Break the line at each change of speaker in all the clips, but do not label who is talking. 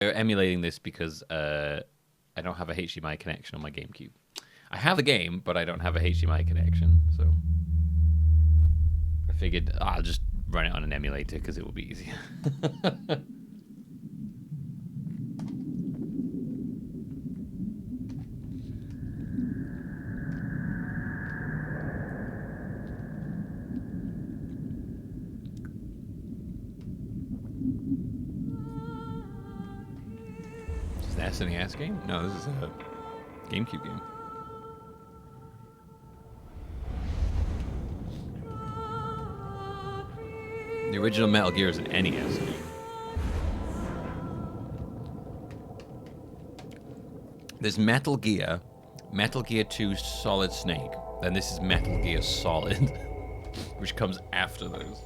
emulating this because I don't have a HDMI connection on my GameCube. I have the game, but I don't have a HDMI connection, so I figured I'll just run it on an emulator because it will be easier. Is this an SNES game? No, this is a GameCube game. The original Metal Gear is an NES game. There's Metal Gear 2 Solid Snake, then this is Metal Gear Solid, which comes after those.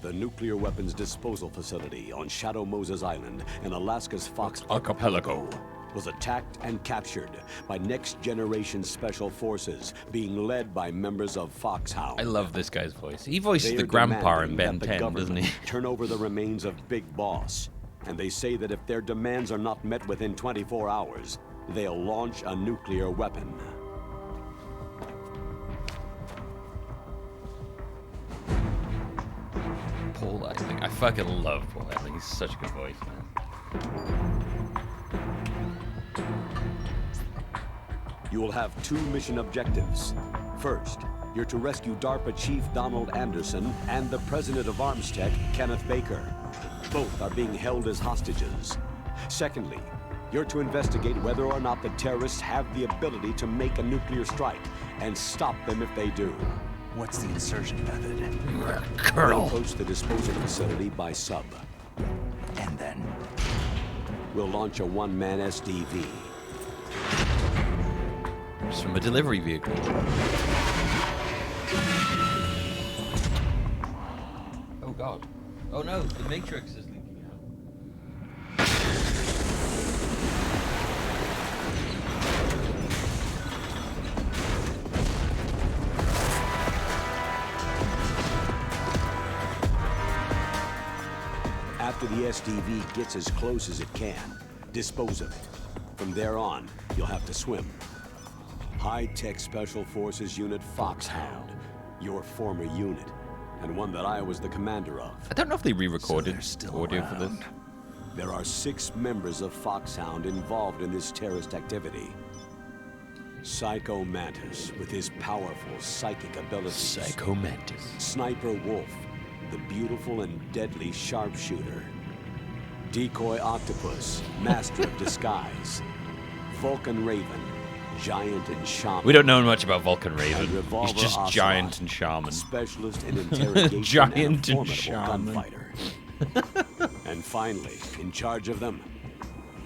The nuclear weapons disposal facility on Shadow Moses Island in Alaska's Fox
Archipelago
was attacked and captured by next-generation special forces being led by members of Foxhound.
I love this guy's voice. He voices
They
the
are
grandpa in
demanding
Ben
that the
10, doesn't
government
he?
turn over the remains of Big Boss. And they say that if their demands are not met within 24 hours, they'll launch a nuclear weapon.
Paul Eidling. I fucking love Paul Eidling. He's such a good voice, man.
You will have 2 mission objectives. First, you're to rescue DARPA Chief Donald Anderson and the President of Armstech, Kenneth Baker. Both are being held as hostages. Secondly, you're to investigate whether or not the terrorists have the ability to make a nuclear strike and stop them if they do.
What's the insertion method?
We'll approach the disposal facility by sub.
And then?
We'll launch a one-man SDV.
It's from a delivery vehicle. Oh god. Oh no, the Matrix is leaking out.
After the SDV gets as close as it can, dispose of it. From there on, you'll have to swim. High-Tech Special Forces Unit Foxhound, your former unit, and one that I was the commander of.
I don't know if they re-recorded
So they're still
audio for this.
around.
There are 6 members of Foxhound involved in this terrorist activity. Psycho Mantis, with his powerful psychic abilities.
Psycho Mantis.
Sniper Wolf, the beautiful and deadly sharpshooter. Decoy Octopus, master of disguise. Vulcan Raven, giant and shaman.
We don't know much about Vulcan
And
Raven. He's
Revolver
just
Ocelot,
giant and shaman.
specialist in interrogation
Giant
and a
and
formidable
shaman.
gunfighter. And finally, in charge of them,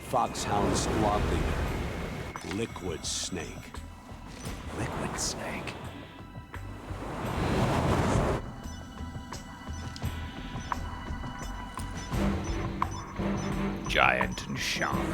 Foxhound squad leader, Liquid Snake.
Liquid Snake.
Giant and shaman.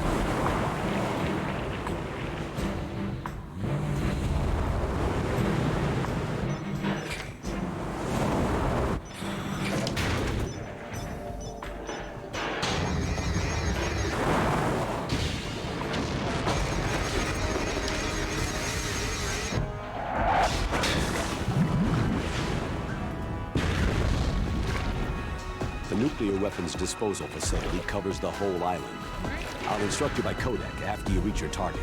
The nuclear weapons disposal facility covers the whole island. I'll instruct you by codec after you reach your target.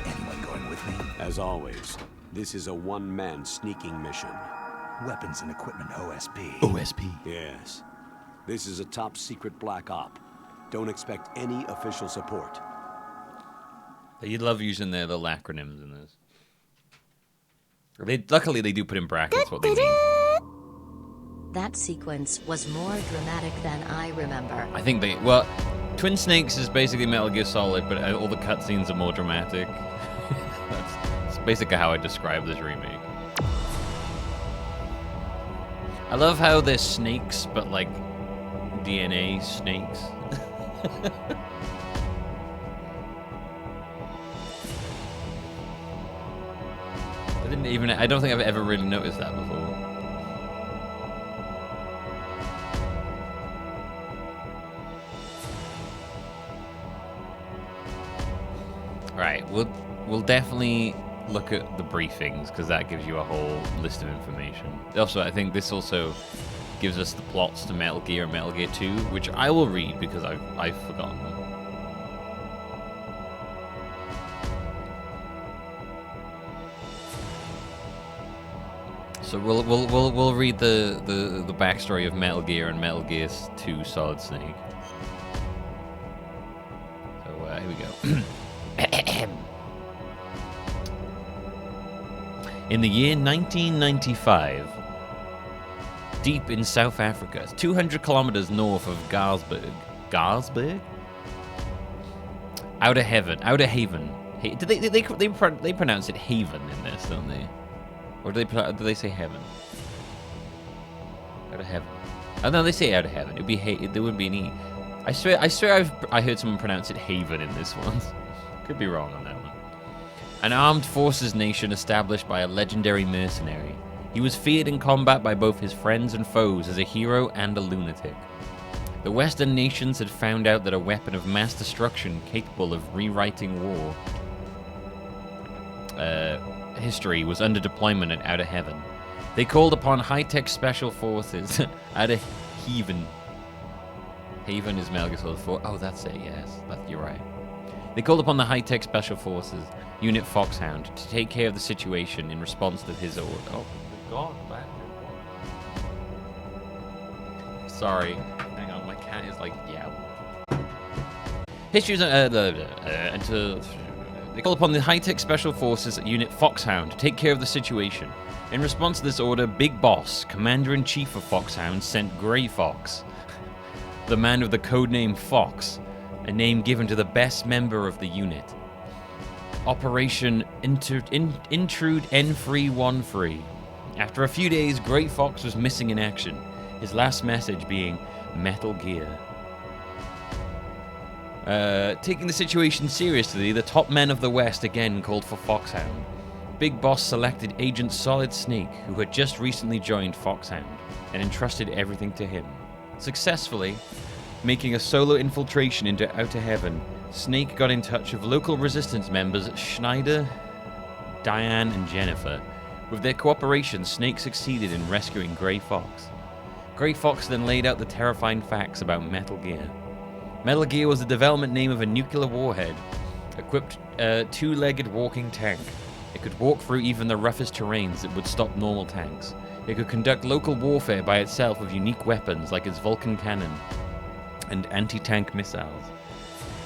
Anyone going with me?
As always, this is a one-man sneaking mission.
Weapons and equipment OSP.
OSP.
Yes. This is a top-secret black op. Don't expect any official support.
They love using their little acronyms in this. Luckily, they do put in brackets what they mean.
That sequence was more dramatic than I remember.
I think they... Well, Twin Snakes is basically Metal Gear Solid, but all the cutscenes are more dramatic. That's basically how I describe this remake. I love how they're snakes, but like DNA snakes. I don't think I've ever really noticed that before. Right, we'll definitely look at the briefings because that gives you a whole list of information. Also, I think this also gives us the plots to Metal Gear and Metal Gear 2, which I will read because I've forgotten them. So we'll read the backstory of Metal Gear and Metal Gear 2 Solid Snake. So here we go. In the year 1995, deep in South Africa, 200 kilometers north of Garsberg? Outer Haven. Do they pronounce it Haven in this, don't they? Or do they say Heaven? Outer Heaven. Oh no, they say Outer Heaven. It'd be there wouldn't be an E. I swear I heard someone pronounce it Haven in this one. Could be wrong on that one. An armed forces nation established by a legendary mercenary. He was feared in combat by both his friends and foes as a hero and a lunatic. The Western nations had found out that a weapon of mass destruction capable of rewriting war history was under deployment at Outer Heaven. They called upon high-tech special forces Outer Haven. Haven is Metal Gear Solid 4. Oh, that's it, yes. You're right. They called upon the high-tech special forces Unit Foxhound to take care of the situation in response to his order. Oh, God. Sorry. Hang on, my cat is like, yeah. History's they call upon the high-tech special forces Unit Foxhound to take care of the situation. In response to this order, Big Boss, Commander-in-Chief of Foxhound, sent Grey Fox, the man with the codename Fox, a name given to the best member of the unit. Operation Intrude N313. After a few days, Grey Fox was missing in action, his last message being Metal Gear. Taking the situation seriously, the top men of the West again called for Foxhound. Big Boss selected Agent Solid Snake, who had just recently joined Foxhound, and entrusted everything to him. Successfully making a solo infiltration into Outer Heaven, Snake got in touch with local resistance members Schneider, Diane, and Jennifer. With their cooperation, Snake succeeded in rescuing Grey Fox. Grey Fox then laid out the terrifying facts about Metal Gear. Metal Gear was the development name of a nuclear warhead, equipped two-legged walking tank. It could walk through even the roughest terrains that would stop normal tanks. It could conduct local warfare by itself with unique weapons like its Vulcan cannon and anti-tank missiles.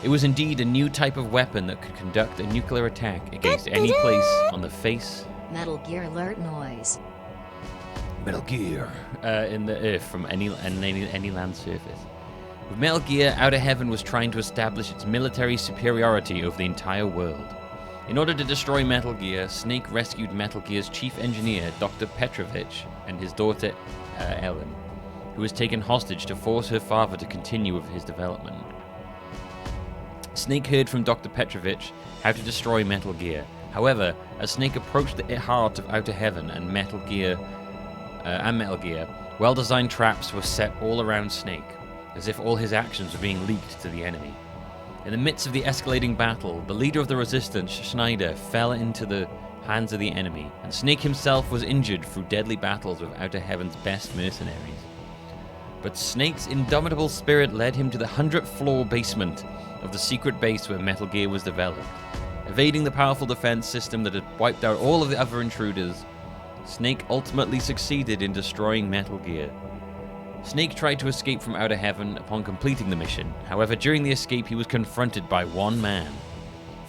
It was indeed a new type of weapon that could conduct a nuclear attack against any place on the face.
Metal Gear alert noise.
Metal Gear in the Earth from any land surface. With Metal Gear, Outer Heaven was trying to establish its military superiority over the entire world. In order to destroy Metal Gear, Snake rescued Metal Gear's chief engineer, Dr. Petrovich, and his daughter, Ellen, who was taken hostage to force her father to continue with his development. Snake heard from Dr. Petrovich how to destroy Metal Gear. However, as Snake approached the heart of Outer Heaven and Metal Gear, well-designed traps were set all around Snake, as if all his actions were being leaked to the enemy. In the midst of the escalating battle, the leader of the resistance, Schneider, fell into the hands of the enemy, and Snake himself was injured through deadly battles with Outer Heaven's best mercenaries. But Snake's indomitable spirit led him to the 100th floor basement of the secret base where Metal Gear was developed. Evading the powerful defense system that had wiped out all of the other intruders, Snake ultimately succeeded in destroying Metal Gear. Snake tried to escape from Outer Heaven upon completing the mission. However, during the escape, he was confronted by one man,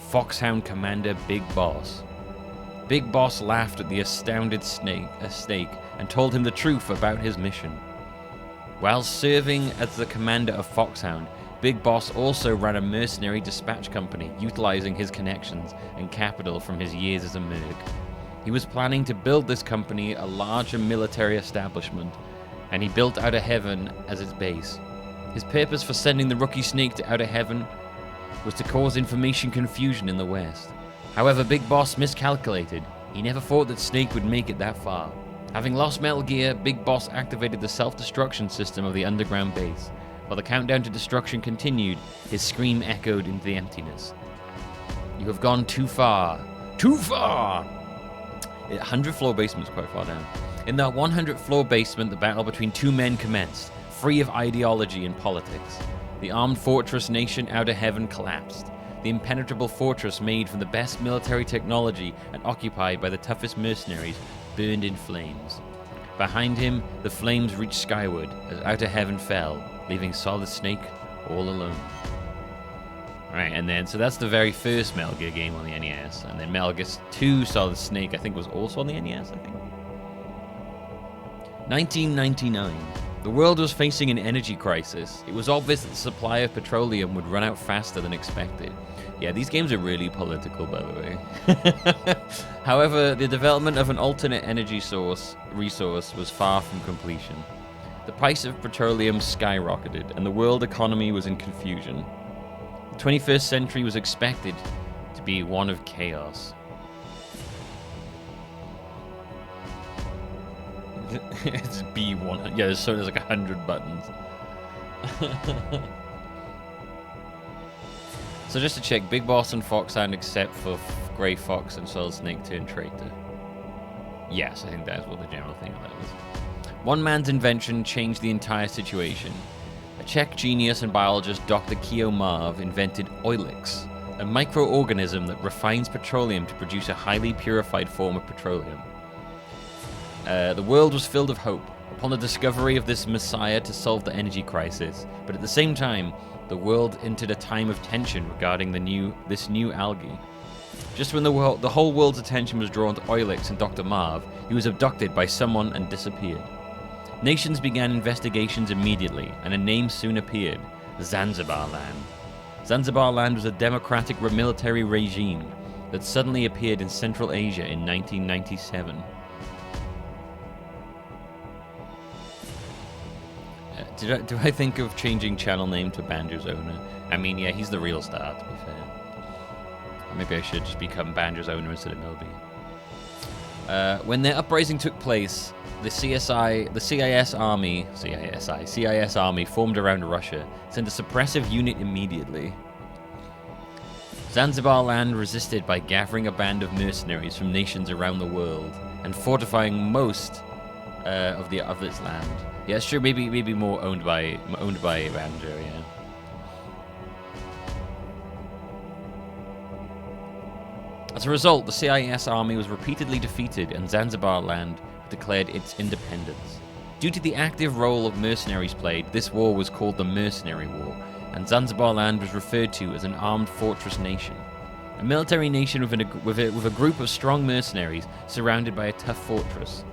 Foxhound Commander Big Boss. Big Boss laughed at the astounded Snake and told him the truth about his mission. While serving as the commander of Foxhound, Big Boss also ran a mercenary dispatch company, utilizing his connections and capital from his years as a merc. He was planning to build this company a larger military establishment, and he built Outer Heaven as its base. His purpose for sending the rookie Snake to Outer Heaven was to cause information confusion in the West. However, Big Boss miscalculated. He never thought that Snake would make it that far. Having lost Metal Gear, Big Boss activated the self-destruction system of the underground base. While the countdown to destruction continued, his scream echoed into the emptiness. You have gone too far. Too far! 100th floor basement's quite far down. In that 100th floor basement, the battle between two men commenced, free of ideology and politics. The armed fortress nation Outer Heaven collapsed. The impenetrable fortress made from the best military technology and occupied by the toughest mercenaries burned in flames. Behind him, the flames reached skyward as Outer Heaven fell, leaving Solid Snake all alone. Right, and then, so that's the very first Metal Gear game on the NES, and then Metal Gear 2 Solid Snake, I think, was also on the NES, I think. 1999. The world was facing an energy crisis. It was obvious that the supply of petroleum would run out faster than expected. Yeah, these games are really political, by the way. However, the development of an alternate energy resource was far from completion. The price of petroleum skyrocketed, and the world economy was in confusion. The 21st century was expected to be one of chaos. It's B100. Yeah, there's like 100 buttons. So just to check, Big Boss and Foxhound except for Grey Fox and Solid Snake turn traitor. Yes, I think that's what the general thing of that was. One man's invention changed the entire situation. A Czech genius and biologist, Dr. Keo Marv, invented Oilix, a microorganism that refines petroleum to produce a highly purified form of petroleum. The world was filled of hope upon the discovery of this messiah to solve the energy crisis, but at the same time, the world entered a time of tension regarding this new algae. Just when the whole world's attention was drawn to Oilix and Dr. Marv, he was abducted by someone and disappeared. Nations began investigations immediately, and a name soon appeared: Zanzibar Land. Zanzibar Land was a democratic military regime that suddenly appeared in Central Asia in 1997. Do I think of changing channel name to Banjo's owner? I mean, yeah, he's the real star, to be fair. Maybe I should just become Banjo's owner instead of Milby. When their uprising took place, the CIS army formed around Russia, sent a suppressive unit immediately. Zanzibar Land resisted by gathering a band of mercenaries from nations around the world and fortifying most of its land. Yeah, it's true. Maybe more owned by Banjo. Yeah. As a result, the CIS army was repeatedly defeated, and Zanzibar Land declared its independence. Due to the active role of mercenaries played, this war was called the Mercenary War, and Zanzibar Land was referred to as an armed fortress nation, a military nation with a group of strong mercenaries surrounded by a tough fortress.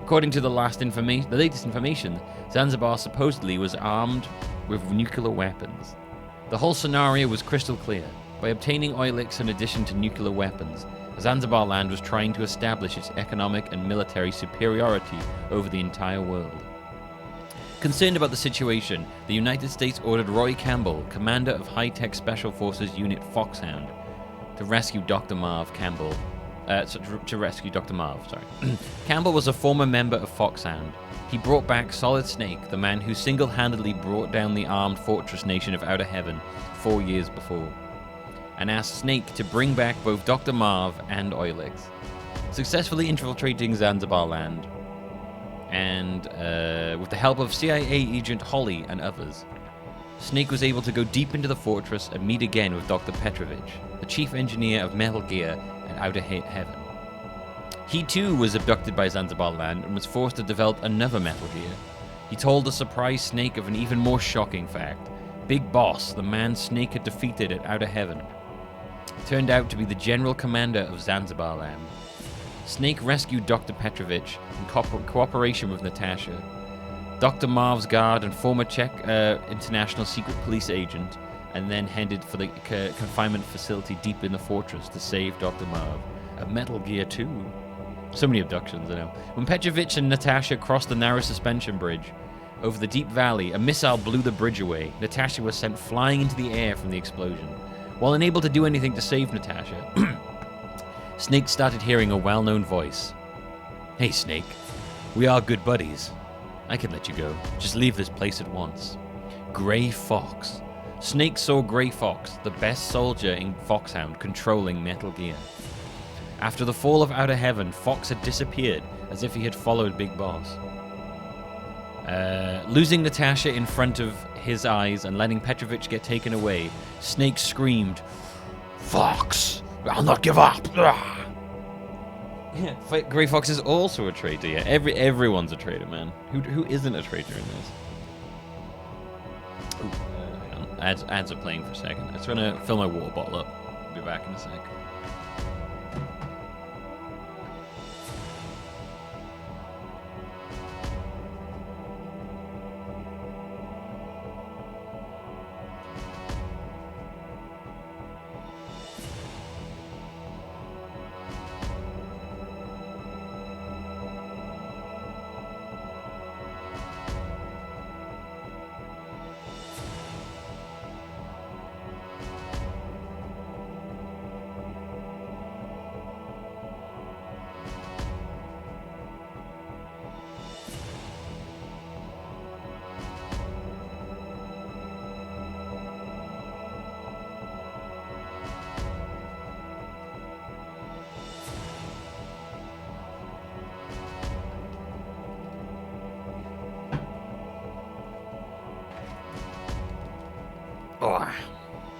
According to the latest information, Zanzibar supposedly was armed with nuclear weapons. The whole scenario was crystal clear. By obtaining Oilix in addition to nuclear weapons, Zanzibar Land was trying to establish its economic and military superiority over the entire world. Concerned about the situation, the United States ordered Roy Campbell, commander of High-Tech Special Forces Unit Foxhound, to rescue Dr. Marv. Campbell was a former member of Foxhound. He brought back Solid Snake, the man who single-handedly brought down the armed fortress nation of Outer Heaven 4 years before, and asked Snake to bring back both Dr. Marv and Oilix, successfully infiltrating Zanzibar Land, and with the help of CIA agent Holly and others, Snake was able to go deep into the fortress and meet again with Dr. Petrovich, the chief engineer of Metal Gear and Outer Heaven. He too was abducted by Zanzibar Land and was forced to develop another Metal Gear. He told the surprised Snake of an even more shocking fact. Big Boss, the man Snake had defeated at Outer Heaven, turned out to be the general commander of Zanzibar Land. Snake rescued Dr. Petrovich in cooperation with Natasha, Dr. Marv's guard and former Czech international secret police agent, and then headed for the confinement facility deep in the fortress to save Dr. Marv. A Metal Gear 2. So many abductions, I know. When Petrovich and Natasha crossed the narrow suspension bridge over the deep valley, a missile blew the bridge away. Natasha was sent flying into the air from the explosion. While unable to do anything to save Natasha, Snake started hearing a well-known voice. "Hey, Snake. We are good buddies. I can let you go. Just leave this place at once." Grey Fox. Snake saw Grey Fox, the best soldier in Foxhound, controlling Metal Gear. After the fall of Outer Heaven, Fox had disappeared as if he had followed Big Boss. Losing Natasha in front of his eyes and letting Petrovich get taken away, Snake screamed, "Fox! I'll not give up!" Yeah, Grey Fox is also a traitor. Yeah, everyone's a traitor, man. Who isn't a traitor in this? Ooh, hang on. Ads are playing for a second. I'm just gonna fill my water bottle up. I'll be back in a sec.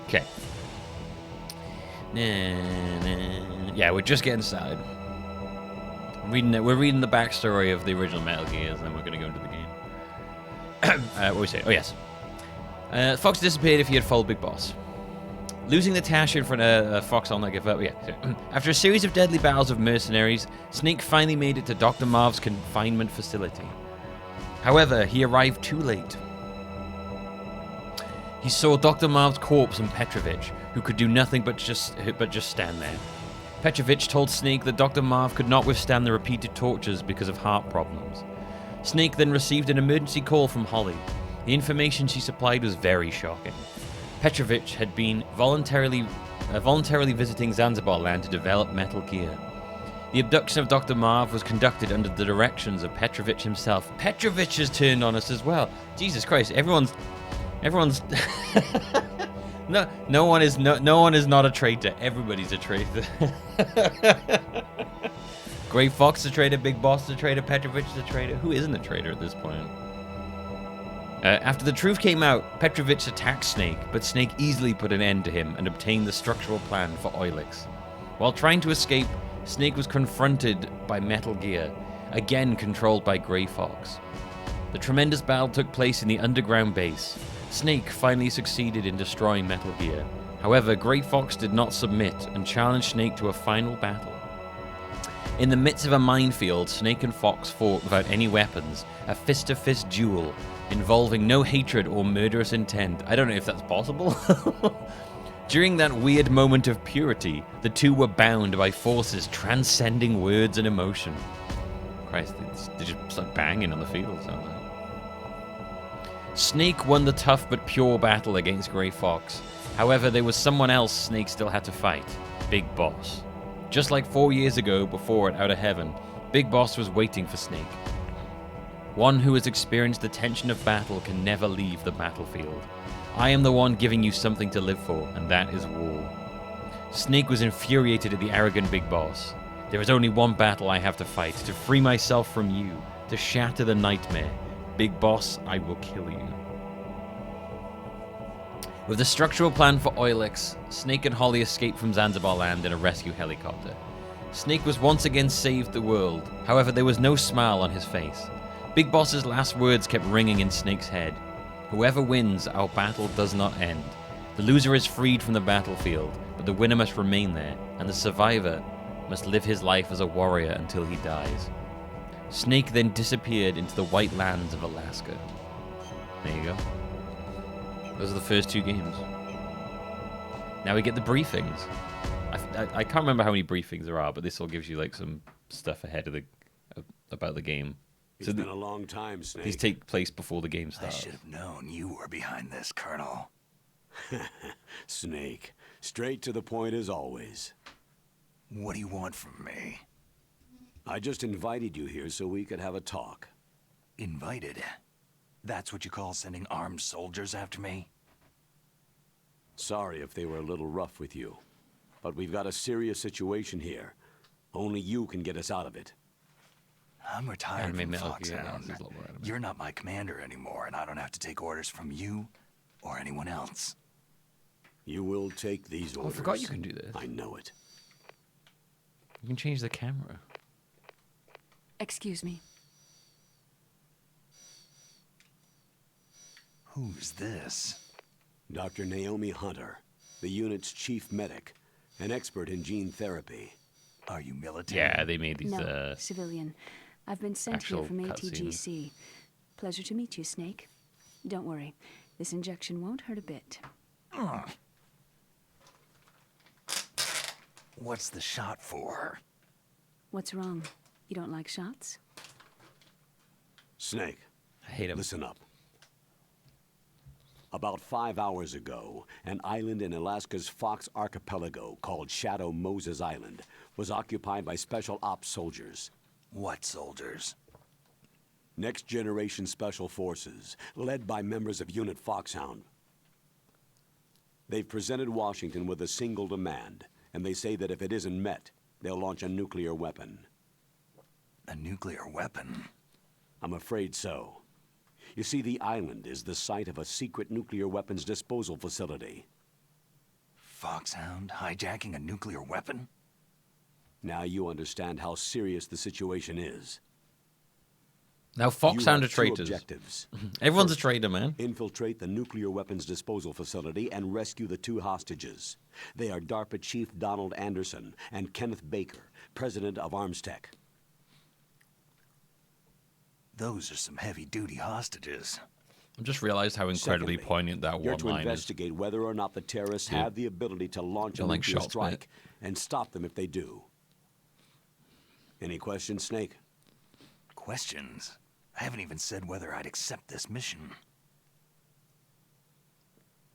Okay. Yeah, we're just getting started. We're reading the backstory of the original Metal Gears, and then we're going to go into the game. What were we saying? Oh, yes. Fox disappeared if he had followed Big Boss. Losing Natasha in front of Fox, I'll not give up. Yeah. After a series of deadly battles of mercenaries, Snake finally made it to Dr. Marv's confinement facility. However, he arrived too late. He saw Dr. Marv's corpse and Petrovich, who could do nothing but just stand there. Petrovich told Snake that Dr. Marv could not withstand the repeated tortures because of heart problems. Snake then received an emergency call from Holly. The information she supplied was very shocking. Petrovich had been voluntarily visiting Zanzibar land to develop Metal Gear. The abduction of Dr. Marv was conducted under the directions of Petrovich himself. Petrovich has turned on us as well. Jesus Christ, everyone's no one is not a traitor. Everybody's a traitor. Grey Fox is a traitor, Big Boss is a traitor, Petrovich is a traitor. Who isn't a traitor at this point? After the truth came out, Petrovich attacked Snake, but Snake easily put an end to him and obtained the structural plan for Oilix. While trying to escape, Snake was confronted by Metal Gear, again controlled by Grey Fox. The tremendous battle took place in the underground base. Snake finally succeeded in destroying Metal Gear. However, Grey Fox did not submit and challenged Snake to a final battle. In the midst of a minefield, Snake and Fox fought without any weapons, a fist-to-fist duel involving no hatred or murderous intent. I don't know if that's possible. During that weird moment of purity, the two were bound by forces transcending words and emotion. Christ, they just start banging on the field, sounds like. Snake won the tough but pure battle against Grey Fox. However, there was someone else Snake still had to fight, Big Boss. Just like 4 years ago before at Outer Heaven, Big Boss was waiting for Snake. One who has experienced the tension of battle can never leave the battlefield. I am the one giving you something to live for, and that is war. Snake was infuriated at the arrogant Big Boss. There is only one battle I have to fight, to free myself from you, to shatter the nightmare. Big Boss, I will kill you. With the structural plan for Oilix, Snake and Holly escaped from Zanzibar land in a rescue helicopter. Snake was once again saved the world, however there was no smile on his face. Big Boss's last words kept ringing in Snake's head. Whoever wins, our battle does not end. The loser is freed from the battlefield, but the winner must remain there, and the survivor must live his life as a warrior until he dies. Snake then disappeared into the white lands of Alaska. There you go. Those are the first two games. Now we get the briefings. I can't remember how many briefings there are, but this all gives you like some stuff ahead of about the game.
It's been a long time, Snake.
These take place before the game
I
starts.
should have known you were behind this, Colonel.
Snake, straight to the point as always.
What do you want from me?
I just invited you here so we could have a talk.
Invited? That's what you call sending armed soldiers after me?
sorry if they were a little rough with you. But we've got a serious situation here. Only you can get us out of it.
I'm retired
Anime
from
Metal Gear, yeah,
Foxhound.
this is a lot more anime.
You're not my commander anymore, and I don't have to take orders from you or anyone else.
You will take these orders.
I forgot you can do this.
I know it.
You can change the camera.
Excuse me.
Who's this?
Dr. Naomi Hunter, the unit's chief medic, an expert in gene therapy.
Are you military?
Yeah, they made these.
No, civilian. I've been sent here
actual
from
cutscenes.
ATGC. Pleasure to meet you, Snake. Don't worry. This injection won't hurt a bit.
What's the shot for?
What's wrong? You don't like shots?
Snake,
I hate him.
listen up. About 5 hours ago, an island in Alaska's Fox Archipelago called Shadow Moses Island was occupied by Special Ops soldiers.
What soldiers?
Next Generation Special Forces, led by members of Unit Foxhound. They've presented Washington with a single demand, and they say that if it isn't met, they'll launch a nuclear weapon.
A nuclear weapon?
I'm afraid so. You see, the island is the site of a secret nuclear weapons disposal facility.
Foxhound hijacking a nuclear weapon?
Now you understand how serious the situation is.
Now Foxhound
You
are
have two
traitors.
objectives.
Everyone's a traitor, man.
Infiltrate the nuclear weapons disposal facility and rescue the two hostages. They are DARPA Chief Donald Anderson and Kenneth Baker, President of ArmsTech.
Those are some heavy-duty hostages.
I just realized how incredibly
Secondly,
poignant that
you're
one
to
line is.
investigate whether or not the terrorists have the ability to launch a
Don't like
nuclear
shots,
strike and stop them if they do. Any questions, Snake?
Questions? I haven't even said whether I'd accept this mission.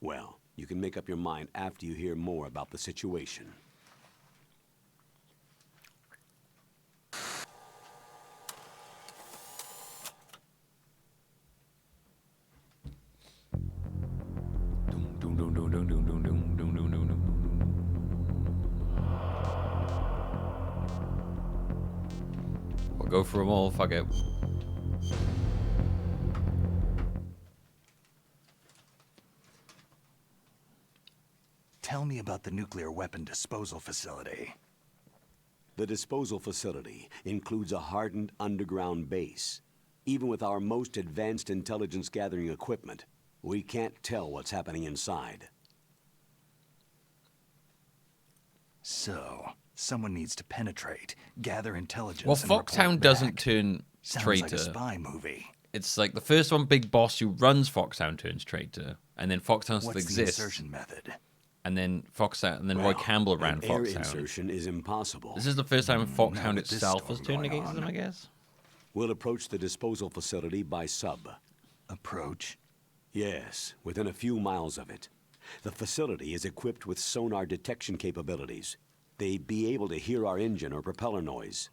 Well, you can make up your mind after you hear more about the situation.
We'll go for them all, fuck it.
Tell me about the nuclear weapon disposal facility.
The disposal facility includes a hardened underground base. Even with our most advanced intelligence gathering equipment, we can't tell what's happening inside.
So, someone needs to penetrate, gather intelligence,
Well,
and report
Foxhound doesn't
back.
turn
Sounds
traitor.
like a spy movie.
It's like the first one, Big Boss, who runs Foxhound turns traitor, and then Foxhound still
What's the
exists,
insertion method?
and then Foxhound, and then Roy
Well,
Campbell ran
an air
Foxhound.
insertion is impossible.
This is the first time Foxhound
with this
itself has
story
turned
going
against them,
on.
I guess.
We'll approach the disposal facility by sub.
Approach?
Yes, within a few miles of it. The facility is equipped with sonar detection capabilities. They'd be able to hear our engine or propeller noise.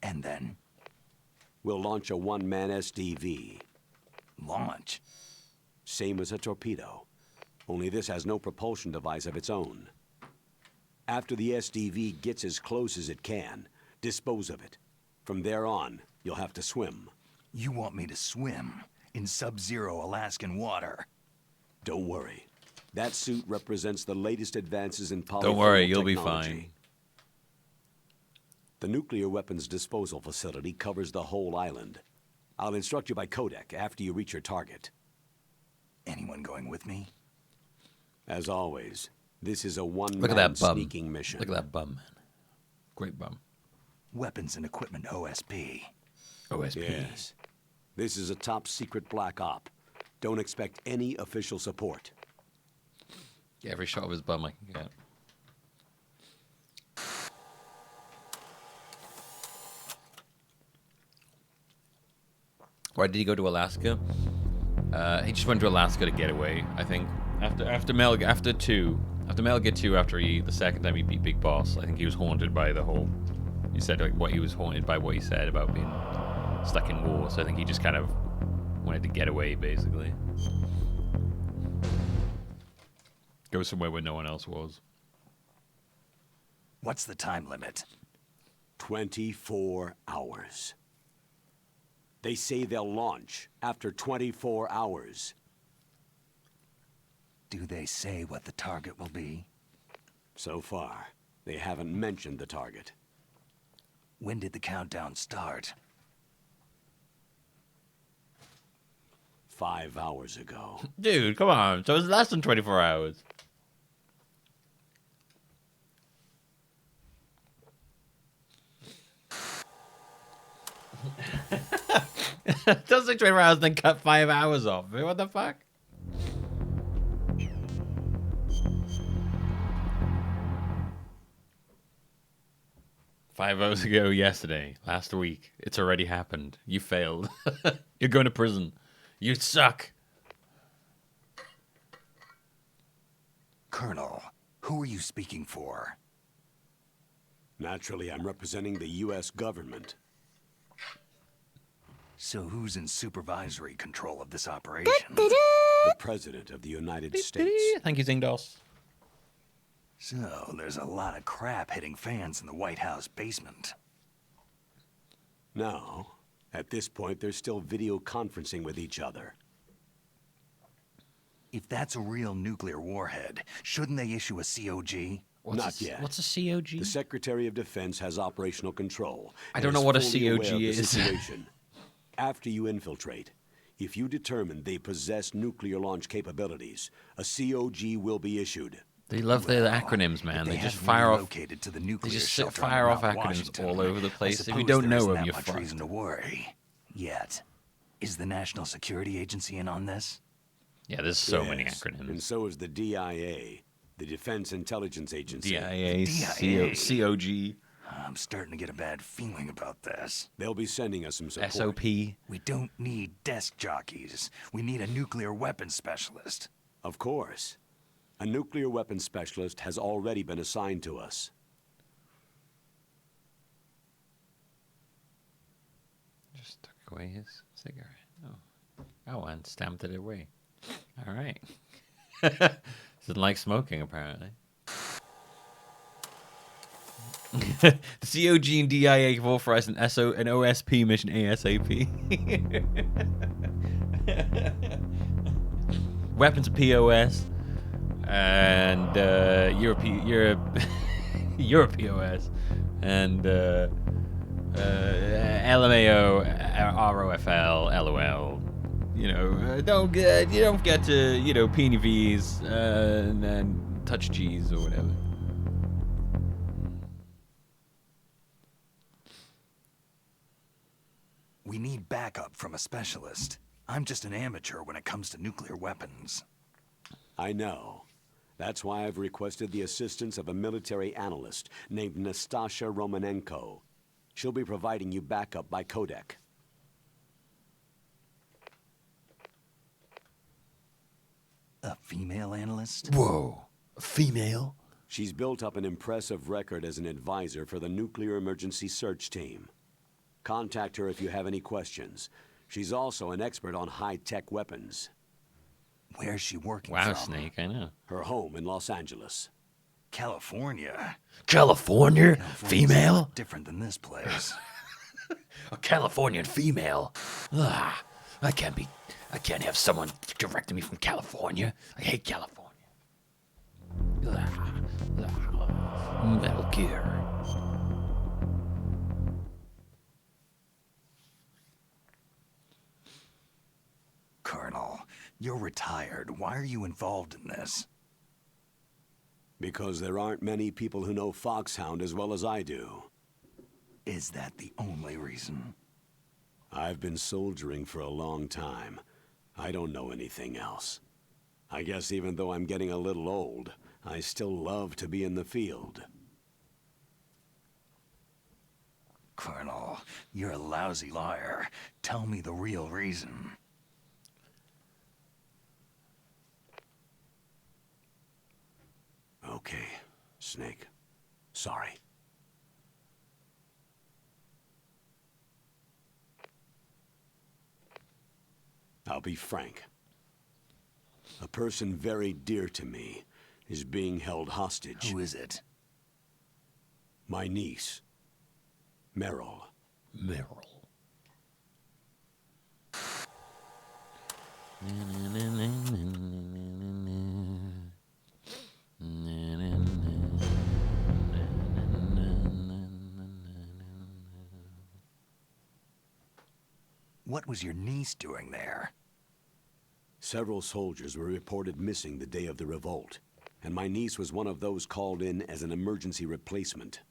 And then
We'll launch a one-man SDV.
launch.
Same as a torpedo. Only this has no propulsion device of its own. After the SDV gets as close as it can, dispose of it. From there on, you'll have to swim.
You want me to swim in sub-zero Alaskan water?
Don't worry. That suit represents the latest advances in polythermal
Don't worry, you'll be
technology.
fine.
The nuclear weapons disposal facility covers the whole island. I'll instruct you by codec after you reach your target.
Anyone going with me?
As always, this is a
Look at
one-man
that bum.
sneaking mission.
Look at that bum, man. Great bum.
Weapons and equipment OSP.
OSP.
Yes. This is a top secret black op. Don't expect any official support.
Get every shot of his bum I can get. Why did he go to Alaska? He just went to Alaska to get away, I think. After Metal Gear 2, after the second time he beat Big Boss, I think he was haunted by the whole. He said like what he was haunted by what he said about being stuck in war. So I think he just kind of wanted to get away, basically. Go somewhere where no one else was.
What's the time limit?
24 hours. They say they'll launch after 24 hours.
Do they say what the target will be?
So far, they haven't mentioned the target.
When did the countdown start?
5 hours ago.
Dude, come on. So it's less than 24 hours. Doesn't take 24 hours, then cut 5 hours off. What the fuck? Five hours ago yesterday, last week. It's already happened. You failed. You're going to prison. You suck.
Colonel, who are you speaking for?
Naturally, I'm representing the U.S. government.
So who's in supervisory control of this operation?
The President of the United States.
Thank you, Zingdos.
So there's a lot of crap hitting fans in the White House basement.
No. At this point, they're still video conferencing with each other.
If that's a real nuclear warhead, shouldn't they issue a COG?
Not yet.
What's a COG?
The Secretary of Defense has operational control.
I
and
don't know
is
what a
fully aware
COG
of the
is.
situation. After you infiltrate, if you determine they possess nuclear launch capabilities, a COG will be issued.
They love their acronyms, man.
If
They
they
just
hadn't
fire off.
relocated to the nuclear
They just
shelter
fire off
underground
acronyms
Washington,
all over the
I
place. If you
suppose
don't
there
know
isn't
them,
that
you're
much
fucked.
reason to worry. Yet, is the National Security Agency in on this?
Yeah, there's so many
Yes,
acronyms.
And so is the DIA, the Defense Intelligence Agency.
DIA,
DIA.
COG,
I'm starting to get a bad feeling about this.
They'll be sending us some support.
SOP.
We don't need desk jockeys. We need a nuclear weapons specialist.
Of course. A nuclear weapons specialist has already been assigned to us.
Just took away his cigarette. Oh, and stamped it away. All right. Doesn't like smoking, apparently. The COG and DIA have authorized an OSP mission ASAP. Weapons POS and Europe POS and LMAO, ROFL, LOL. You know, you don't get to, you know, PNVs and then touch G's or whatever.
We need backup from a specialist. I'm just an amateur when it comes to nuclear weapons.
I know. That's why I've requested the assistance of a military analyst named Nastasha Romanenko. She'll be providing you backup by codec.
A female analyst?
Whoa, a female?
She's built up an impressive record as an advisor for the Nuclear Emergency Search Team. Contact her if you have any questions. She's also an expert on high-tech weapons.
Where's she working
Wow,
from?
Snake, I know.
Her home in Los Angeles.
California.
California?
California's a lot different than this place.
A Californian female? I can't have someone directing me from California. I hate California. Metal Gear.
Colonel, you're retired. Why are you involved in this?
Because there aren't many people who know Foxhound as well as I do.
Is that the only reason?
I've been soldiering for a long time. I don't know anything else. I guess even though I'm getting a little old, I still love to be in the field.
Colonel, you're a lousy liar. Tell me the real reason.
Okay, Snake. Sorry. I'll be frank. A person very dear to me is being held hostage.
Who is it?
My niece, Meryl.
Meryl.
What was your niece doing there?
Several soldiers were reported missing the day of the revolt, and my niece was one of those called in as an emergency replacement.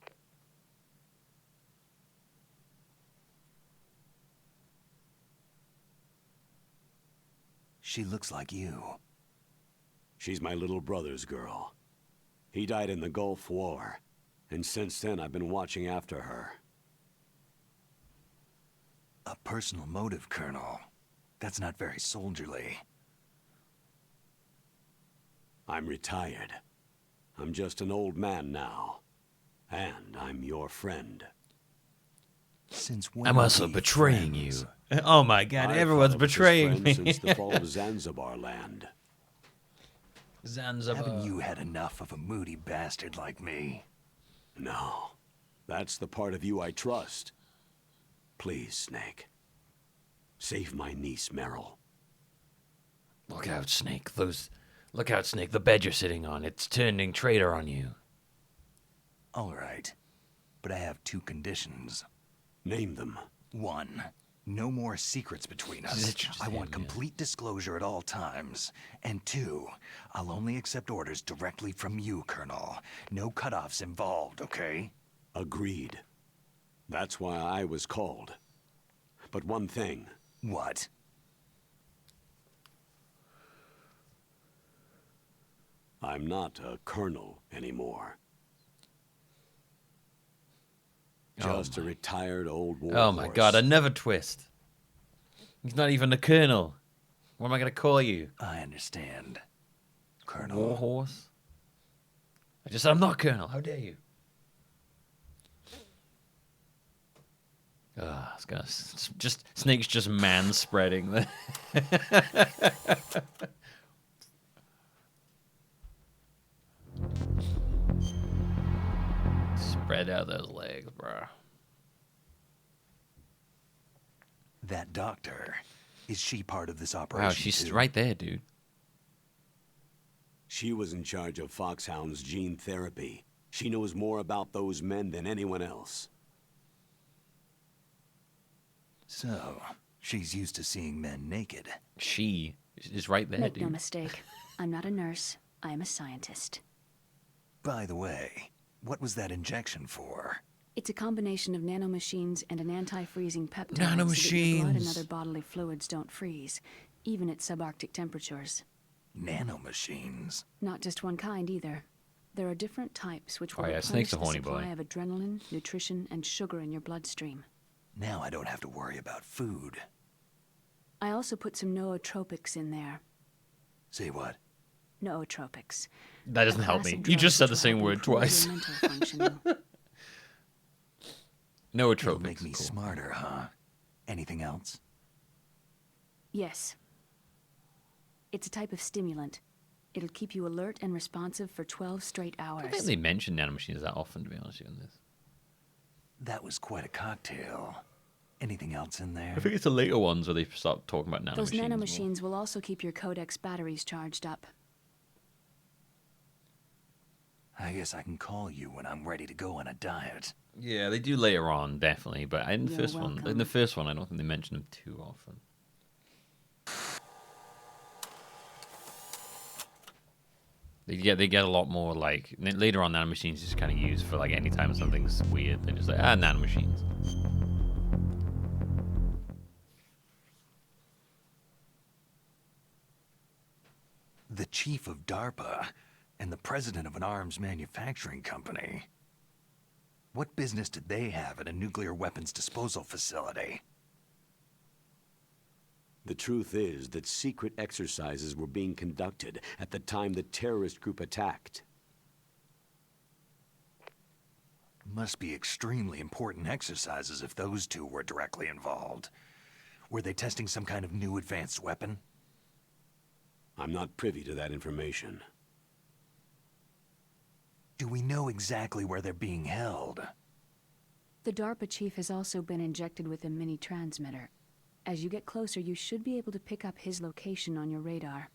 She looks like you.
She's my little brother's girl. He died in the Gulf War, and since then I've been watching after her.
A personal motive, Colonel. That's not very soldierly.
I'm retired. I'm just an old man now. And I'm your friend.
Since when
I'm
are
also
we
betraying
friends?
you. Oh my god,
I've
everyone's
thought of us as
betraying
friends
me.
since the fall of Zanzibar land.
Zanzibar.
Haven't you had enough of a moody bastard like me?
No. That's the part of you I trust. Please, Snake. Save my niece, Meryl.
Look out, Snake. Look out, Snake. The bed you're sitting on. It's turning traitor on you.
All right. But I have two conditions.
Name them.
1. No more secrets between us.
Literally just
I want
him, yeah.
complete disclosure at all times. And 2, I'll only accept orders directly from you, Colonel. No cutoffs involved, okay?
Agreed. That's why I was called. But one thing.
What?
I'm not a colonel anymore. Just a retired old war
Oh my god,
horse.
another twist. He's not even a colonel. What am I going to call you?
I understand. Colonel.
Warhorse? I just said I'm not a colonel. How dare you? Ah, it's gonna just Snake's just man spreading the spread out those legs, bro.
That doctor. Is she part of this operation?
Wow, she's
too?
right there, dude.
She was in charge of Foxhound's gene therapy. She knows more about those men than anyone else.
So, she's used to seeing men naked.
She is right there,
Make
dude.
no mistake. I'm not a nurse. I am a scientist.
By the way, what was that injection for?
It's a combination of nanomachines and an anti-freezing peptide so that your blood and
Nanomachines.
other bodily fluids don't freeze, even at subarctic temperatures.
Nanomachines.
Not just one kind either. There are different types which will
Oh, yeah,
replenish
Snake's a
the
horny
supply
boy.
of adrenaline, nutrition, and sugar in your bloodstream.
Now I don't have to worry about food.
I also put some nootropics in there.
Say what?
Nootropics.
That doesn't
A
help
class
me.
of
You
drugs
just said
which
the
will
same
help
word
improve your
twice.
mental functioning.
No
It'll
tropics.
make me
Cool.
smarter, huh? Anything else?
Yes. It's a type of stimulant. It'll keep you alert and responsive for 12 straight
I don't think
hours.
they mention nanomachines that often, to be honest with you, in this.
That was quite a cocktail. Anything else in there?
I think it's the later ones where they start talking about nanomachines.
Those
more.
nanomachines will also keep your Codex batteries charged up.
I guess I can call you when I'm ready to go on a diet.
Yeah, they do later on, definitely. But in the
You're
first one,
welcome.
I don't think they mention them too often. They get a lot more like later on. Nanomachines just kind of used for like anytime something's weird. They're just like nanomachines.
The chief of DARPA and the president of an arms manufacturing company. What business did they have at a nuclear weapons disposal facility?
The truth is that secret exercises were being conducted at the time the terrorist group attacked.
Must be extremely important exercises if those two were directly involved. Were they testing some kind of new advanced weapon?
I'm not privy to that information.
Do we know exactly where they're being held?
The DARPA chief has also been injected with a mini transmitter. As you get closer, you should be able to pick up his location on your radar.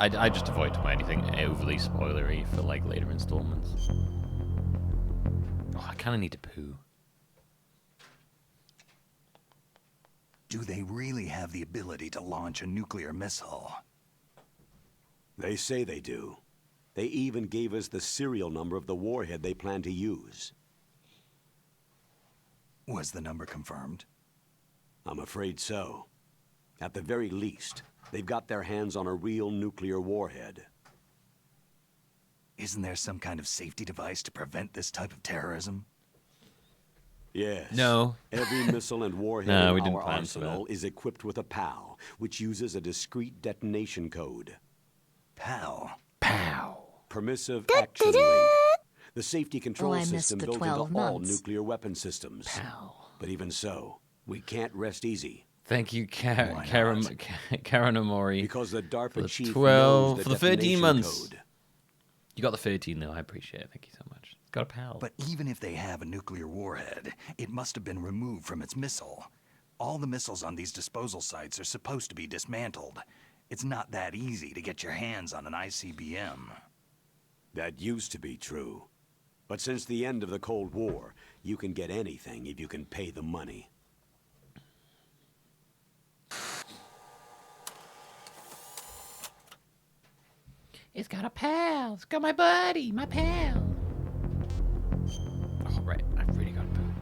I just avoid anything overly spoilery for like later installments. Oh, I kind of need to poo.
Do they really have the ability to launch a nuclear missile?
They say they do. They even gave us the serial number of the warhead they plan to use.
Was the number confirmed?
I'm afraid so. At the very least, they've got their hands on a real nuclear warhead.
Isn't there some kind of safety device to prevent this type of terrorism?
Yes.
No.
Every missile and warhead
No, we
in
didn't
our
plan for that.
arsenal is equipped with a PAL, which uses a discrete detonation code.
PAL.
Pow.
Permissive Action Link. The safety control
I missed
system
the
built
12
into all
months.
nuclear weapon systems.
Pow.
But even so, we can't rest easy.
Thank you,
Why
Karen
not?
Amori.
Because the
For
DARPA
the
chief
12
knows the
for the 13
detonation
months.
code.
You got the 13 though. I appreciate it. Thank you so much. Got a pal.
But even if they have a nuclear warhead, it must have been removed from its missile. All the missiles on these disposal sites are supposed to be dismantled. It's not that easy to get your hands on an ICBM.
That used to be true. But since the end of the Cold War, you can get anything if you can pay the money.
It's got a pal. It's got my buddy, my pal. Oh, right. I've really got to poo.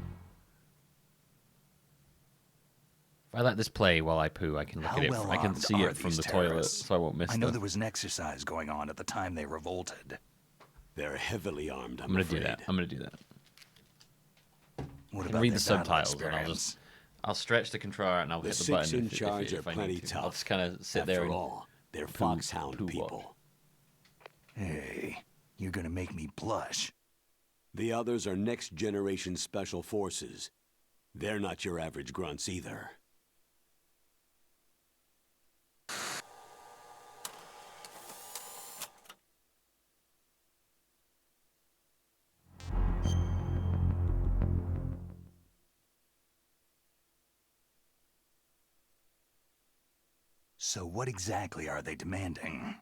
If I let this play while I poo, I can look
How
at it.
well
I can
armed
see
are
it from
these
the toilet,
terrorists?
so I won't miss
I know
them.
there was an exercise going on at the time they revolted.
They're heavily armed,
I'm gonna do
afraid.
that. I'm gonna do that.
What
I can
about
read
their
the
battle
subtitles, and
experience?
I'll stretch the controller out and I'll
The
hit the
six
button
in
if
charge
if
are
I
plenty
need to.
tough.
I'll just kind of sit
After
there and
all, they're
poo-
foxhound
poo
people.
walk.
Hey, you're gonna make me blush.
The others are next-generation special forces. They're not your average grunts either.
So what exactly are they demanding?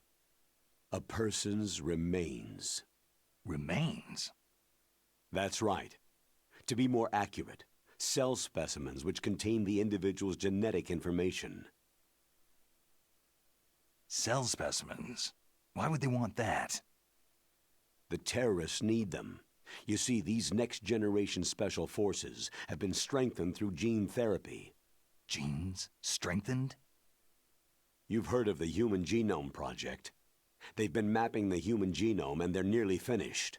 A person's remains.
Remains?
That's right. To be more accurate, cell specimens which contain the individual's genetic information.
Cell specimens? Why would they want that?
The terrorists need them. You see, these next-generation special forces have been strengthened through gene therapy.
Genes? Strengthened?
You've heard of the Human Genome Project. They've been mapping the human genome and they're nearly finished.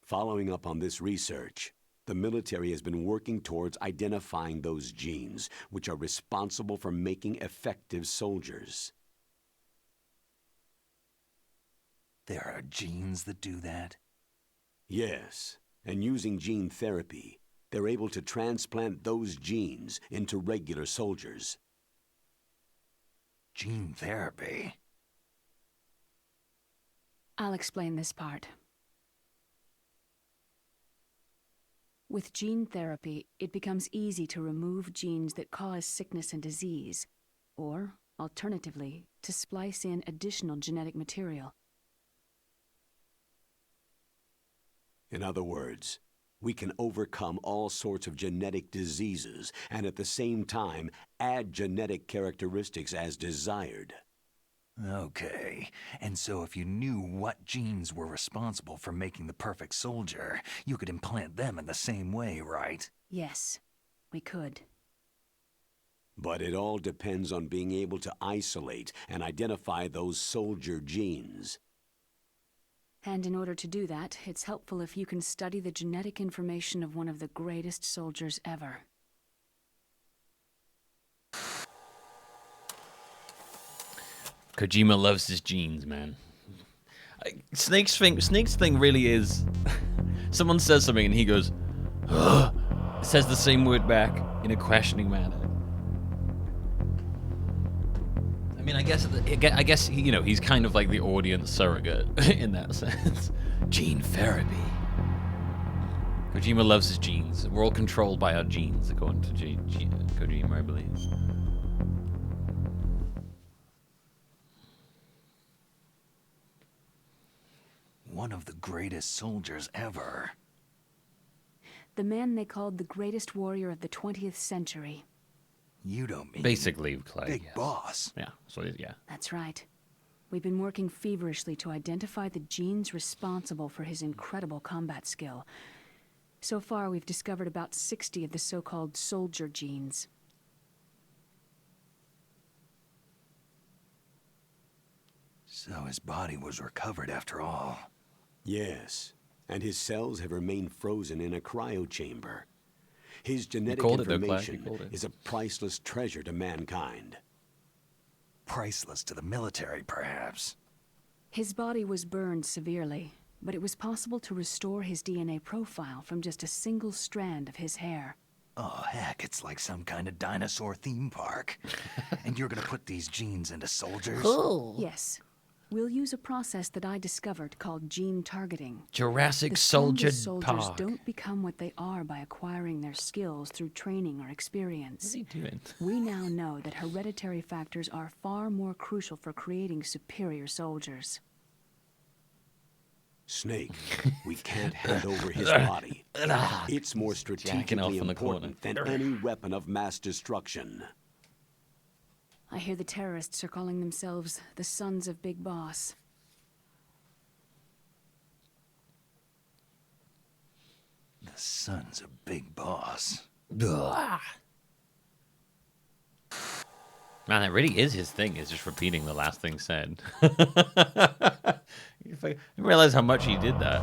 Following up on this research, the military has been working towards identifying those genes which are responsible for making effective soldiers.
There are genes that do that?
Yes, and using gene therapy, they're able to transplant those genes into regular soldiers.
Gene therapy?
I'll explain this part. With gene therapy, it becomes easy to remove genes that cause sickness and disease, or, alternatively, to splice in additional genetic material.
In other words, we can overcome all sorts of genetic diseases and at the same time add genetic characteristics as desired.
Okay, and so if you knew what genes were responsible for making the perfect soldier, you could implant them in the same way, right?
Yes, we could.
But it all depends on being able to isolate and identify those soldier genes.
And in order to do that, it's helpful if you can study the genetic information of one of the greatest soldiers ever.
Kojima loves his genes, man. Snake's thing really is. Someone says something and he goes, Says the same word back in a questioning manner. I mean, I guess you know, he's kind of like the audience surrogate in that sense. Gene therapy. Kojima loves his genes. We're all controlled by our genes, according to Kojima, I believe.
One of the greatest soldiers ever.
The man they called the greatest warrior of the 20th century.
You don't mean
Basically, Clyde.
Big
yes.
Boss.
Yeah, so yeah.
That's right. We've been working feverishly to identify the genes responsible for his incredible combat skill. So far, we've discovered about 60 of the so-called soldier genes.
So his body was recovered after all.
Yes, and his cells have remained frozen in a cryochamber. His genetic
called it, though, Clive. You
information
called it.
is a priceless treasure to mankind.
Priceless to the military, perhaps.
His body was burned severely, but it was possible to restore his DNA profile from just a single strand of his hair.
Oh, heck, it's like some kind of dinosaur theme park. And you're gonna put these genes into soldiers?
Yes. We'll use a process that I discovered called gene targeting.
Jurassic
The
Soldier
strongest soldiers
Park.
don't become what they are by acquiring their skills through training or experience.
What's he doing?
We now know that hereditary factors are far more crucial for creating superior soldiers.
Snake, we can't hand over his body. It's more
Jacking off
strategically
in the corner.
important than any weapon of mass destruction.
I hear the terrorists are calling themselves the Sons of Big Boss.
The Sons of Big Boss.
Man, that really is his thing, is just repeating the last thing said. You realize how much he did that.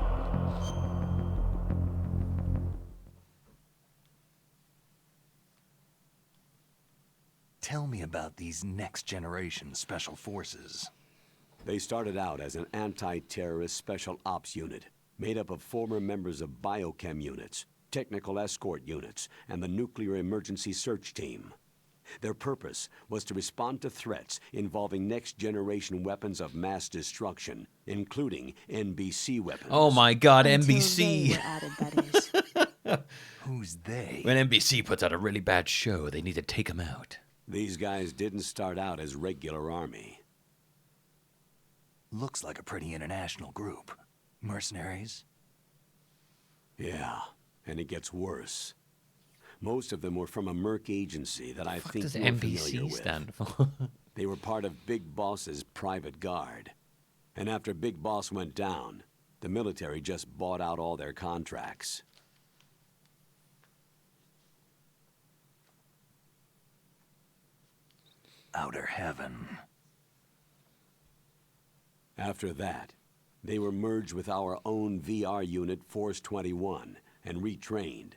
Tell me about these next generation special forces.
They started out as an anti-terrorist special ops unit, made up of former members of biochem units, technical escort units, and the nuclear emergency search team. Their purpose was to respond to threats involving next-generation weapons of mass destruction, including NBC weapons.
Oh my god,
Until
NBC!
they were added, that is.
Who's they?
When NBC puts out a really bad show, they need to take them out.
These guys didn't start out as regular army.
Looks like a pretty international group. Mercenaries?
Yeah, and it gets worse. Most of them were from a merc agency that I
What
think
does
you're familiar
NBC
with.
stand for?
They were part of Big Boss's private guard. And after Big Boss went down, the military just bought out all their contracts.
Outer Heaven.
After that, they were merged with our own VR unit, Force 21, and retrained.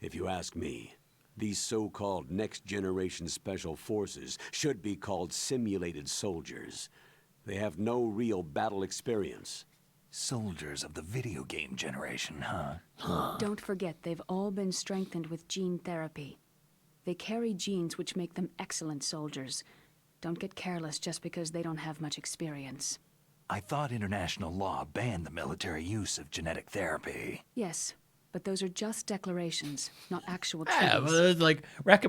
If you ask me, these so-called next-generation special forces should be called simulated soldiers. They have no real battle experience.
Soldiers of the video game generation, huh?
Don't forget, they've all been strengthened with gene therapy. They carry genes which make them excellent soldiers. Don't get careless just because they don't have much experience.
I thought international law banned the military use of genetic therapy.
Yes, but those are just declarations, not actual
Yeah,
treaties.
but it's like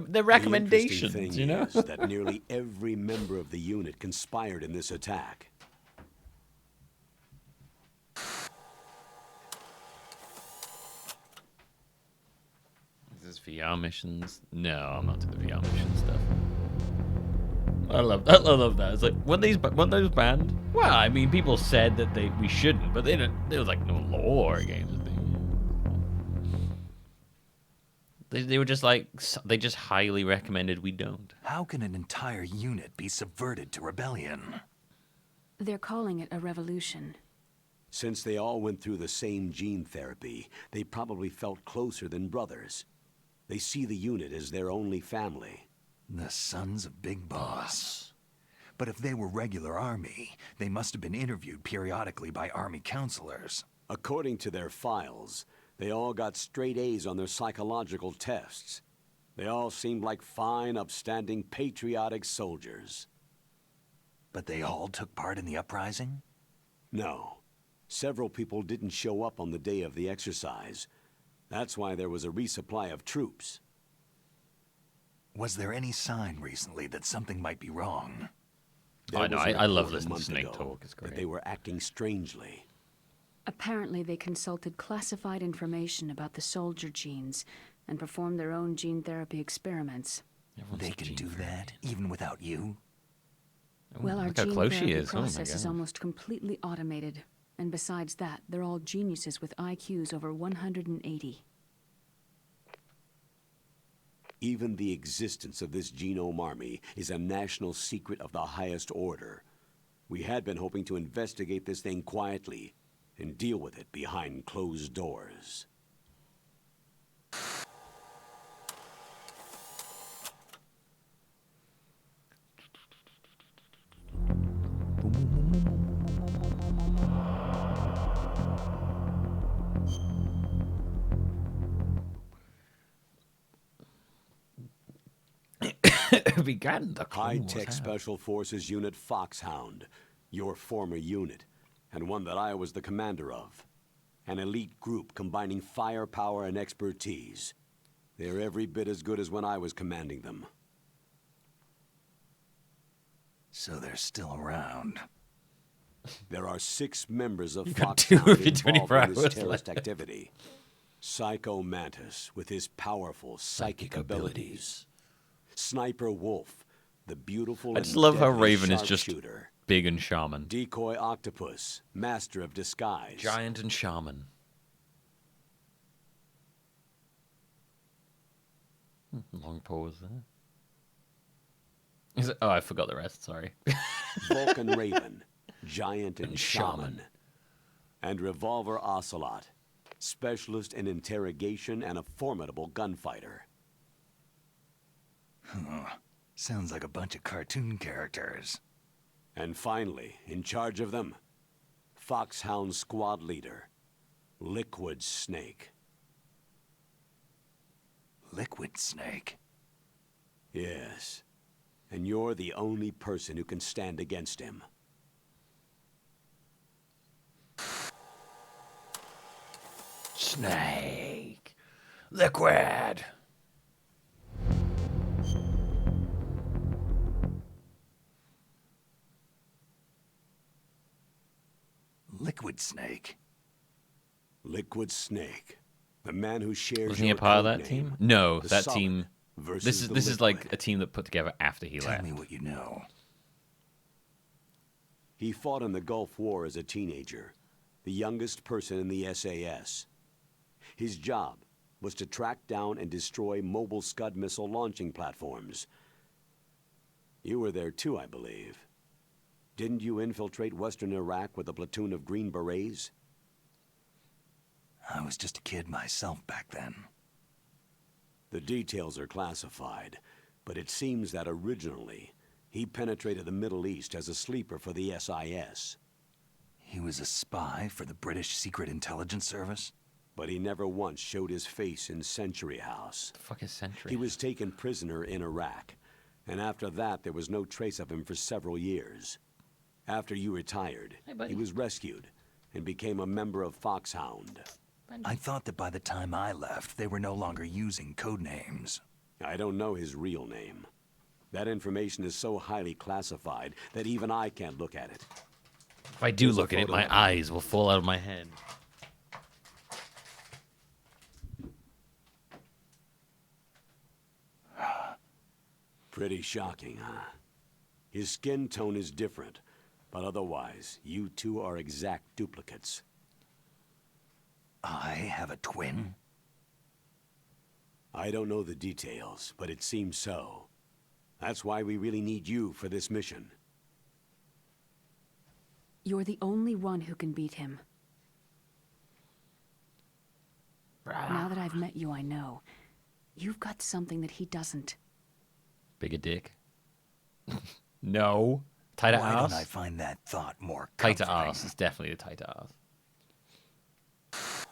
they're recommendations,
The interesting
you know?
thing is that nearly every member of the unit conspired in this attack.
Is this VR missions? No, I'm not doing the VR mission stuff. I love that. It's like when those banned. Well, I mean, people said that we shouldn't, but they didn't. There was like no lore games. They were just like they just highly recommended we don't.
How can an entire unit be subverted to rebellion?
They're calling it a revolution.
Since they all went through the same gene therapy, they probably felt closer than brothers. They see the unit as their only family.
The Sons of Big Boss. But if they were regular army, they must have been interviewed periodically by army counselors.
According to their files, They all got straight A's on their psychological tests. They all seemed like fine, upstanding, patriotic soldiers.
But they all took part in the uprising?
No. Several people didn't show up on the day of the exercise. That's why there was a resupply of troops.
Was there any sign recently that something might be wrong?
There
I know,
was a
I love
report a
listening to
month
Snake
ago
talk, it's
that
great.
they were acting strangely.
Apparently, they consulted classified information about the soldier genes and performed their own gene therapy experiments.
Everyone's
They
a
can
gene
do
therapy.
that, even without you?
Oh,
Well, our
look how
gene
close she
therapy
is. Oh my
process is
God.
almost completely automated. And besides that, they're all geniuses with IQs over 180.
Even the existence of this genome army is a national secret of the highest order. We had been hoping to investigate this thing quietly and deal with it behind closed doors.
Began the Clone Wars
High-Tech
have.
Special Forces Unit Foxhound, your former unit, and one that I was the commander of. An elite group combining firepower and expertise. They're every bit as good as when I was commanding them.
So they're still around.
There are 6 members of
You got
Foxhound
2 every
involved
24
in this
hours
terrorist
left.
activity. Psycho Mantis, with his powerful psychic abilities. Sniper Wolf, the beautiful
I just
and
love how
deadly
Raven is just
sharpshooter.
big and shaman.
Decoy Octopus, master of disguise.
Giant and shaman. Long pause there. Is it? Oh, I forgot the rest. Sorry.
Vulcan Raven, giant and
And
shaman.
shaman.
And Revolver Ocelot, specialist in interrogation and a formidable gunfighter.
Sounds like a bunch of cartoon characters.
And finally, in charge of them, Foxhound squad leader, Liquid Snake.
Liquid Snake.
Yes, and you're the only person who can stand against him.
Snake. Liquid.
Liquid Snake.
Liquid Snake, the man who shares
Wasn't he a
your
part of
code
that
name,
team? No,
the
that
Solid
team.
versus the
This is like
Liquid.
a team that put together after he
Tell
left.
me what you know.
He fought in the Gulf War as a teenager, the youngest person in the SAS. His job was to track down and destroy mobile Scud missile launching platforms. You were there too, I believe. Didn't you infiltrate western Iraq with a platoon of Green Berets?
I was just a kid myself back then.
The details are classified, but it seems that originally, he penetrated the Middle East as a sleeper for the SIS.
He was a spy for the British Secret Intelligence Service?
But he never once showed his face in Century House.
The fuck is Sentry?
He was taken prisoner in Iraq, and after that there was no trace of him for several years. After you retired,
Hey, buddy.
he was rescued and became a member of Foxhound.
I thought that by the time I left, they were no longer using code names.
I don't know his real name. That information is so highly classified that even I can't look at it.
If I do
There's a
look at it,
photo
my
of him.
eyes will fall out of my head.
Pretty shocking, huh? His skin tone is different, but otherwise, you two are exact duplicates.
I have a twin?
I don't know the details, but it seems so. That's why we really need you for this mission.
You're the only one who can beat him. Now that I've met you, I know. You've got something that he doesn't.
Bigger dick? No. Tighter
Why
ass?
don't I find that thought more
Tighter
comforting?
ass. It's definitely a tighter ass.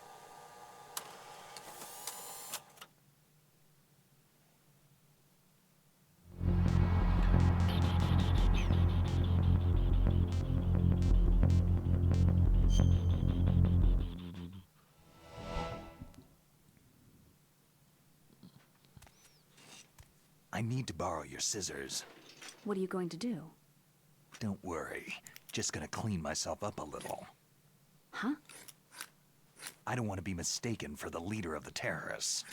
I need to borrow your scissors.
What are you going to do?
Don't worry. Just gonna clean myself up a little.
Huh?
I don't want to be mistaken for the leader of the terrorists.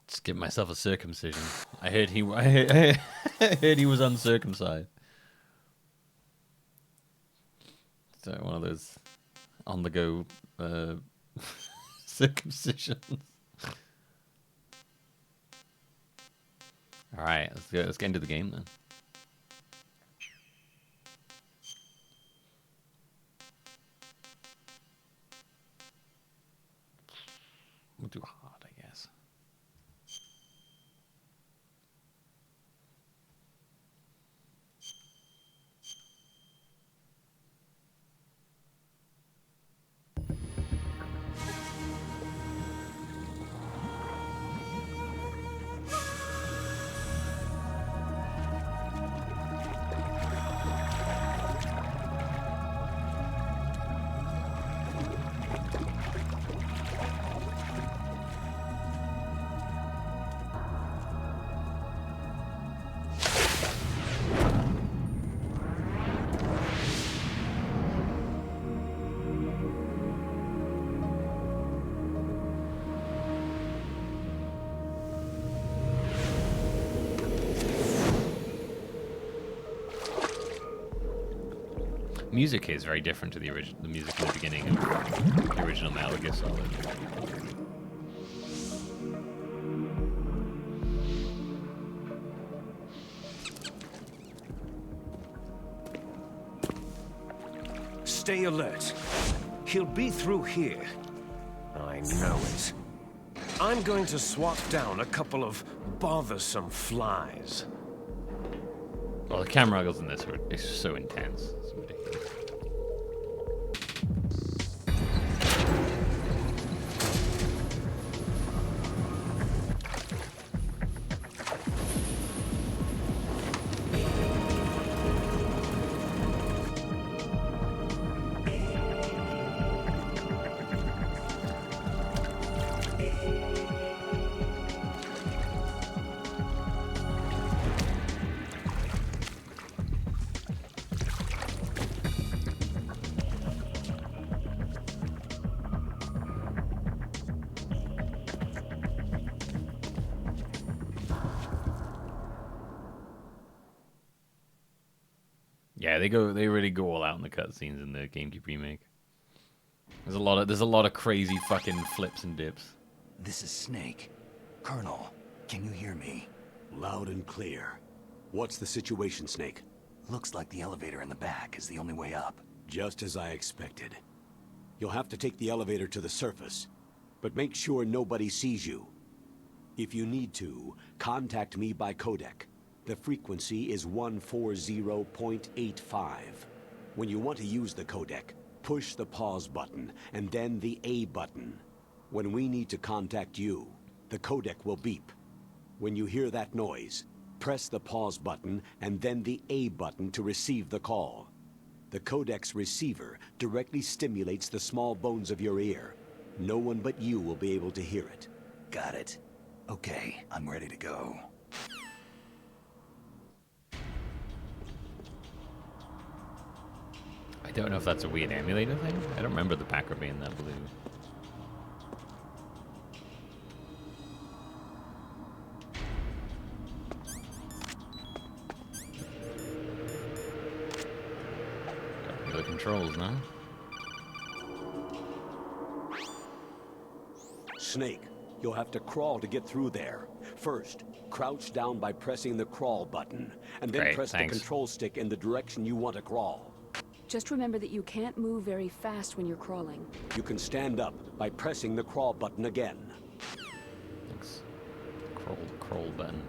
Just give myself a circumcision. I heard I heard he was uncircumcised. So one of those on the go circumcisions. All right, let's go. Let's get into the game then. We'll do hard, I guess. Music is very different to the music in the beginning of the original Metal Gear Solid.
Stay alert. He'll be through here. I know it. I'm going to swat down a couple of bothersome flies.
Well, the camera angles in this are so intense. It's ridiculous. Yeah, they really go all out in the cutscenes in the GameCube remake. There's a lot of crazy fucking flips and dips.
This is Snake. Colonel, can you hear me?
Loud and clear. What's the situation, Snake?
Looks like the elevator in the back is the only way up.
Just as I expected. You'll have to take the elevator to the surface, but make sure nobody sees you. If you need to, contact me by codec. The frequency is 140.85. When you want to use the codec, push the pause button and then the A button. When we need to contact you, the codec will beep. When you hear that noise, press the pause button and then the A button to receive the call. The codec's receiver directly stimulates the small bones of your ear. No one but you will be able to hear it.
Got it. Okay, I'm ready to go.
I don't know if that's a weird emulator thing. I don't remember the Packer being that blue. Got the controls now.
Snake, you'll have to crawl to get through there. First, crouch down by pressing the crawl button, and then
Great,
press
thanks.
the control stick in the direction you want to crawl.
Just remember that you can't move very fast when you're crawling.
You can stand up by pressing the crawl button again.
Thanks. Crawl button.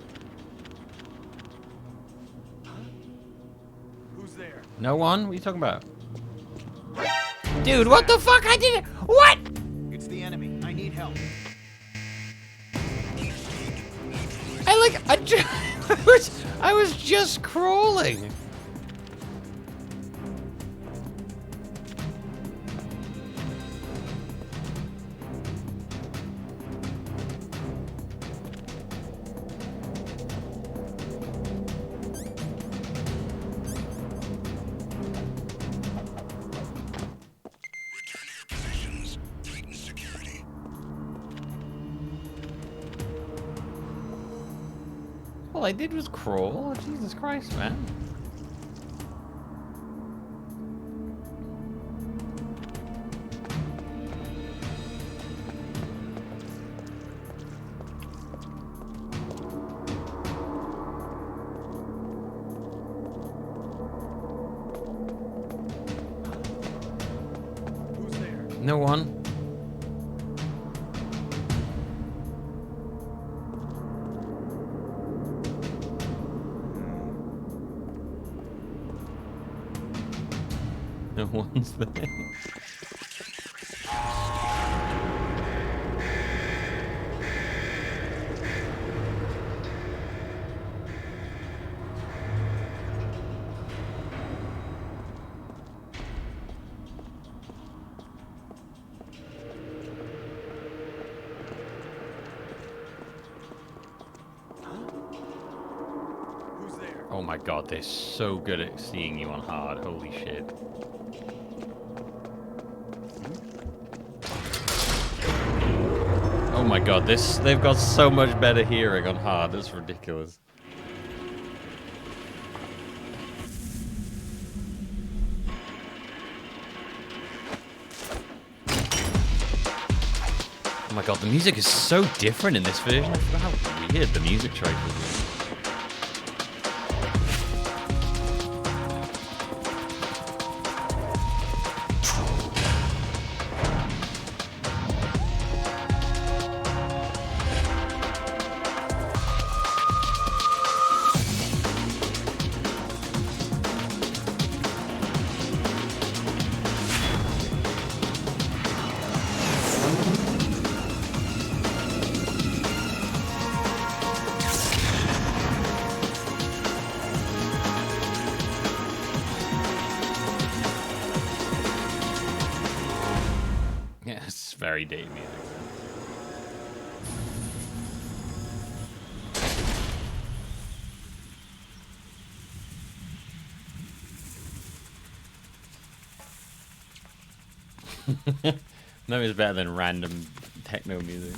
Who's there?
No one? What are you talking about? Dude, what the fuck? I didn't. What?
It's the enemy. I need help.
I was just crawling. All I did was crawl. Jesus Christ, man.
Who's there?
No one. No one's there.
Who's there?
Oh my god, they're so good at seeing you on hard. Holy shit. Oh my god, they've got so much better hearing on hard. That's ridiculous. Oh my god, the music is so different in this version. I forgot how weird the music choice is. Yeah, it's very dated music. No, it's better than random techno music.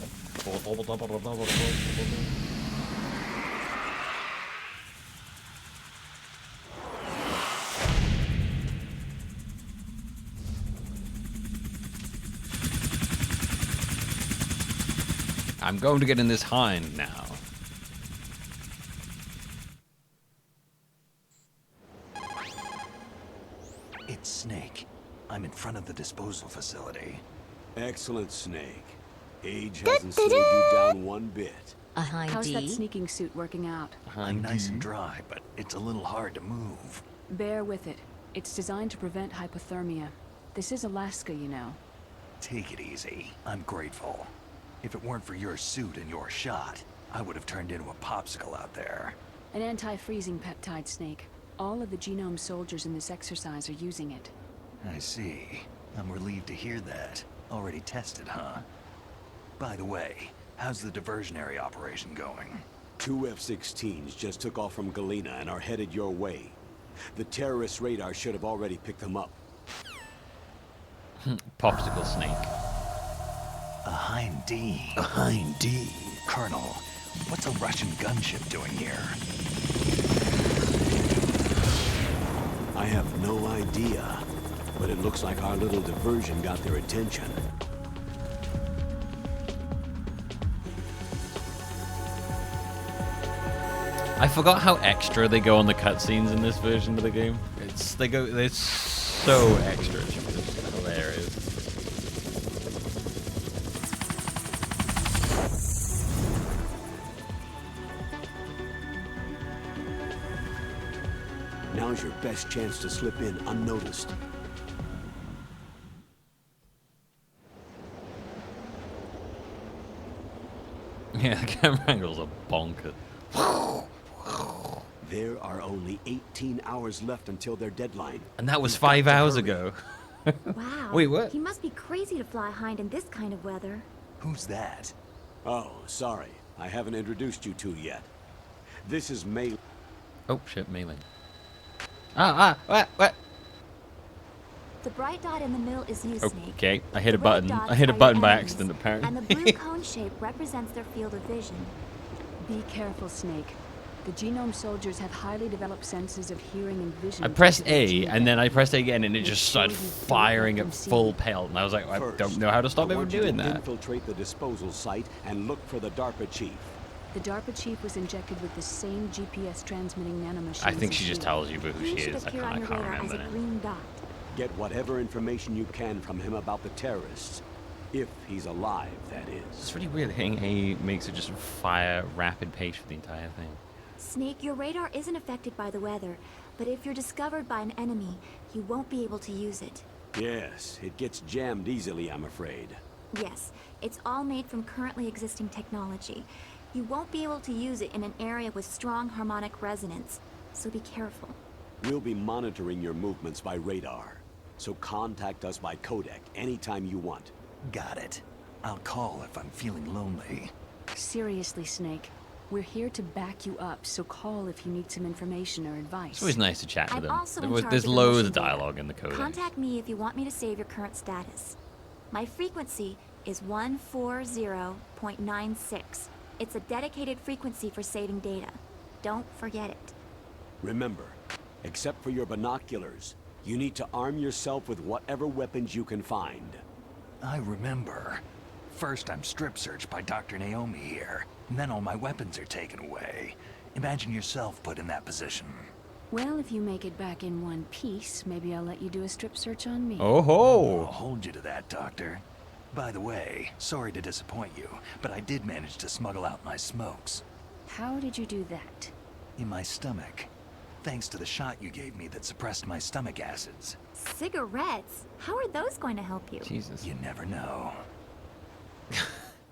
I'm going to get in this hind now.
It's Snake. I'm in front of the disposal facility.
Excellent, Snake. Age hasn't slowed you down one bit.
A high
How's that
D?
sneaking suit working out?
I'm nice and dry, but it's a little hard to move.
Bear with it. It's designed to prevent hypothermia. This is Alaska, you know.
Take it easy. I'm grateful. If it weren't for your suit and your shot, I would have turned into a popsicle out there.
An anti-freezing peptide, Snake. All of the genome soldiers in this exercise are using it.
I see. I'm relieved to hear that. Already tested, huh? By the way, how's the diversionary operation going?
2 F-16s just took off from Galena and are headed your way. The terrorist radar should have already picked them up.
Popsicle Snake.
A Hind D.
A Hind D.
Colonel, what's a Russian gunship doing here?
I have no idea, but it looks like our little diversion got their attention.
I forgot how extra they go on the cutscenes in this version of the game. They're so extra. It's just hilarious.
Now's your best chance to slip in unnoticed.
Yeah, the camera angles are bonkers.
There are only 18 hours left until their deadline.
And that was
You've got
5
to
hours
hurry.
ago.
Wow.
Wait, what?
He must be crazy to fly hind in this kind of weather.
Who's that?
Oh, sorry. I haven't introduced you two yet. This is May.
Oh shit, melee. What?
The bright dot in the middle is you, Snake.
Okay, I hit a
The red
button.
dots
I hit a
are your
button by
enemies,
accident, apparently.
And the blue cone shape represents their field of vision.
Be careful, Snake. The genome soldiers have highly developed senses of hearing and vision.
I pressed
due to their
A,
gene
and then I
therapy.
pressed A again, and it
Make
just
sure
started
you don't
firing
let
at
them see
full
you.
pelt. And I was like, I
First,
don't know how to stop
I
him from
want you
doing
to
that.
infiltrate the disposal site and look for the DARPA chief.
The DARPA chief was injected with the same GPS transmitting nanomachines.
I think
as
she just
you.
tells you who
He
she
should
is. I
appear
can't,
on
I
your
can't
radar as
remember
a
now.
green dot.
Get whatever information you can from him about the terrorists. If he's alive, that is.
It's really weird. Hitting A makes it just fire rapid pace for the entire thing.
Snake, your radar isn't affected by the weather, but if you're discovered by an enemy, you won't be able to use it.
Yes, it gets jammed easily, I'm afraid.
Yes, it's all made from currently existing technology. You won't be able to use it in an area with strong harmonic resonance, so be careful.
We'll be monitoring your movements by radar. So contact us by codec anytime you want.
Got it. I'll call if I'm feeling lonely.
Seriously, Snake. We're here to back you up, so call if you need some information or advice.
It's always nice to chat to
I'm
them.
also in charge
There's
of the
loads
mission
of
data.
dialogue in the code.
Contact me if you want me to save your current status. My frequency is 140.96. It's a dedicated frequency for saving data. Don't forget it.
Remember, except for your binoculars, you need to arm yourself with whatever weapons you can find.
I remember. First, I'm strip searched by Dr. Naomi here, and then all my weapons are taken away. Imagine yourself put in that position.
Well, if you make it back in one piece, maybe I'll let you do a strip search on me.
I'll
Oh
hold you to that, Doctor. By the way, sorry to disappoint you, but I did manage to smuggle out my smokes.
How did you do that?
In my stomach. Thanks to the shot you gave me that suppressed my stomach acids.
Cigarettes? How are those going to help you?
Jesus.
You never know.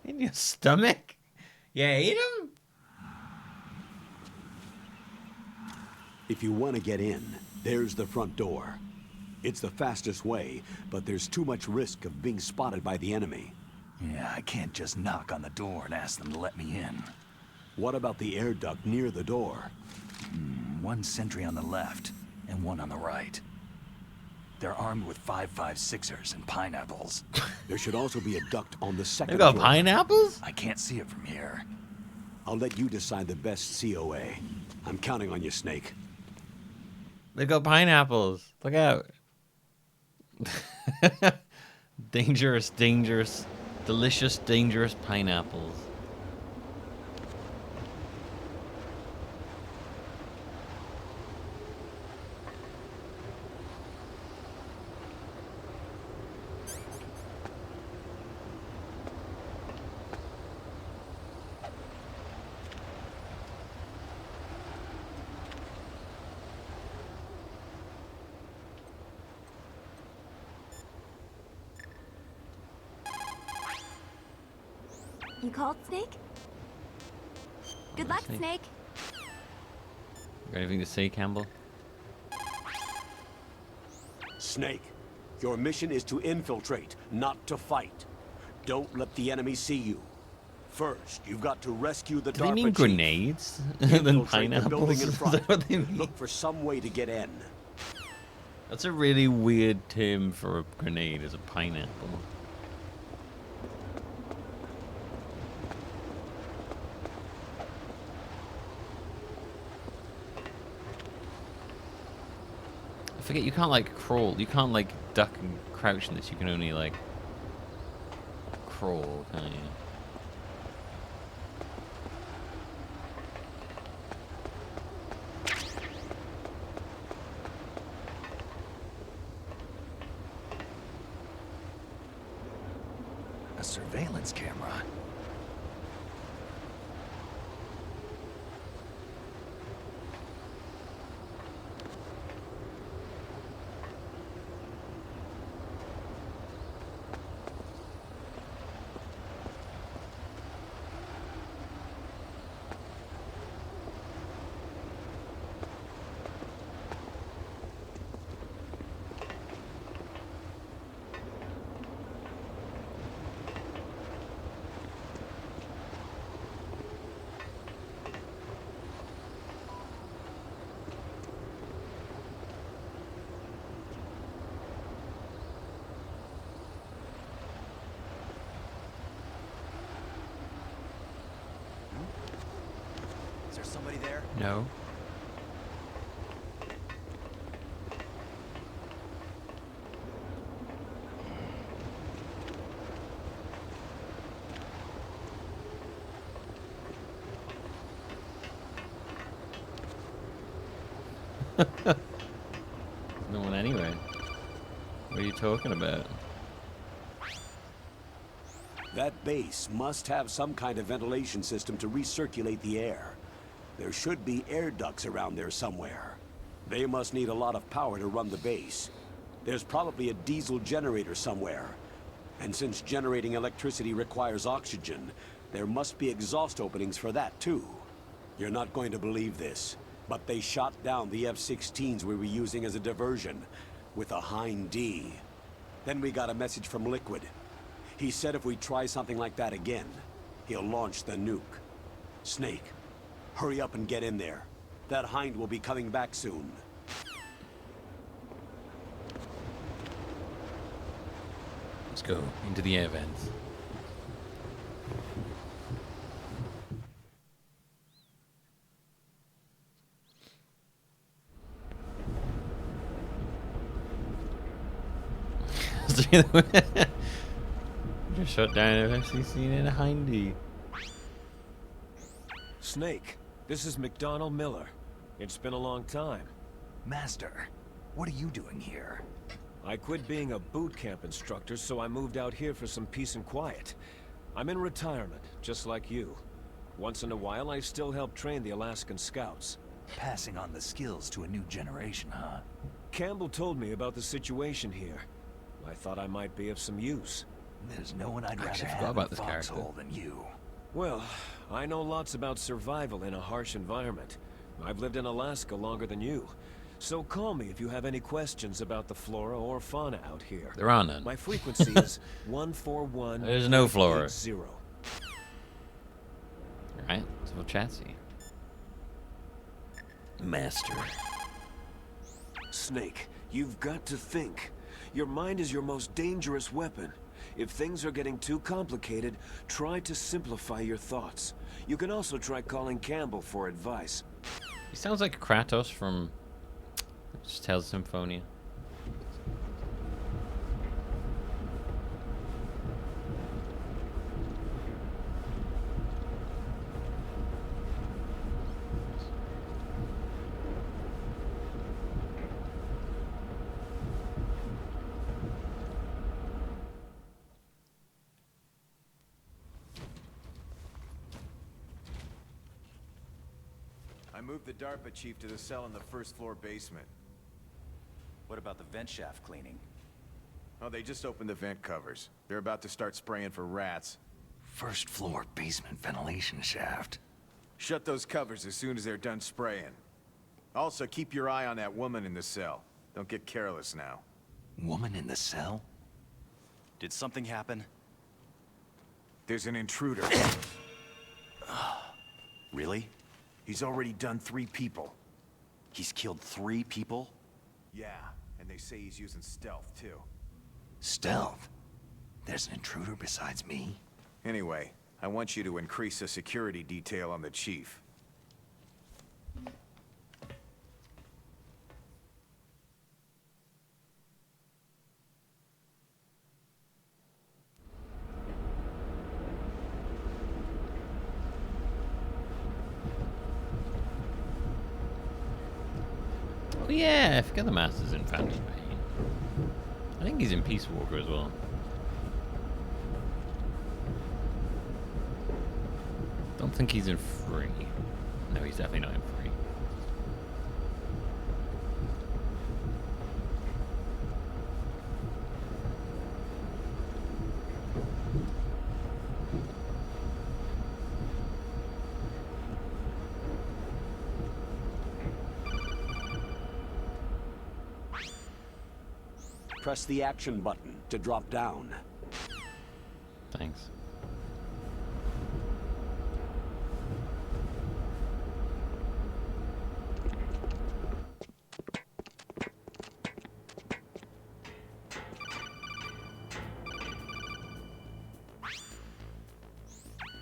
In your stomach? Yeah, eat them?
If you want to get in, there's the front door. It's the fastest way, but there's too much risk of being spotted by the enemy.
Yeah, I can't just knock on the door and ask them to let me in.
What about the air duct near the door?
One sentry on the left, and one on the right. They're armed with 5.56ers and pineapples.
There should also be a duct on the second
They got
floor.
pineapples?
I can't see it from here.
I'll let you decide the best COA. I'm counting on you, Snake.
They got pineapples. Look out. Dangerous, dangerous, delicious, dangerous pineapples.
You called, Snake? Good luck,
Snake.
Snake.
Got anything to say, Campbell?
Snake, your mission is to infiltrate, not to fight. Don't let the enemy see you. First, you've got to rescue the
Do they
DARPA
mean
chief.
grenades? Than
Infiltrate the building
pineapples?
in
Is
front.
that what they mean?
Look for some way to get in.
That's a really weird term for a grenade, is a pineapple. I forget, you can't like crawl, you can't like duck and crouch in this, you can only like crawl, can't you?
A surveillance camera.
Anybody there?
No. No one anyway. What are you talking about?
That base must have some kind of ventilation system to recirculate the air. There should be air ducts around there somewhere. They must need a lot of power to run the base. There's probably a diesel generator somewhere. And since generating electricity requires oxygen, there must be exhaust openings for that too. You're not going to believe this, but they shot down the F-16s we were using as a diversion with a Hind D. Then we got a message from Liquid. He said if we try something like that again, he'll launch the nuke. Snake, hurry up and get in there. That Hind will be coming back soon.
Let's go into the air vents. Just shut down an FCC in a Hindy.
Snake, this is McDonald Miller. It's been a long time.
Master, what are you doing here?
I quit being a boot camp instructor, so I moved out here for some peace and quiet. I'm in retirement, just like you. Once in a while, I still help train the Alaskan Scouts.
Passing on the skills to a new generation, huh?
Campbell told me about the situation here. I thought I might be of some use.
There's no one I'd rather
actually forgot
have
about
in
this
Foxhole
character.
than you.
Well, I know lots about survival in a harsh environment. I've lived in Alaska longer than you. So call me if you have any questions about the flora or fauna out here.
There are none.
My frequency is 141.
There's no flora.
80.
Alright, so we'll chassis. Master.
Snake, you've got to think. Your mind is your most dangerous weapon. If things are getting too complicated, try to simplify your thoughts. You can also try calling Campbell for advice.
He sounds like Kratos from Tales of Symphonia.
I moved the DARPA chief to the cell in the first floor basement.
What about the vent shaft cleaning?
Oh, they just opened the vent covers. They're about to start spraying for rats.
First floor basement ventilation shaft.
Shut those covers as soon as they're done spraying. Also, keep your eye on that woman in the cell. Don't get careless now.
Woman in the cell?
Did something happen?
There's an intruder.
Really?
He's already done 3 people.
He's killed 3 people?
Yeah, and they say he's using stealth, too.
Stealth? There's an intruder besides me?
Anyway, I want you to increase the security detail on the chief.
Oh yeah, I forgot the Master's in Phantom Pain. I think he's in Peace Walker as well. Don't think he's in Free. No, he's definitely not in Free.
Press the action button to drop down.
Thanks.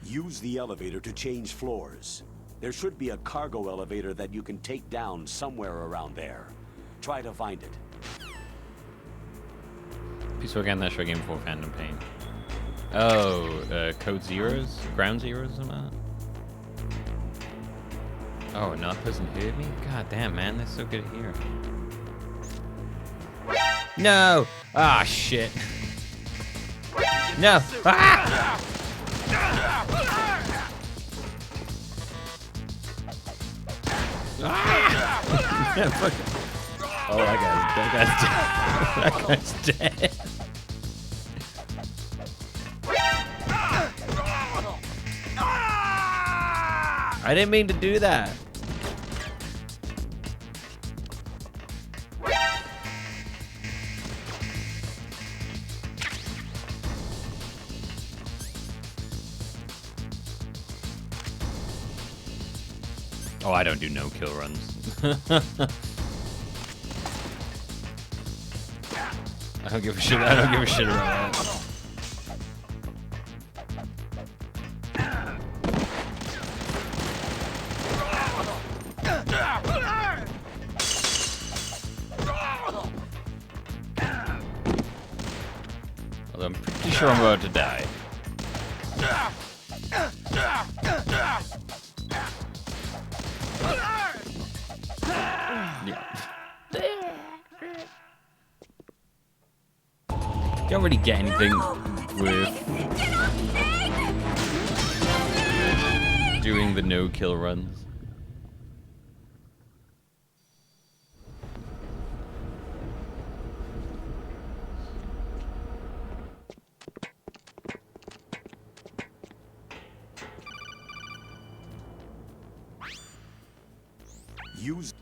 Use the elevator to change floors. There should be a cargo elevator that you can take down somewhere around there. Try to find it.
Peaceful again, that's your game before Phantom Pain. Oh, Code Zeros? Ground Zeros or something like that? Oh, another person heard me? God damn, man, they're so good at hearing. No! Ah, shit. No! Ah! Ah! Yeah, fuck it. Oh, that guy's dead. That guy's dead. I didn't mean to do that. Oh, I don't do no-kill runs. I don't give a shit. I don't give a shit about that. Although I'm pretty sure I'm about to die. You don't really get anything with doing the no-kill runs.
Use.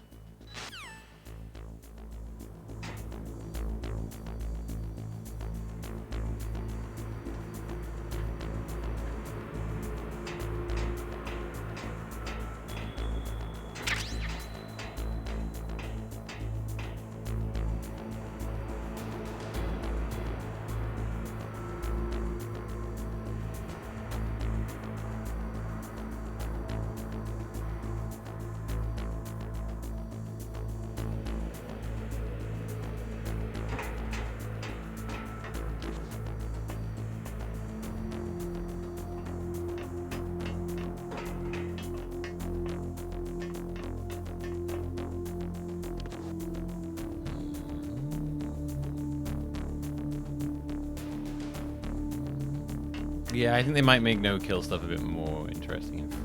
Yeah, I think they might make no-kill stuff a bit more interesting and free.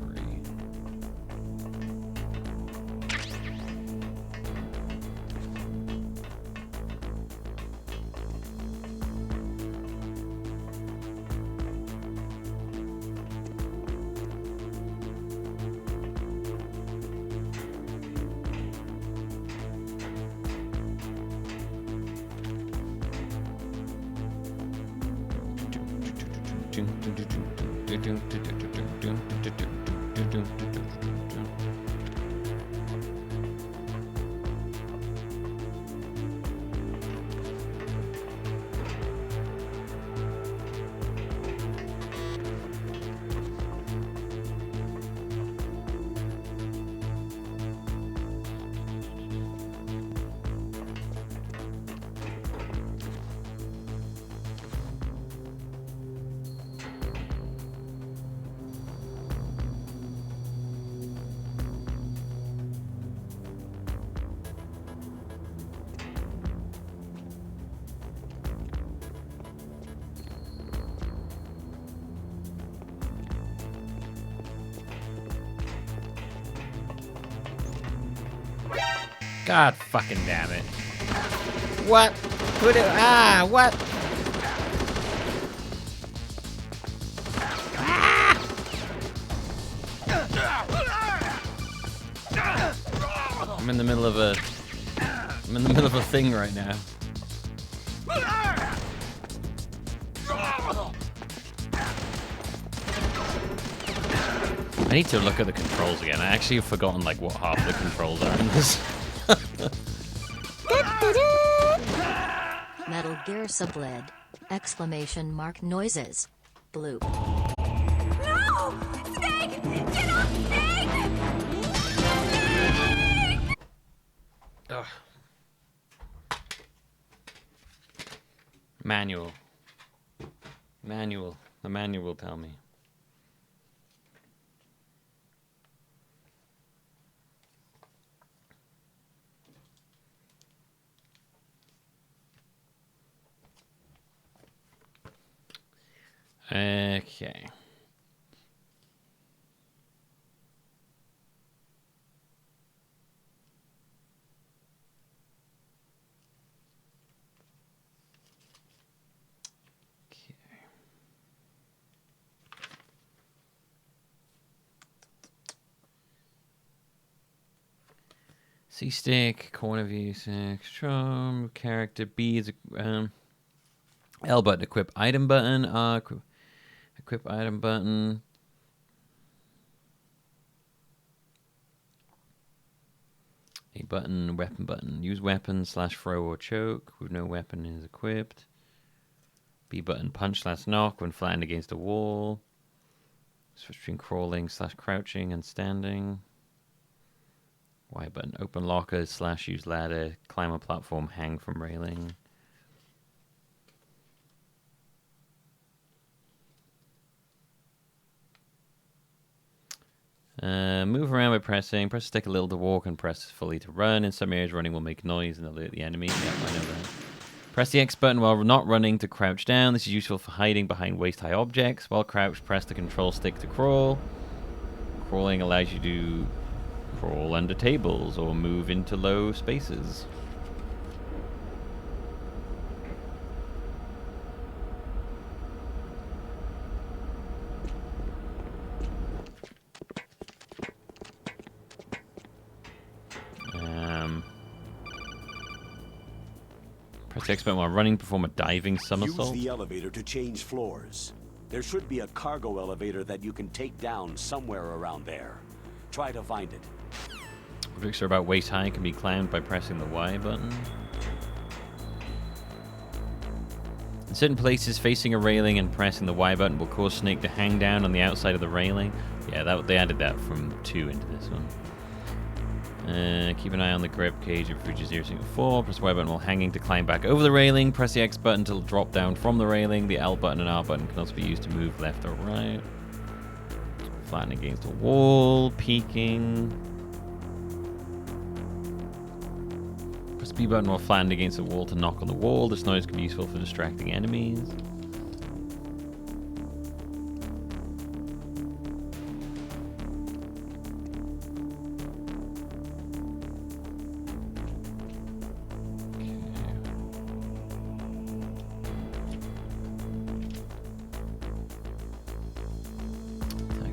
God fucking damn it. What? Put it. Ah, what? Ah! I'm in the middle of a thing right now. I need to look at the controls again. I actually have forgotten like what half the controls are in this.
Metal Gear Sublid! Exclamation mark noises. Bloop.
No! Snake! Get off, Snake!
Manual. Manual. The manual will tell me. Okay. C stick, corner view, charm, character B is L button, equip item button, equip item button. A button, weapon button. Use weapon / throw or choke with no weapon is equipped. B button, punch / knock when flattened against a wall. Switch between crawling / crouching and standing. Y button, open locker / use ladder, climb a platform, hang from railing. Move around by pressing. Press stick a little to walk and press fully to run. In some areas, running will make noise and alert the enemy. Yep, I know that. Press the X button while not running to crouch down. This is useful for hiding behind waist-high objects. While crouched, press the control stick to crawl. Crawling allows you to crawl under tables or move into low spaces. Press X button while running, perform a diving somersault.
Use the elevator to change floors. There should be a cargo elevator that you can take down somewhere around there. Try to find it.
Objects are about waist high, can be climbed by pressing the Y button. In certain places, facing a railing and pressing the Y button will cause Snake to hang down on the outside of the railing. Yeah, they added that from 2 into this one. Keep an eye on the grip cage if reaches 0.4. Press the Y button while hanging to climb back over the railing. Press the X button to drop down from the railing. The L button and R button can also be used to move left or right. Flatten against a wall. Peeking. Press the B button while flattened against the wall to knock on the wall. This noise can be useful for distracting enemies.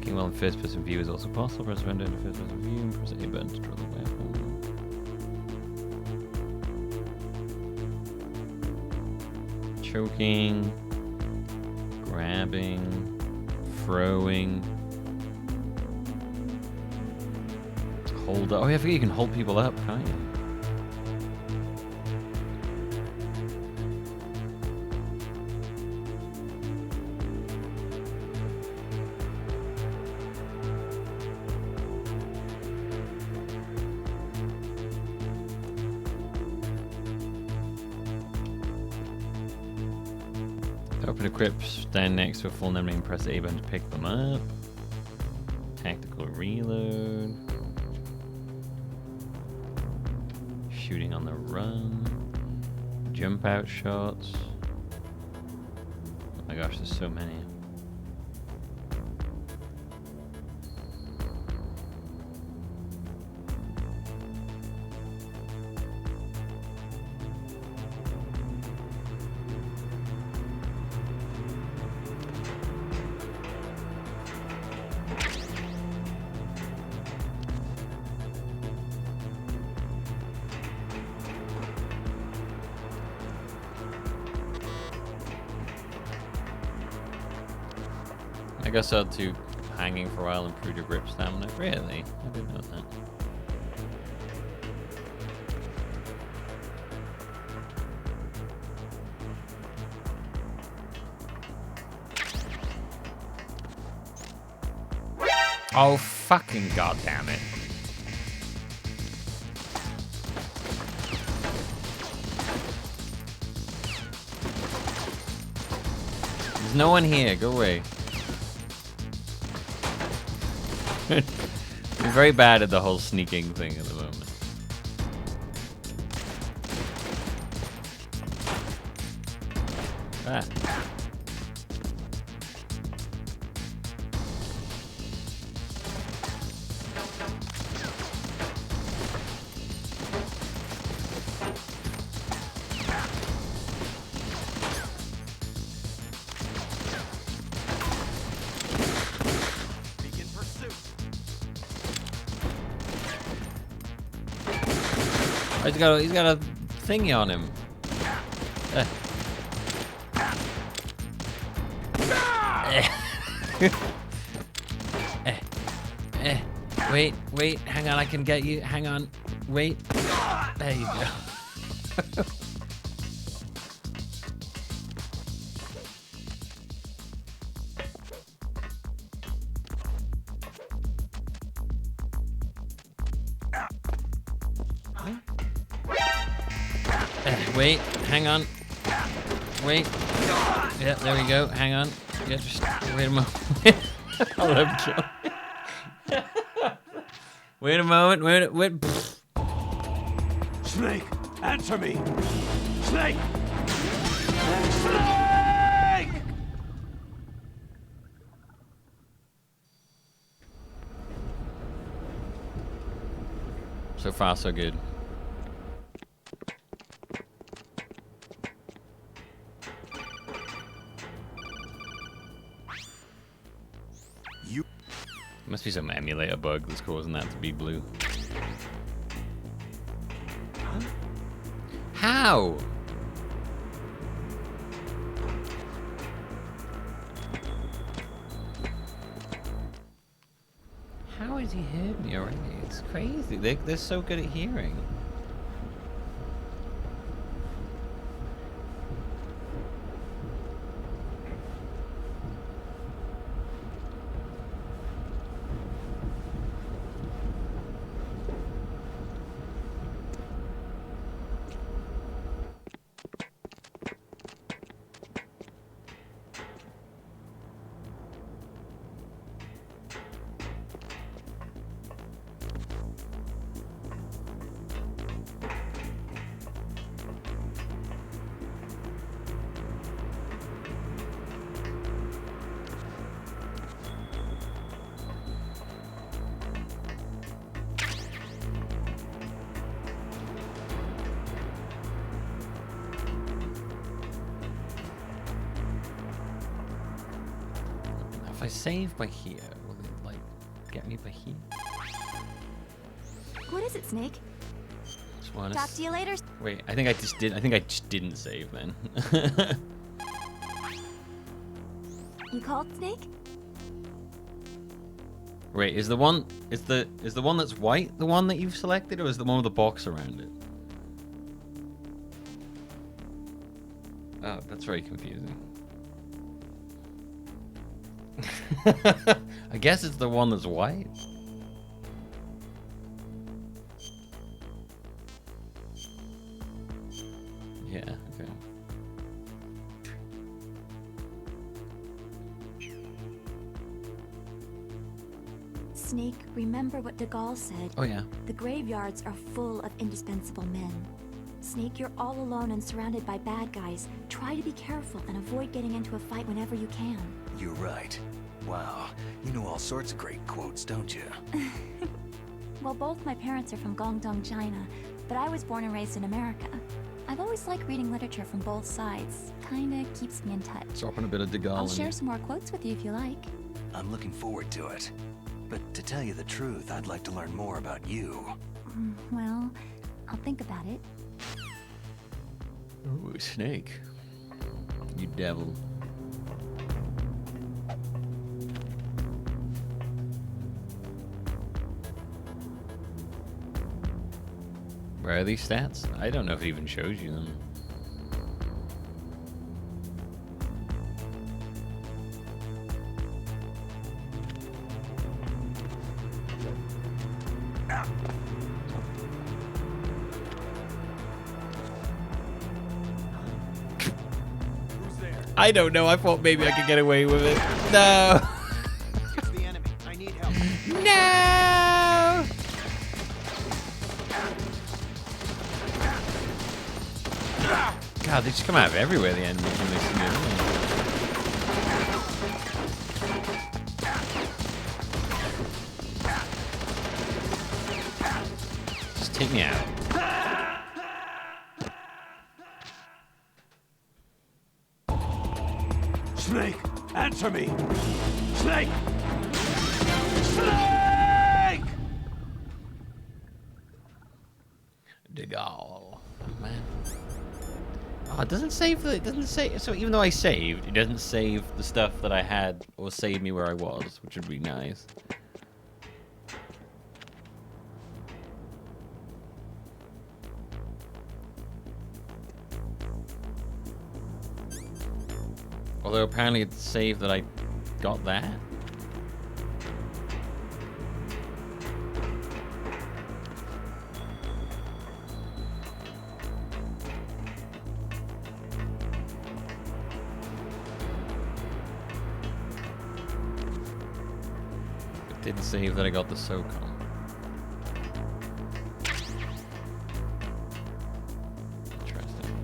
While in first-person view is also possible. Press window in first-person view and press A button to draw the weapon. Choking, grabbing, throwing, hold up. Oh yeah, I forget you can hold people up, can't you? Open equip, stand next to a full enemy and press A button to pick them up. Tactical reload. Shooting on the run. Jump out shots. Oh my gosh, there's so many. I guess I'll do hanging for a while and improve your grip stamina. Really? I didn't know that. Oh, fucking goddamn it. no one here. Go away. I'm very bad at the whole sneaking thing at the moment. Ah.
Begin pursuit.
He's got a thingy on him. Wait, hang on, I can get you. Hang on, wait. There you go. Wait, hang on. Wait. Yeah, there we go. Hang on. Yeah, just wait a moment. I'll let him kill. Wait a moment. Wait.
Snake, answer me! Snake! Snake!
So far, so good. Must be some emulator bug that's causing that to be blue. How? How has he heard me already? It's crazy. They're so good at hearing. If I save by here, will it like get me by here?
What is it, Snake?
Just wanna
Talk to you later.
Wait, I think I just didn't save then.
You called, Snake?
Wait, is the one that's white the one that you've selected, or is the one with the box around it? Oh, that's very confusing. I guess it's the one that's white. Yeah, okay.
Snake, remember what De Gaulle said.
Oh yeah.
The graveyards are full of indispensable men. Snake, you're all alone and surrounded by bad guys. Try to be careful and avoid getting into a fight whenever you can.
You're right. Wow, you know all sorts of great quotes, don't you?
Well, both my parents are from Guangdong, China, but I was born and raised in America. I've always liked reading literature from both sides. Kinda keeps me in touch.
Dropping a bit of De Gaulle
I'll
in
share
it.
some more quotes with you if you like.
I'm looking forward to it. But to tell you the truth, I'd like to learn more about you.
Well, I'll think about it.
Ooh, Snake. You devil. Where are these stats? I don't know if it even shows you them. I don't know. I thought maybe I could get away with it. No.
It's the enemy. I need help.
No. God, they just come out of everywhere, the enemies, when they see me. Just take me out.
Snake, answer me! Snake! Snake!
Dig all. Oh, man. Oh, it doesn't save the. It doesn't say. So even though I saved, it doesn't save the stuff that I had or save me where I was, which would be nice. Although apparently it's saved that I got that. It didn't save that I got the SOCOM. Interesting.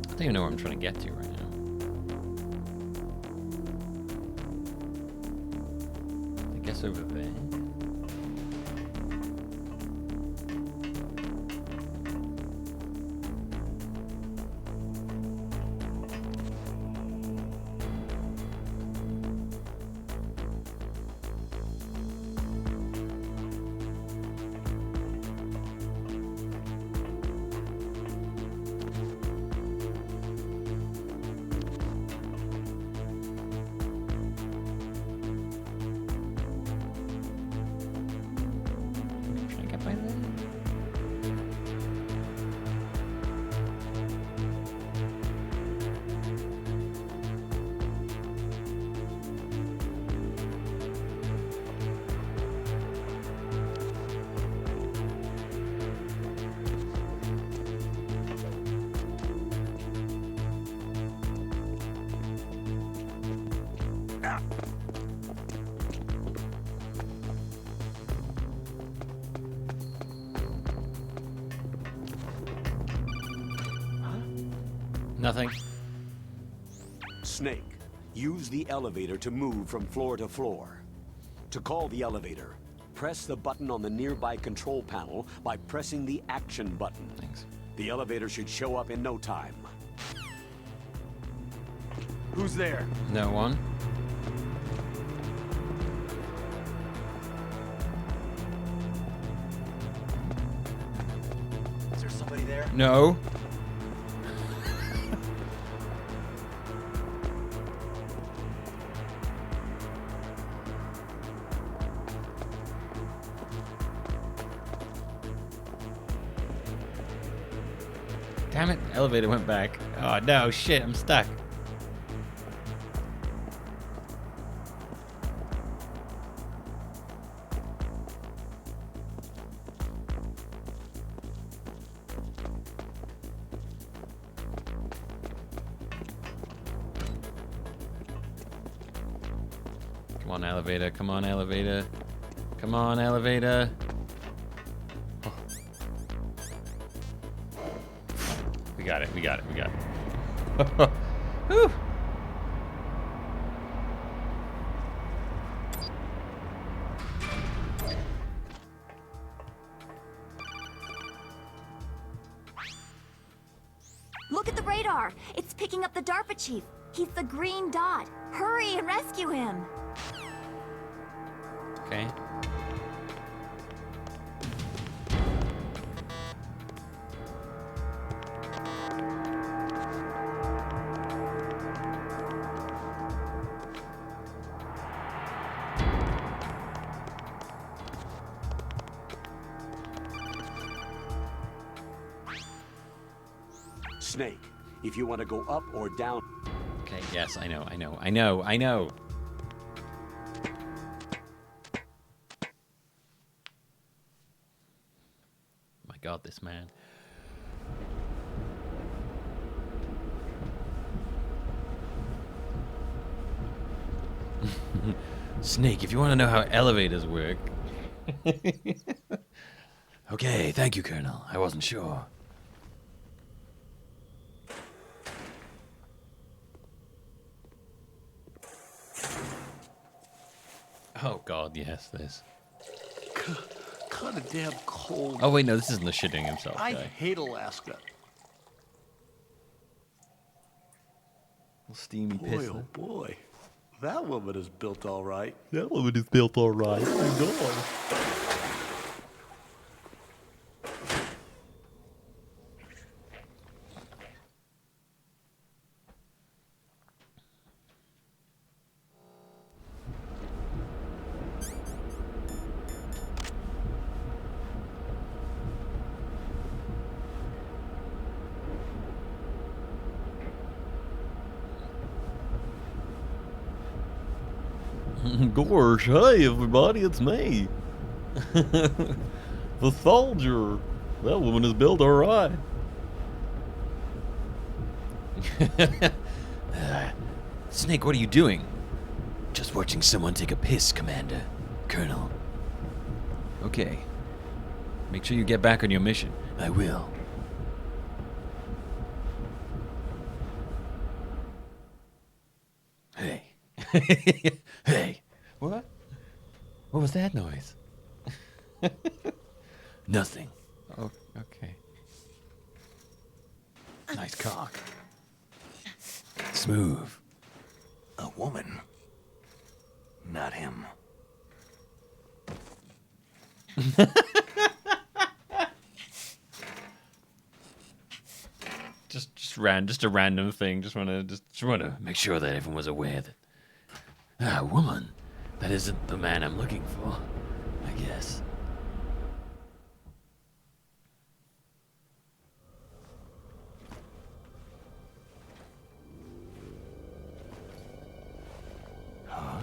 I don't even know where I'm trying to get to right now. I guess over there. Can I get by there? Nothing.
Snake, use the elevator to move from floor to floor. To call the elevator, press the button on the nearby control panel by pressing the action button.
Thanks.
The elevator should show up in no time.
Who's there?
No one.
Is there somebody there?
No. Damn it, elevator went back. Oh no, shit, I'm stuck. Come on, elevator, come on, elevator. Come on, elevator. Oh. We got it, we got it, we got it. Whew.
Look at the radar! It's picking up the DARPA chief. He's the green dot. Hurry and rescue him!
Okay.
Snake, if you want to go up or down...
Okay, yes, I know, I know, I know, I know. god, this man. Snake, if you want to know how elevators work. Okay, thank you, Colonel. I wasn't sure. Oh god, yes, this.
Kind of damn cold.
Oh wait, no, this isn't the shitting himself
I
guy.
hate Alaska.
Steamy
Boy,
piss.
oh boy. That woman is built all right.
That woman is built all right. I know. Gosh, hey everybody, it's me. The soldier. That woman is built alright. Snake, what are you doing? Just watching someone take a piss, Commander. Colonel. Okay. Make sure you get back on your mission. I will. Hey. Hey. What? What was that noise? Nothing. Oh, okay. Nice cock. Smooth.
A woman. Not him.
Just a random thing. Just wanna make sure that everyone was aware that a woman. That isn't the man I'm looking for, I guess.
Huh?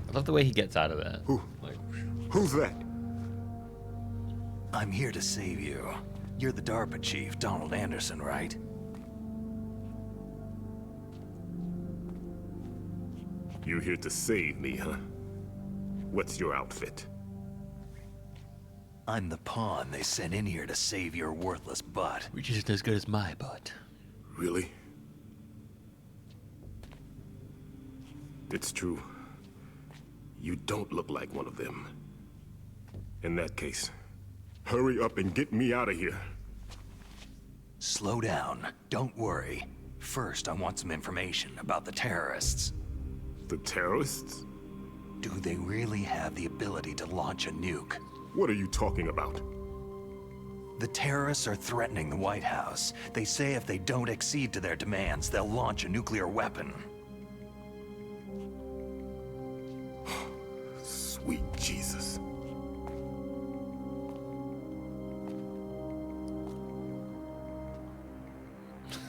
I love the way he gets out of there.
Who's that?
I'm here to save you. You're the DARPA chief, Donald Anderson, right?
You here to save me, huh? What's your outfit?
I'm the pawn they sent in here to save your worthless butt.
Which isn't as good as my butt.
Really? It's true. You don't look like one of them. In that case, hurry up and get me out of here.
Slow down. Don't worry. First, I want some information about the terrorists.
The terrorists?
Do they really have the ability to launch a nuke?
What are you talking about?
The terrorists are threatening the White House. They say if they don't accede to their demands, they'll launch a nuclear weapon.
Sweet Jesus.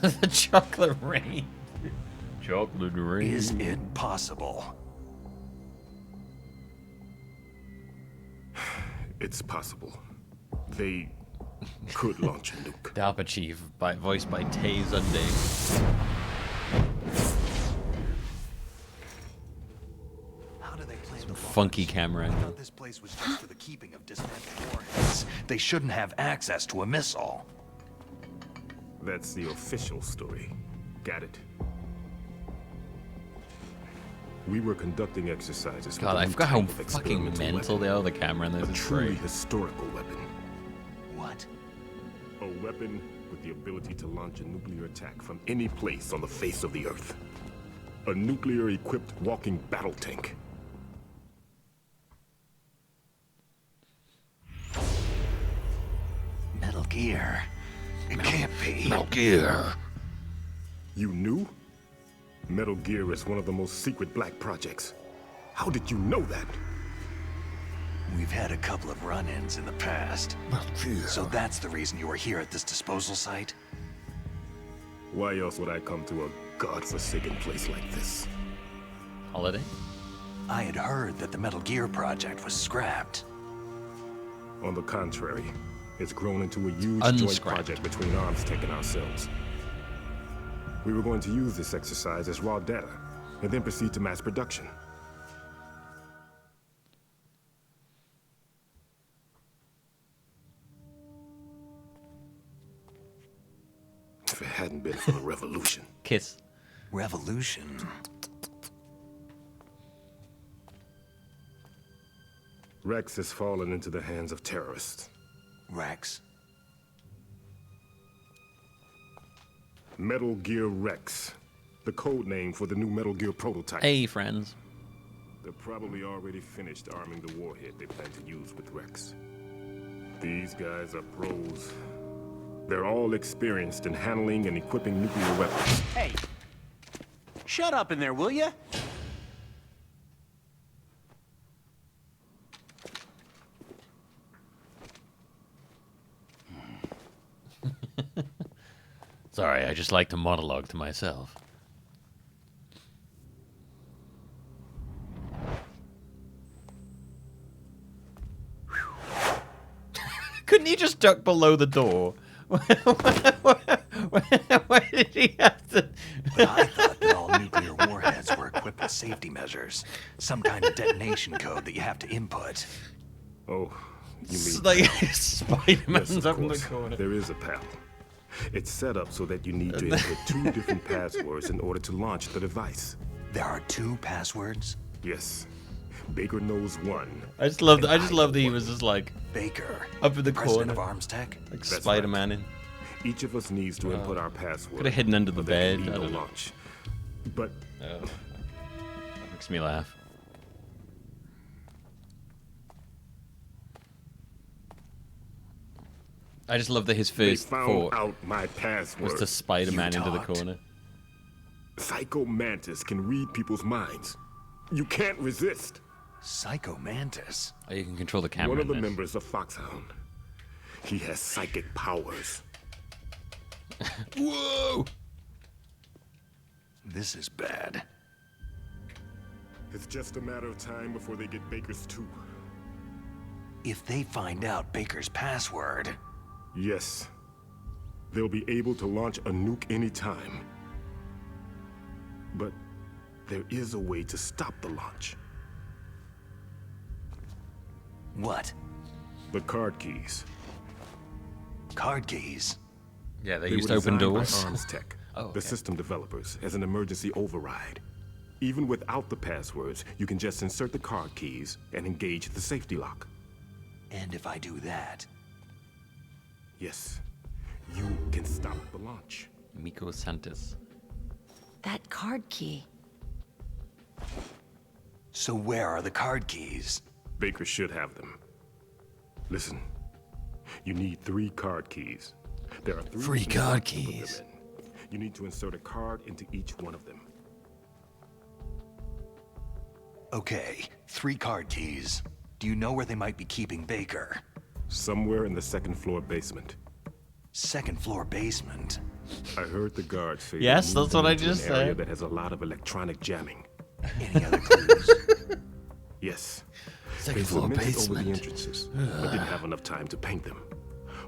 The chocolate rain. Chocolate rain.
Is it possible?
It's possible. They could launch a nuke.
DARPA chief, voiced by Tay Sunday.
How do they plan to
Funky camera
I
angle.
thought this place was just for the keeping of dismantled warheads. They shouldn't have access to a missile.
That's the official story. Got it. We were conducting exercises.
God,
with a
I
new
forgot how
type of
fucking
experimental
mental
weapon.
they are. The camera in this
A
is
truly
great.
historical weapon.
What?
A weapon with the ability to launch a nuclear attack from any place on the face of the Earth. A nuclear-equipped walking battle tank.
Metal Gear. It can't be.
Metal Gear.
You knew? Metal Gear is one of the most secret black projects. How did you know that?
We've had a couple of run-ins in the past. So that's the reason you were here at this disposal site?
Why else would I come to a godforsaken place like this?
Holiday?
I had heard that the Metal Gear project was scrapped.
On the contrary, it's grown into a huge joint
Unscrapped.
project between ArmsTech and ourselves. We were going to use this exercise as raw data, and then proceed to mass production. If it hadn't been for the revolution.
Kiss.
Revolution?
Rex has fallen into the hands of terrorists.
Rex?
Metal Gear Rex, the code name for the new Metal Gear prototype.
Hey, friends.
They're probably already finished arming the warhead they plan to use with Rex. These guys are pros. They're all experienced in handling and equipping nuclear weapons.
Hey! Shut up in there, will ya?
Sorry, I just like to monologue to myself. Couldn't he just duck below the door? Why did he have to?
But I thought that all nuclear warheads were equipped with safety measures. Some kind of detonation code that you have to input.
Oh, you mean...
It's like Spider-Man's
Yes,
up
of
in the
course.
corner.
There is a PAL. It's set up so that you need to input 2 different passwords in order to launch the device.
There are 2 passwords?
Yes. Baker knows one.
I just love that he was just like
Baker,
up in the
president
corner,
of ArmsTech?
like
That's
Spider-Man in.
Each of us needs to input our password.
Could have hidden under the
but there
bed.
can
I
be no
don't know.
launch. But
That makes me laugh. I just love that his
they
first
found
thought
out my password.
was to Spider-Man
You
into the
talked.
corner.
Psycho Mantis can read people's minds. You can't resist.
Psycho Mantis?
Oh, you can control the camera.
One of the
in this.
members of Foxhound. He has psychic powers.
Whoa!
This is bad.
It's just a matter of time before they get Baker's too.
If they find out Baker's password...
Yes. They'll be able to launch a nuke anytime. But there is a way to stop the launch.
What?
The card keys.
Card keys?
Yeah, they
They
used
were
to open
designed by
doors.
ArmsTech,
Oh, okay.
the system developers, as an emergency override. Even without the passwords, you can just insert the card keys and engage the safety lock.
And if I do that...
Yes, you can stop the launch.
Miko Santos.
That card key.
So where are the card keys?
Baker should have them. Listen, you need 3 card keys. There are 3
Three
different
card
slots to put them
keys.
in. You need to insert a card into each one of them.
Okay, 3 card keys. Do you know where they might be keeping Baker?
Somewhere in the 2nd floor basement.
2nd floor basement?
I heard the guards say. they
Yes,
moved
that's what
them
I
into
just
an area
said.
that has a lot of electronic jamming.
Any other clues?
Yes.
Second
They
floor
cemented over
basement.
the entrances, but didn't have enough time to paint them.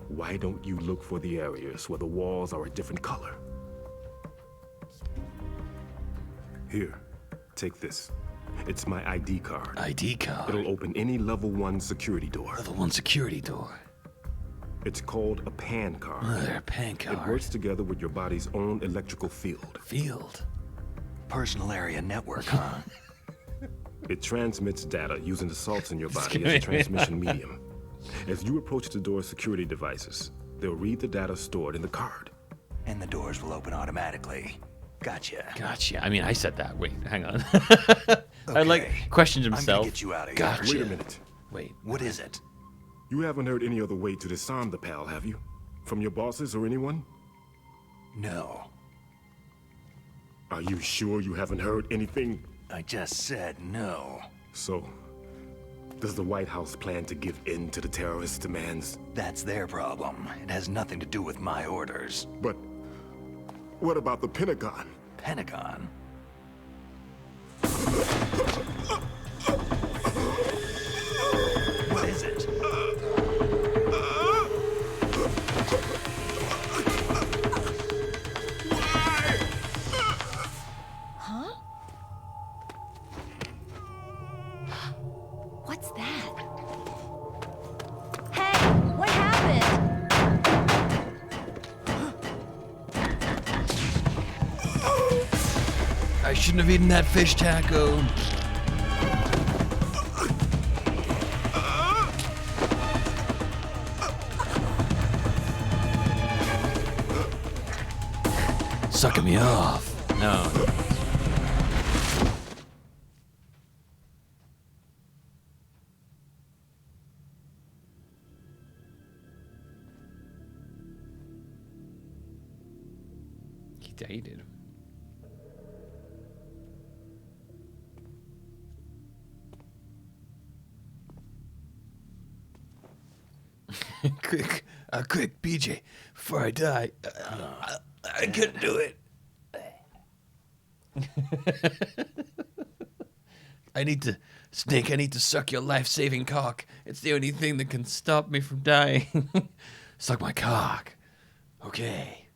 Why don't you look for the areas where the walls are a different color? Here, take this. It's my ID card.
ID card.
It'll open any level 1 security door.
Level 1 security door.
It's called a PAN card.
There, pan
It
card.
works together with your body's own electrical field.
Field.
Personal area network, huh?
It transmits data using the salts in your body
giving
as a
me
transmission medium. As you approach the door's security devices, they'll read the data stored in the card.
And the doors will open automatically. Gotcha.
Gotcha. I mean, I said that. Wait, hang on. I like
Okay.
questioned
I'm
himself.
gonna get you out of here.
Gotcha.
Wait a minute.
Wait.
What is it?
You haven't heard any other way to disarm the PAL, have you? From your bosses or anyone?
No.
Are you sure you haven't heard anything?
I just said no.
So,
Does the White House plan to give in to the terrorists' demands?
That's their problem. It has nothing to do with my orders.
But what about the Pentagon?
Pentagon? What is it?
Huh? What's that? Hey, what happened?
I shouldn't have eaten that fish taco. Sucking me off. No. He dated. quick, BJ, before I die. I couldn't do it. Snake, I need to suck your life-saving cock. It's the only thing that can stop me from dying. Suck my cock. Okay.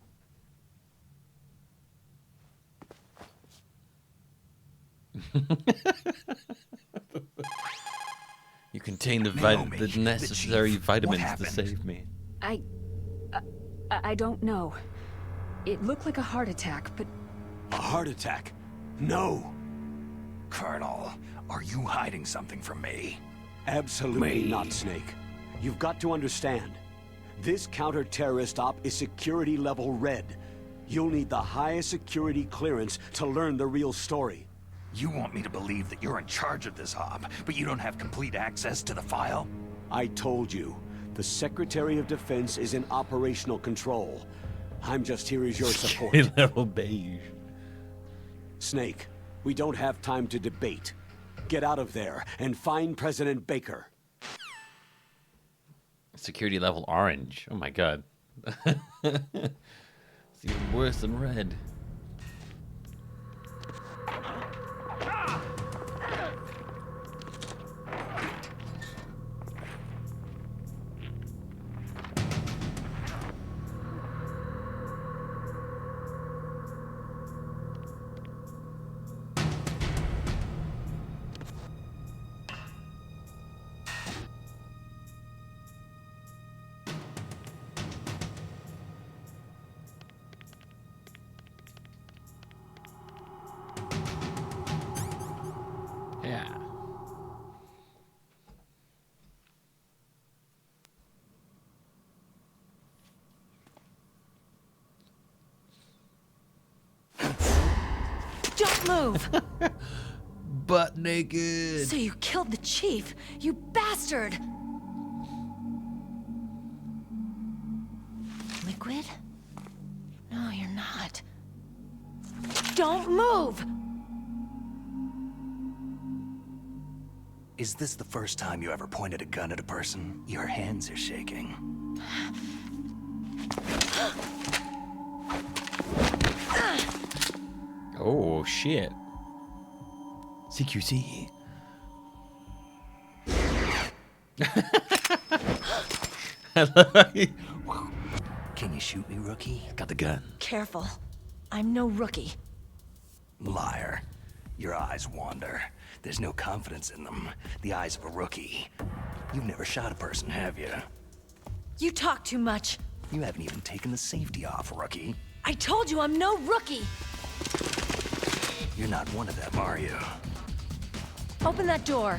You contain the necessary vitamins to save me.
I don't know. It looked like a heart attack, but...
A heart attack? No.
Colonel, are you hiding something from me?
Absolutely not, Snake. You've got to understand. This counter-terrorist op is security level red. You'll need the highest security clearance to learn the real story.
You want me to believe that you're in charge of this op, but you don't have complete access to the file?
I told you. The Secretary of Defense is in operational control. I'm just here as your support.
Level beige.
Snake, we don't have time to debate. Get out of there and find President Baker.
Security level orange. Oh my god. It's even worse than red. Yeah.
Don't move!
Butt naked.
So you killed the chief, you bastard! Liquid? No, you're not. Don't move!
Is this the first time you ever pointed a gun at a person? Your hands are shaking.
Oh, shit. CQC.
Can you shoot me, rookie?
Got the gun.
Careful. I'm no rookie.
Liar. Your eyes wander. There's no confidence in them. The eyes of a rookie. You've never shot a person, have you?
You talk too much.
You haven't even taken the safety off, rookie.
I told you I'm no rookie!
You're not one of them, are you?
Open that door.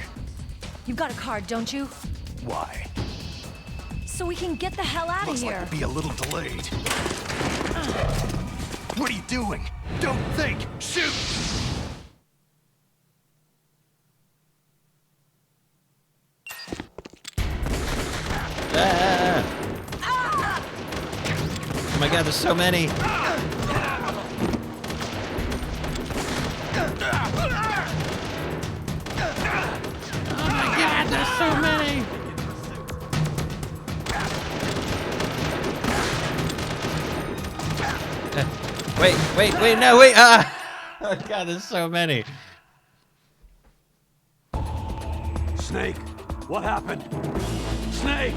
You've got a card, don't you?
Why?
So we can get the hell out of
Looks
here.
like we'll be a little delayed. What are you doing? Don't think! Shoot!
Oh my god, there's so many. Oh my god. God, there's so many. Wait, no, wait. Ah! Oh, God, there's so many.
Snake, what happened? Snake!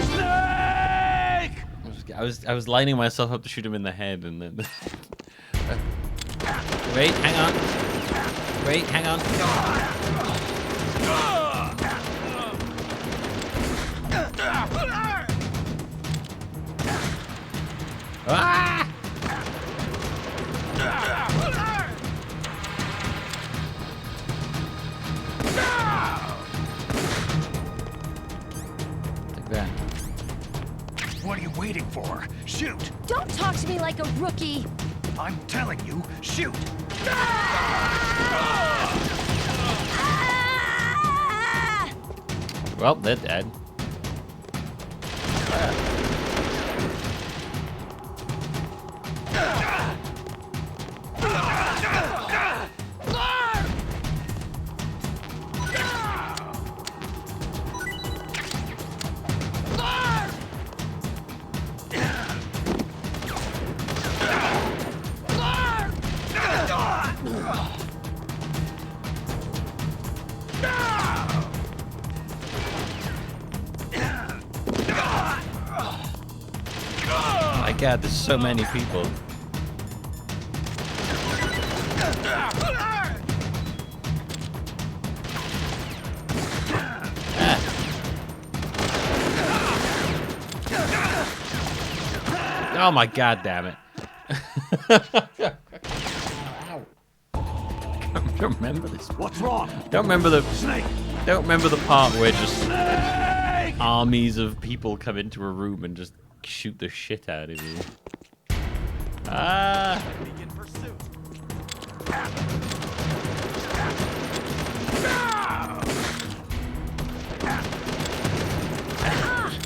Snake!
I was lining myself up to shoot him in the head, and then. Wait, hang on. Wait, hang on. Ah! Like that.
What are you waiting for? Shoot!
Don't talk to me like a rookie!
I'm telling you, shoot!
Well, they're dead. Oh my God, there's so many people. Oh my God, damn it. I don't remember this.
What's wrong?
Don't remember the
Snake!
Don't remember the part where just armies of people come into a room and just shoot the shit out of you. Ah!
Begin pursuit.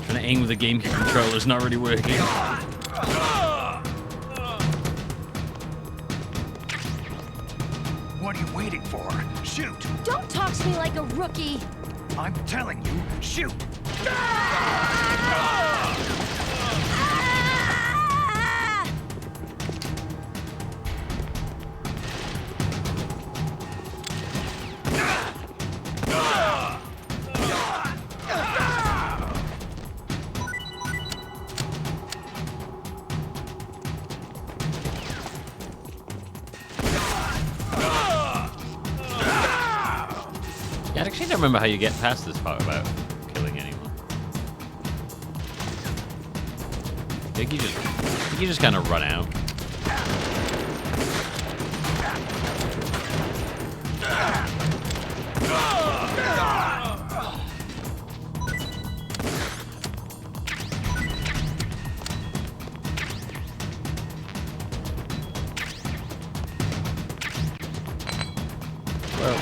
Trying to aim with a GameCube controller is not really working.
What are you waiting for? Shoot!
Don't talk to me like a rookie!
I'm telling you, shoot!
Yeah, I actually don't remember how you get past this part about killing anyone. I think you just kind of run out. Well.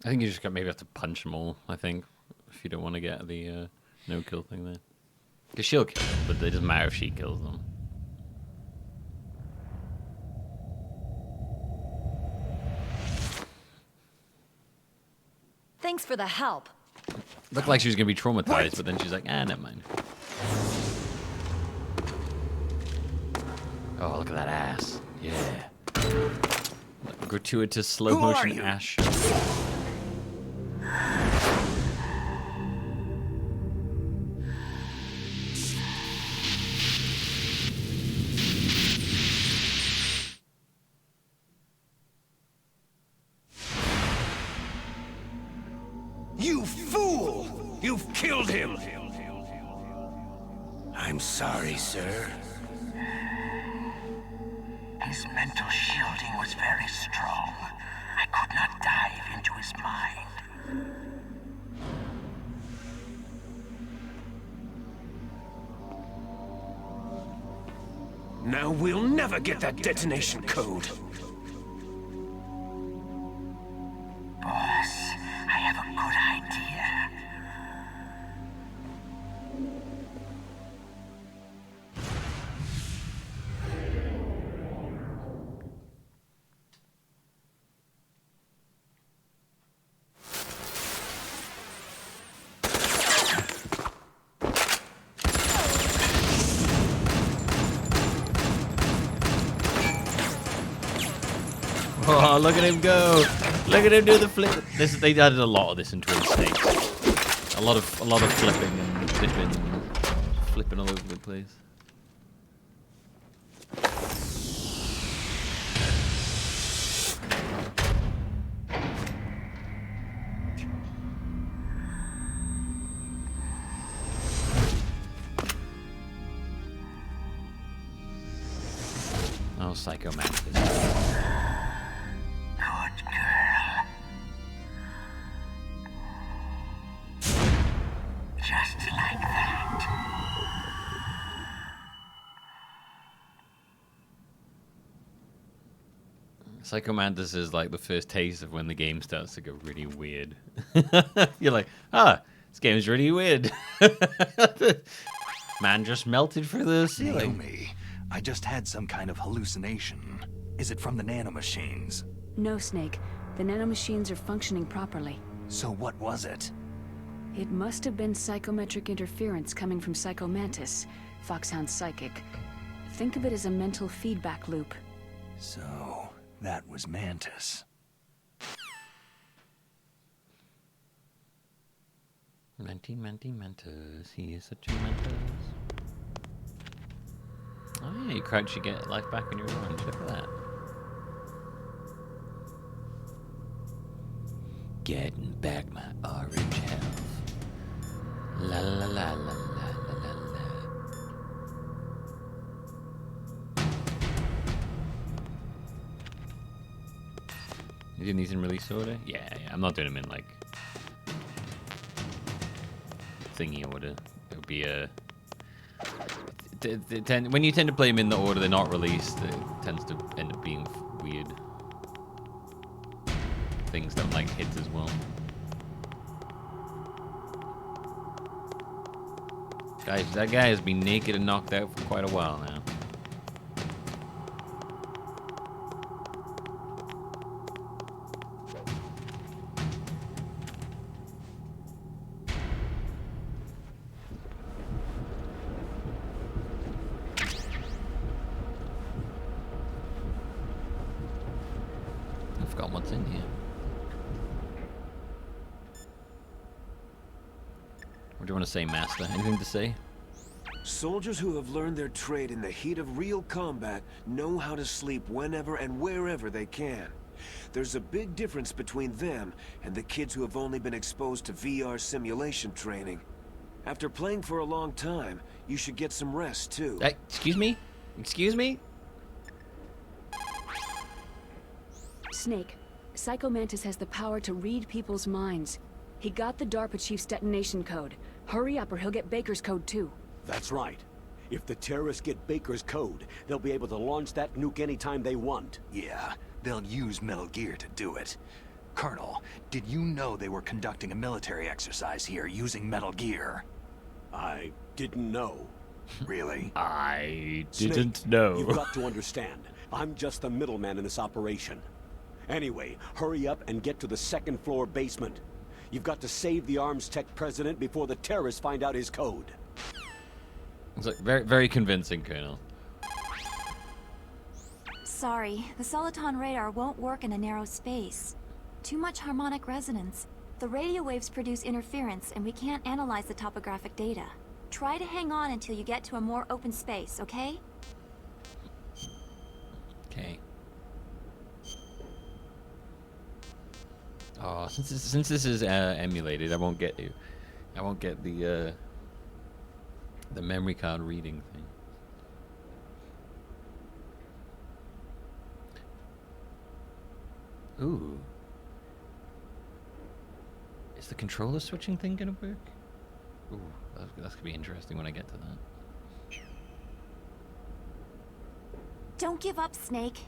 I think you just maybe have to punch them all, I think, if you don't want to get the no-kill thing there. Because she'll kill them, but it doesn't matter if she kills them.
Thanks for the help.
Looked like she was going to be traumatized, but then she's like, ah, never mind. Oh, look at that ass. Yeah. Gratuitous slow motion ass shot.
You fool! You've killed him!
I'm sorry, sir.
His mental shielding was very strong. I could not dive into his mind.
Now we'll never get that detonation code.
Boss, I have a good idea.
Oh, look at him go! Look at him do the flip. They added a lot of this in Twin Snakes. A lot of flipping and flipping all over the place. Oh, Psycho Mantis.
Good girl. Just like that.
Psycho Mantis is like the first taste of when the game starts to go really weird. You're like, this game is really weird. Man just melted through the ceiling.
Naomi, I just had some kind of hallucination. Is it from the nanomachines?
No, Snake. The nanomachines are functioning properly.
So what was it?
It must have been psychometric interference coming from Psycho Mantis, Foxhound's psychic. Think of it as a mental feedback loop.
So, that was Mantis.
Mantis. He is such a Mantis. Oh yeah, you crouch, you get life back in your orange. Look at that. Getting back my orange health. La la la la la la la la. You doing these in release order? Yeah. I'm not doing them in like thingy order. It would be a. When you tend to play them in the order they're not released, it tends to end up being weird. Things don't like hit as well. Guys, that guy has been naked and knocked out for quite a while now. I forgot what's in here. What do you want to say, Master? Anything to say?
Soldiers who have learned their trade in the heat of real combat know how to sleep whenever and wherever they can. There's a big difference between them and the kids who have only been exposed to VR simulation training. After playing for a long time, you should get some rest too.
Excuse me? Excuse me?
Snake, Psycho Mantis has the power to read people's minds. He got the DARPA chief's detonation code. Hurry up or he'll get Baker's code too.
That's right. If the terrorists get Baker's code, they'll be able to launch that nuke anytime they want.
Yeah, they'll use Metal Gear to do it. Colonel, did you know they were conducting a military exercise here using Metal Gear?
I didn't know.
Really?
I
Snake,
didn't know.
You've got to understand. I'm just the middleman in this operation. Anyway, hurry up and get to the second floor basement. You've got to save the ArmsTech president before the terrorists find out his code.
It's like very, very convincing, Colonel.
Sorry, the Soliton radar won't work in a narrow space. Too much harmonic resonance. The radio waves produce interference, and we can't analyze the topographic data. Try to hang on until you get to a more open space, okay?
Okay. Oh, since this is emulated, I won't get the The memory card reading thing. Ooh. Is the controller switching thing gonna work? Ooh, that's gonna be interesting when I get to that.
Don't give up, Snake.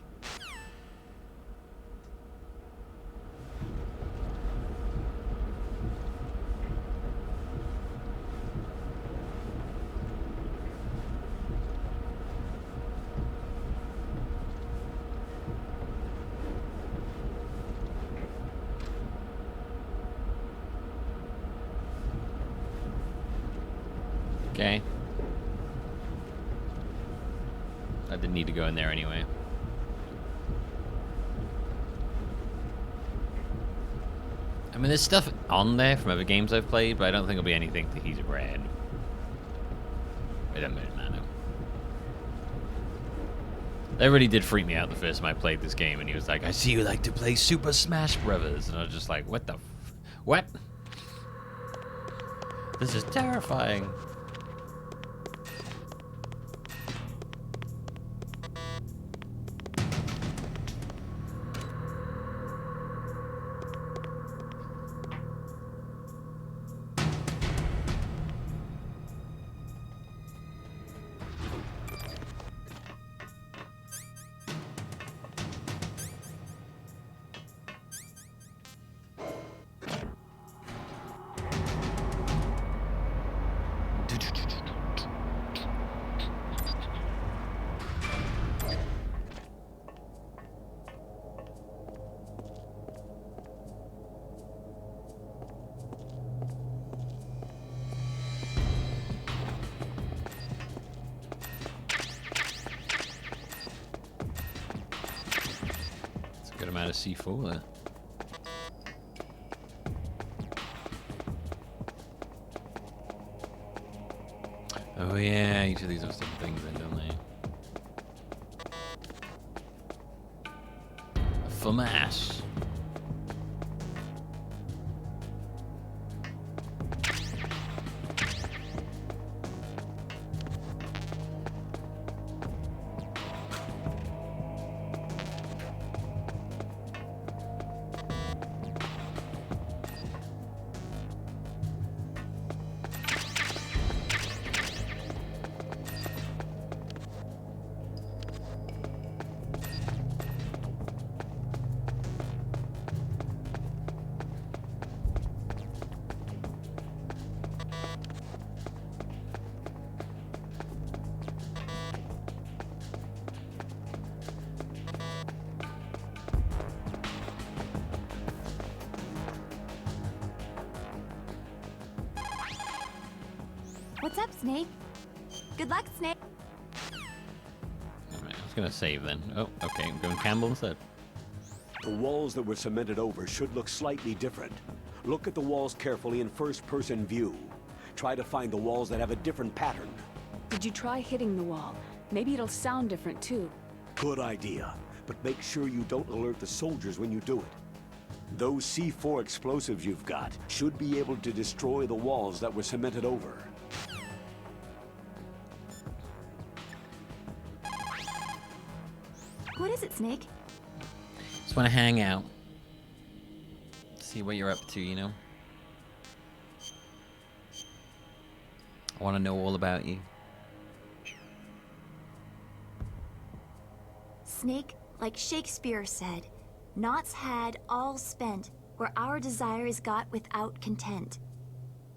Okay. I didn't need to go in there anyway. I mean, there's stuff on there from other games I've played, but I don't think it'll be anything that he's read. It doesn't matter. That really did freak me out the first time I played this game, and he was like, I see you like to play Super Smash Brothers. And I was just like, what the what? This is terrifying. Good amount of C4 there. Oh yeah, each of these have some things in, don't they? A FAMAS.
What's up, Snake? Good luck, Snake.
Alright, I was gonna save then. Oh, okay, I'm going Campbell instead.
The walls that were cemented over should look slightly different. Look at the walls carefully in first-person view. Try to find the walls that have a different pattern.
Did you try hitting the wall? Maybe it'll sound different too.
Good idea, but make sure you don't alert the soldiers when you do it. Those C4 explosives you've got should be able to destroy the walls that were cemented over.
What is it, Snake?
Just want to hang out. See what you're up to, you know? I want to know all about you.
Snake, like Shakespeare said, naught's had, all spent, where our desire is got without content.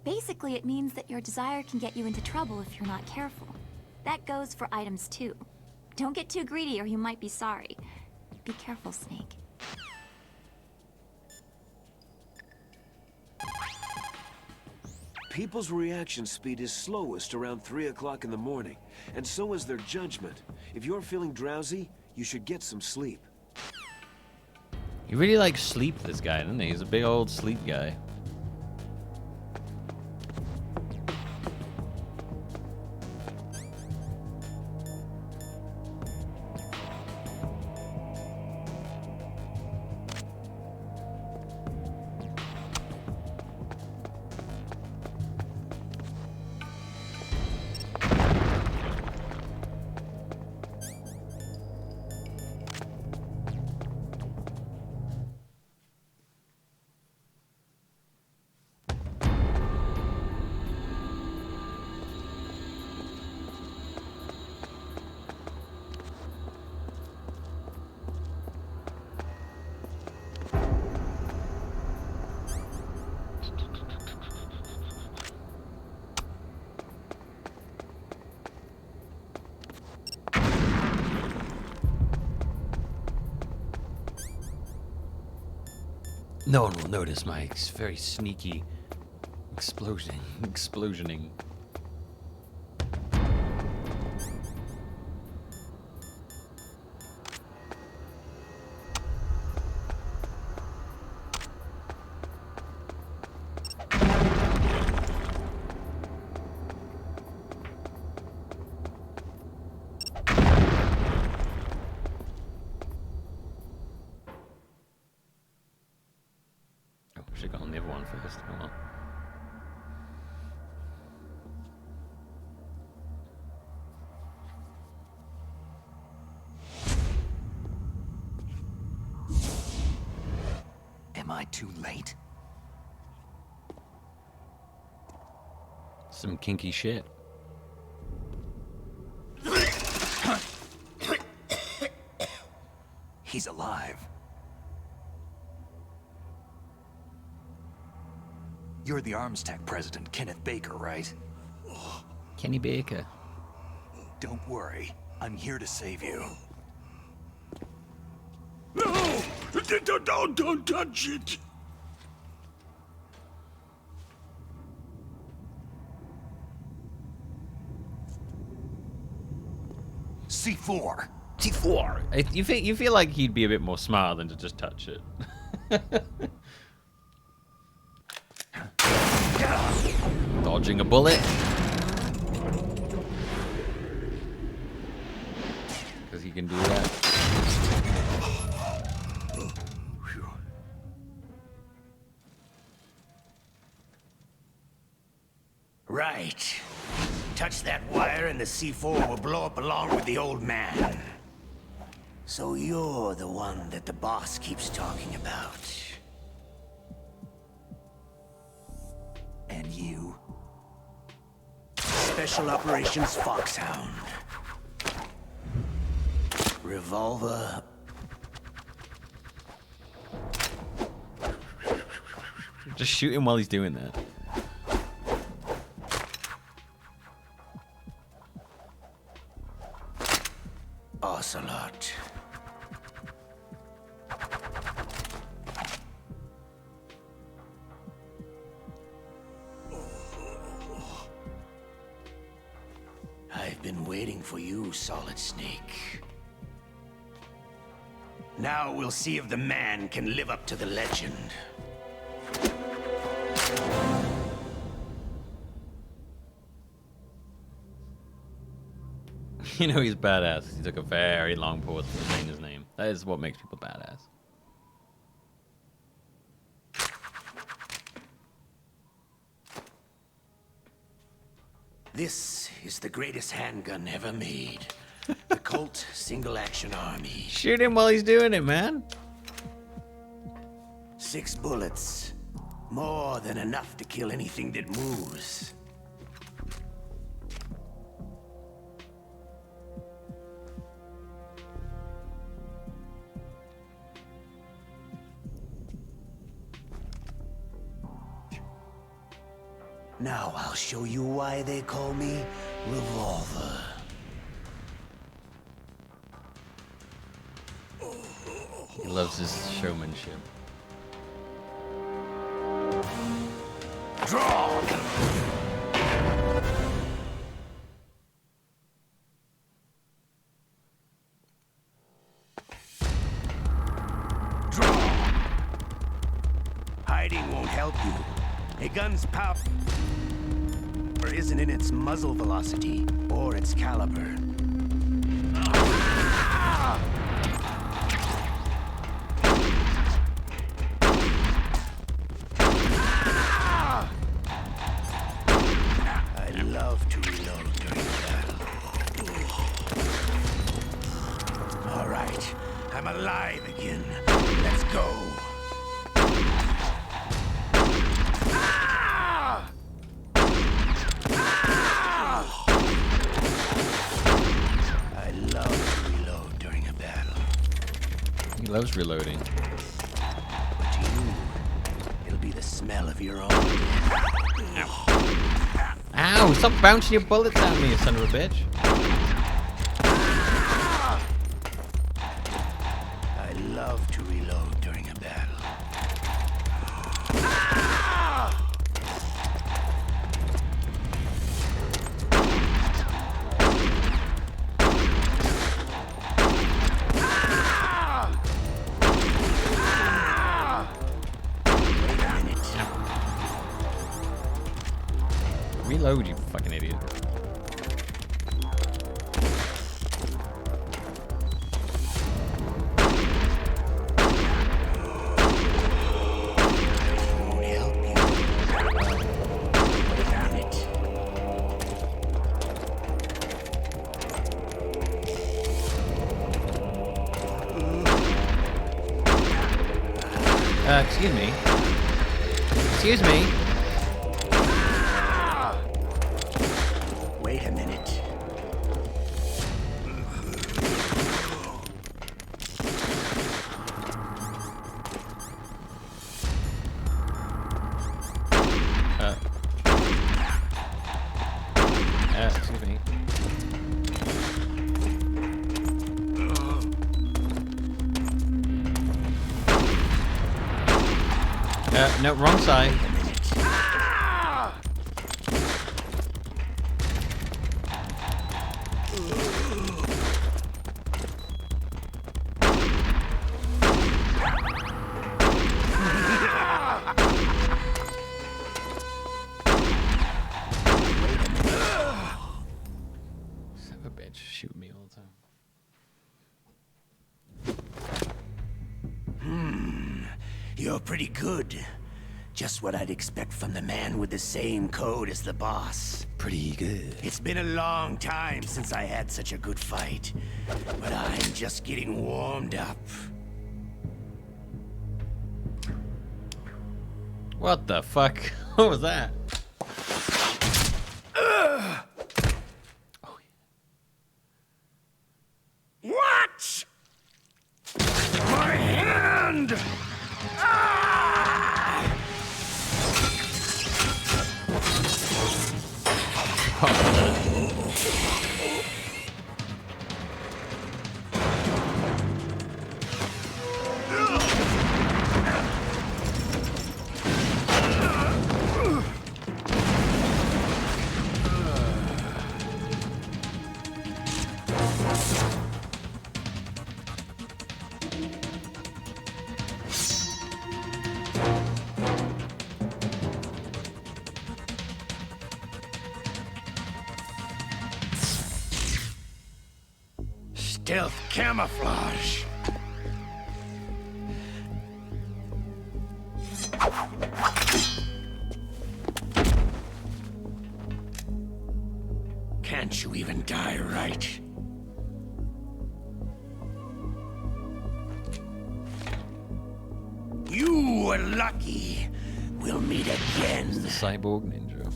Basically, it means that your desire can get you into trouble if you're not careful. That goes for items too. Don't get too greedy or you might be sorry. Be careful, Snake.
People's reaction speed is slowest around 3 o'clock in the morning, and so is their judgment. If you're feeling drowsy, you should get some sleep.
He really likes sleep, this guy, doesn't he? He's a big old sleep guy. No one will notice my very sneaky explosioning. Should've gone on the other one first. Oh well.
Am I too late?
Some kinky shit.
He's alive. You're the ArmsTech president, Kenneth Baker, right?
Kenny Baker.
Don't worry. I'm here to save you.
No! Don't touch it!
C4.
C4. You feel like he'd be a bit more smart than to just touch it. Dodging a bullet. Because he can do that.
Right. Touch that wire and the C4 will blow up along with the old man. So you're the one that the boss keeps talking about.
And you?
Special Operations Foxhound. Revolver.
Just shoot him while he's doing that.
Ocelot. I've been waiting for you, Solid Snake. Now we'll see if the man can live up to the legend.
You know he's badass. He took a very long pause for saying his name. That is what makes people badass.
This is the greatest handgun ever made. The Colt Single Action Army.
Shoot him while he's doing it, man.
6 bullets. More than enough to kill anything that moves. Now I'll show you why they call me Revolver.
He loves his showmanship.
Draw! Draw! Hiding won't help you. A gun's power isn't in its muzzle velocity or its caliber. I love to reload during battle. All right, I'm alive again. Let's go.
He loves reloading.
But to you, it'll be the smell of your own.
Ow. Ow! Stop bouncing your bullets at me, you son of a bitch.
I love to reload during a battle.
Reload, you fucking idiot. Excuse me. Excuse me.
Wait a minute.
Excuse me. No, wrong side. Son of a bitch, shoot me all the time.
You're pretty good. Just what I'd expect from the man with the same code as the boss.
Pretty good.
It's been a long time since I had such a good fight, but I'm just getting warmed up.
What the fuck? What was that?
What? My hand!
Stealth camouflage. Can't you even die right? You were lucky. We'll meet again.
It's the cyborg ninja.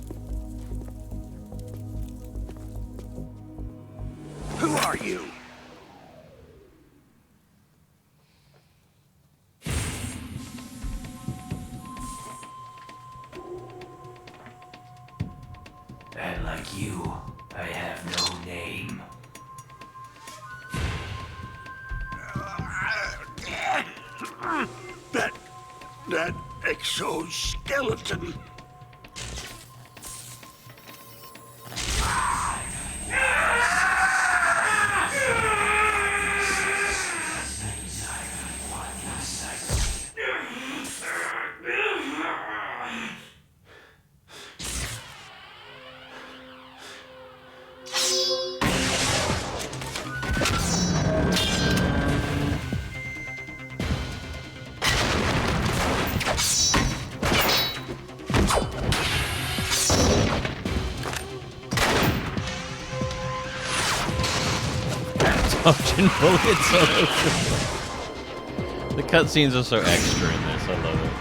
Who are you?
And like you, I have no name.
That exoskeleton.
Dodging bullets all over. The cutscenes are so extra in this, I love it.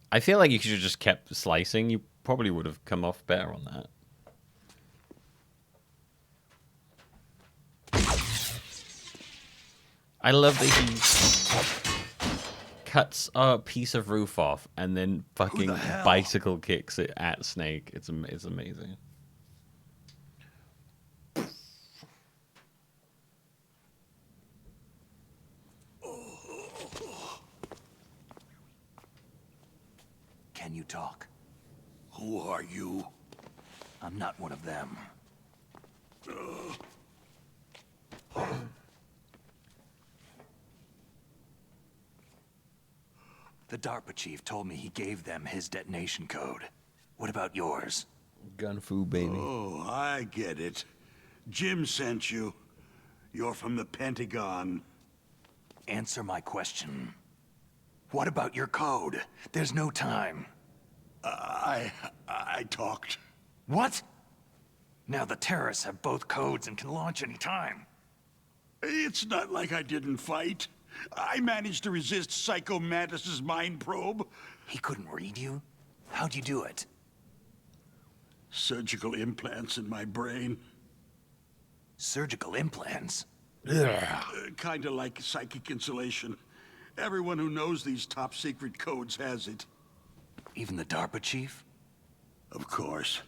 I feel like you should have just kept slicing. You probably would have come off better on that. I love that he cuts a piece of roof off and then fucking bicycle kicks it at Snake. It's amazing.
Can you talk?
Who are you?
I'm not one of them. The DARPA chief told me he gave them his detonation code. What about yours?
Gun fu, baby.
Oh, I get it. Jim sent you. You're from the Pentagon.
Answer my question. What about your code? There's no time.
I talked.
What? Now the terrorists have both codes and can launch any time.
It's not like I didn't fight. I managed to resist Psycho Mantis's mind probe.
He couldn't read you? How'd you do it?
Surgical implants in my brain.
Surgical implants?
Kinda like psychic insulation. Everyone who knows these top-secret codes has it.
Even the DARPA chief?
Of course.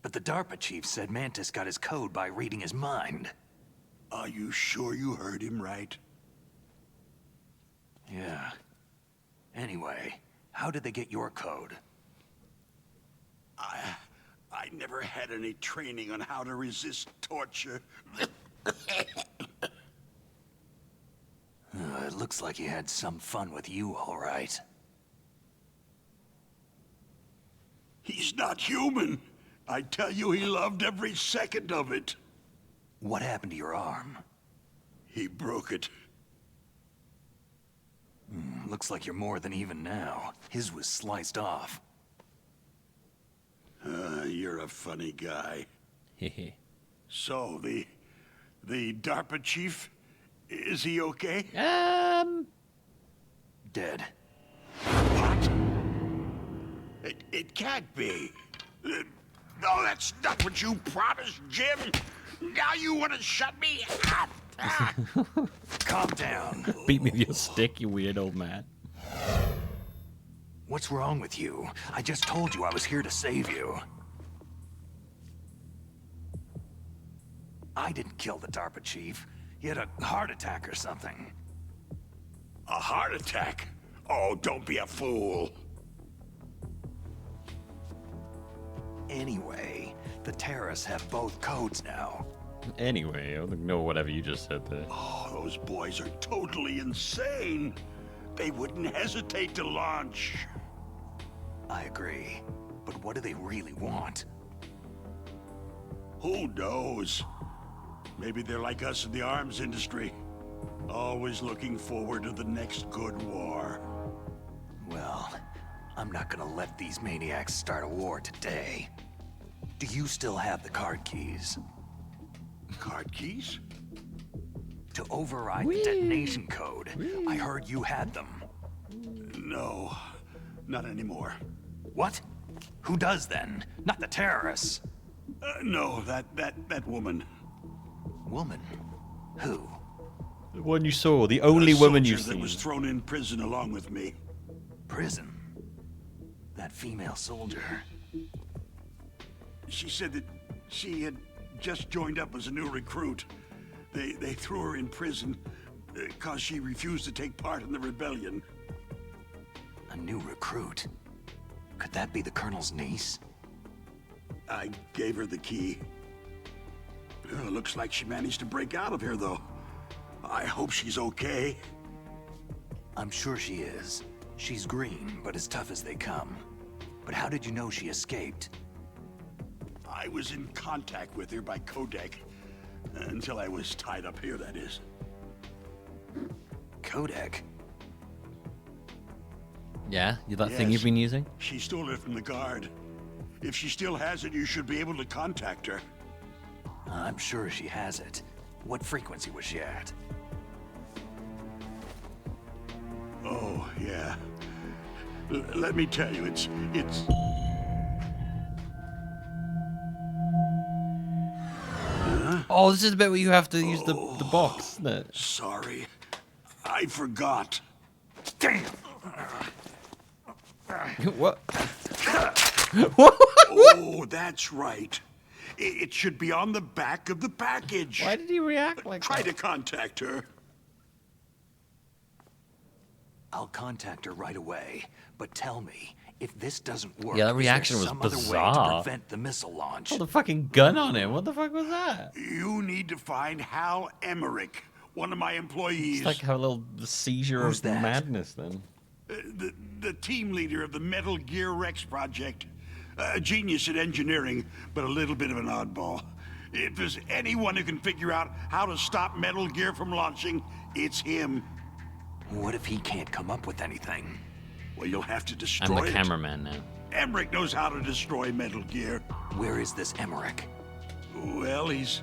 But the DARPA chief said Mantis got his code by reading his mind.
Are you sure you heard him right?
Yeah. Anyway, how did they get your code?
I never had any training on how to resist torture.
It looks like he had some fun with you, all right.
He's not human. I tell you, he loved every second of it.
What happened to your arm?
He broke it.
Looks like you're more than even now. His was sliced off.
You're a funny guy. So, the DARPA chief, is he okay?
Dead.
What? It can't be. No, that's not what you promised, Jim. Now you want to shut me up?
Calm down.
Beat me with your stick, you weird old man.
What's wrong with you? I just told you I was here to save you. I didn't kill the DARPA chief. He had a heart attack or something.
A heart attack? Oh, don't be a fool.
Anyway, the terrorists have both codes now.
Anyway, I don't know whatever you just said there.
Oh, those boys are totally insane. They wouldn't hesitate to launch.
I agree. But what do they really want?
Who knows? Maybe they're like us in the arms industry. Always looking forward to the next good war.
Well, I'm not gonna let these maniacs start a war today. Do you still have the card keys?
Card keys?
To override the detonation code. I heard you had them.
No, not anymore.
What? Who does then? Not the terrorists.
No, that woman.
Woman? Who?
The one you saw, the only woman you've
that
seen.
was thrown in prison along with me.
Prison? That female soldier.
She said that she had just joined up as a new recruit. They threw her in prison because she refused to take part in the rebellion.
A new recruit? Could that be the Colonel's niece?
I gave her the key. Looks like she managed to break out of here, though. I hope she's okay.
I'm sure she is. She's green, but as tough as they come. But how did you know she escaped?
I was in contact with her by codec. Until I was tied up here, that is.
Codec?
Yeah? That thing
Yes.
you've been using?
She stole it from the guard. If she still has it, you should be able to contact her.
I'm sure she has it. What frequency was she at?
Oh, yeah. Let me tell you, it's...
Oh, this is the bit where you have to use the box, isn't it?
Sorry. I forgot.
Damn!
What?
Oh, that's right. It should be on the back of the package.
Why did he react like
Try
that?
to contact her.
I'll contact her right away, but tell me, if this doesn't work,
Yeah, that
is there
reaction was
some other way
bizarre.
to prevent the missile launch?
Hold a fucking gun on him. What the fuck was that?
You need to find Hal Emmerich, one of my employees.
It's like have a little seizure
Who's
of
that?
madness then.
The team leader of the Metal Gear Rex project. A genius at engineering, but a little bit of an oddball. If there's anyone who can figure out how to stop Metal Gear from launching, it's him.
What if he can't come up with anything?
Well, you'll have to
I'm
destroy
the
it.
cameraman now.
Emmerich knows how to destroy Metal Gear.
Where is this Emmerich?
Well, he's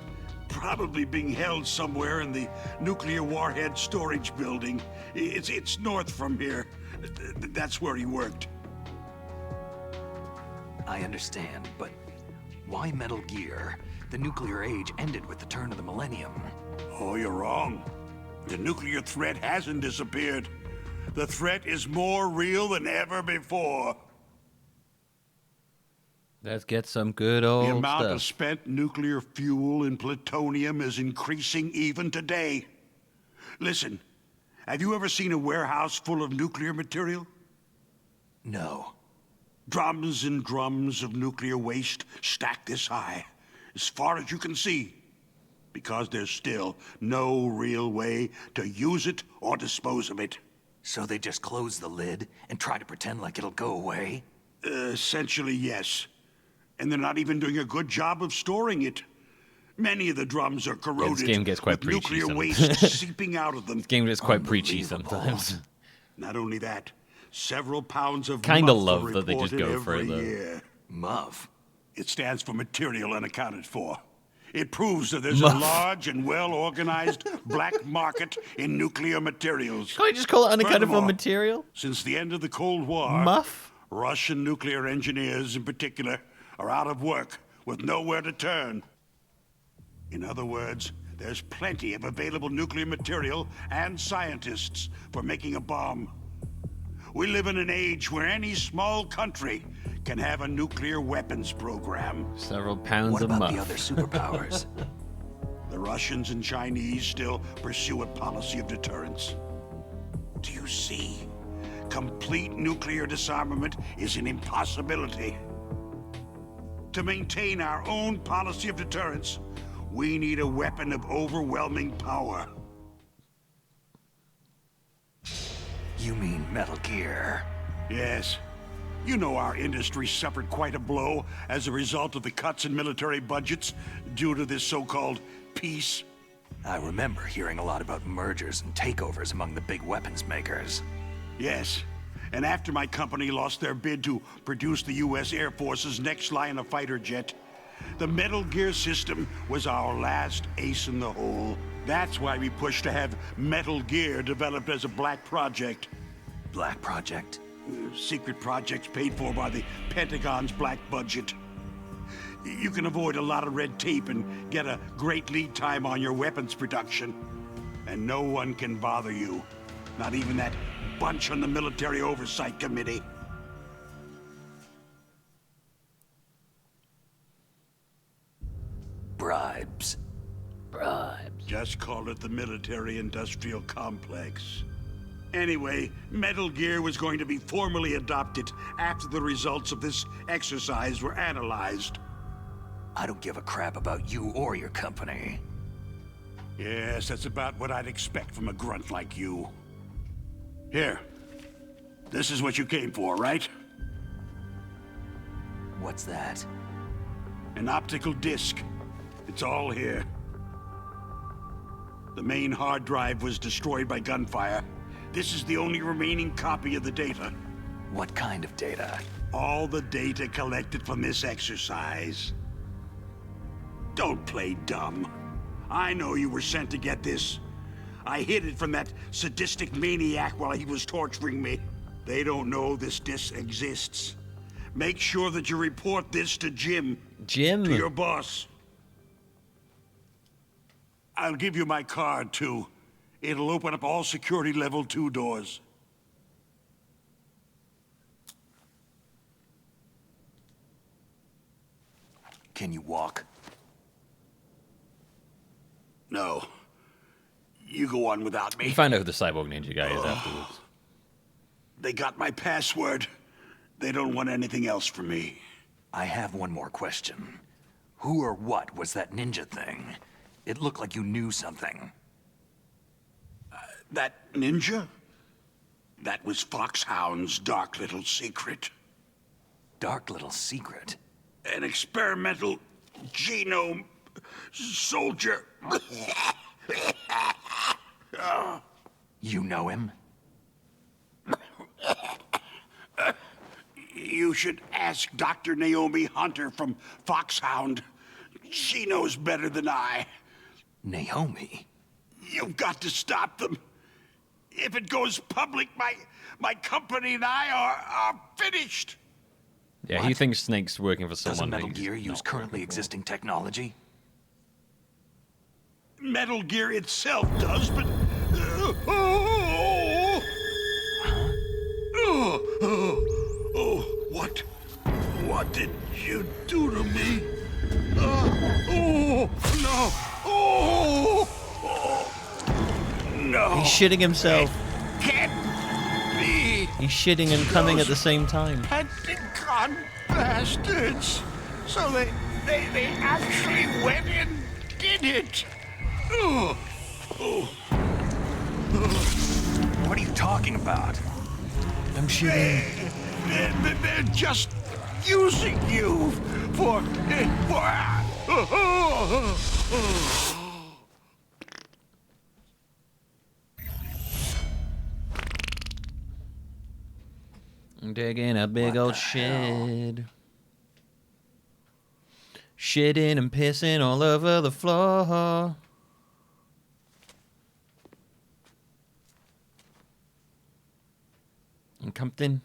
probably being held somewhere in the nuclear warhead storage building. It's north from here. That's where he worked.
I understand, but why Metal Gear? The nuclear age ended with the turn of the millennium.
Oh, you're wrong. The nuclear threat hasn't disappeared. The threat is more real than ever before.
Let's get some good old
The amount of
stuff.
spent nuclear fuel and plutonium is increasing even today. Listen, have you ever seen a warehouse full of nuclear material?
No.
Drums and drums of nuclear waste stacked this high, as far as you can see, because there's still no real way to use it or dispose of it.
So they just close the lid and try to pretend like it'll go away?
Essentially, yes. And they're not even doing a good job of storing it. Many of the drums are corroded
this game gets quite
with
preachy
nuclear
sometimes.
waste seeping out of them.
This game gets quite preachy sometimes.
Not only that, several pounds of
Kinda
MUF
love
are
that they just
reported
go for it,
every
though.
year.
MUF?
It stands for material unaccounted for. It proves that there's a
MUF.
large and well-organized black market in nuclear materials.
Can't you just call it unaccounted for
Furthermore,
material?
Since the end of the Cold War,
MUF?
Russian nuclear engineers in particular are out of work with nowhere to turn. In other words, there's plenty of available nuclear material and scientists for making a bomb. We live in an age where any small country can have a nuclear weapons program.
Several pounds
What
of
about
muff.
the other superpowers?
The Russians and Chinese still pursue a policy of deterrence. Do you see? Complete nuclear disarmament is an impossibility. To maintain our own policy of deterrence, we need a weapon of overwhelming power.
You mean Metal Gear?
Yes. You know our industry suffered quite a blow as a result of the cuts in military budgets due to this so-called peace.
I remember hearing a lot about mergers and takeovers among the big weapons makers.
Yes. And after my company lost their bid to produce the U.S. Air Force's next line of fighter jet, the Metal Gear system was our last ace in the hole. That's why we pushed to have Metal Gear developed as a black project.
Black project?
Secret projects paid for by the Pentagon's black budget. You can avoid a lot of red tape and get a great lead time on your weapons production. And no one can bother you. Not even that bunch on the Military Oversight Committee.
Bribes.
Bribes.
Just call it the military-industrial complex. Anyway, Metal Gear was going to be formally adopted after the results of this exercise were analyzed.
I don't give a crap about you or your company.
Yes, that's about what I'd expect from a grunt like you. Here. This is what you came for, right?
What's that?
An optical disc. It's all here. The main hard drive was destroyed by gunfire. This is the only remaining copy of the data.
What kind of data?
All the data collected from this exercise. Don't play dumb. I know you were sent to get this. I hid it from that sadistic maniac while he was torturing me. They don't know this disc exists. Make sure that you report this to Jim.
Jim?
To your boss. I'll give you my card, too. It'll open up all security level 2 doors.
Can you walk?
No. You go on without me.
You find out who the cyborg ninja guy is afterwards.
They got my password. They don't want anything else from me.
I have one more question. Who or what was that ninja thing? It looked like you knew something.
That ninja? That was Foxhound's dark little secret.
Dark little secret?
An experimental genome soldier.
You know him?
You should ask Dr. Naomi Hunter from Foxhound. She knows better than I.
Naomi?
You've got to stop them. If it goes public, my company and I are finished.
Yeah, he thinks Snake's working for someone.
Doesn't Metal Gear use currently existing technology?
Metal Gear itself does, but... What did you do to me? No!
He's shitting himself.
Can't be!
He's shitting and coming at the same time.
Anticon bastards! So they actually went and did it!
What are you talking about?
I'm shitting.
They're just using you for...
I'm digging a big old shit. Shitting and pissing all over the floor. And Compton.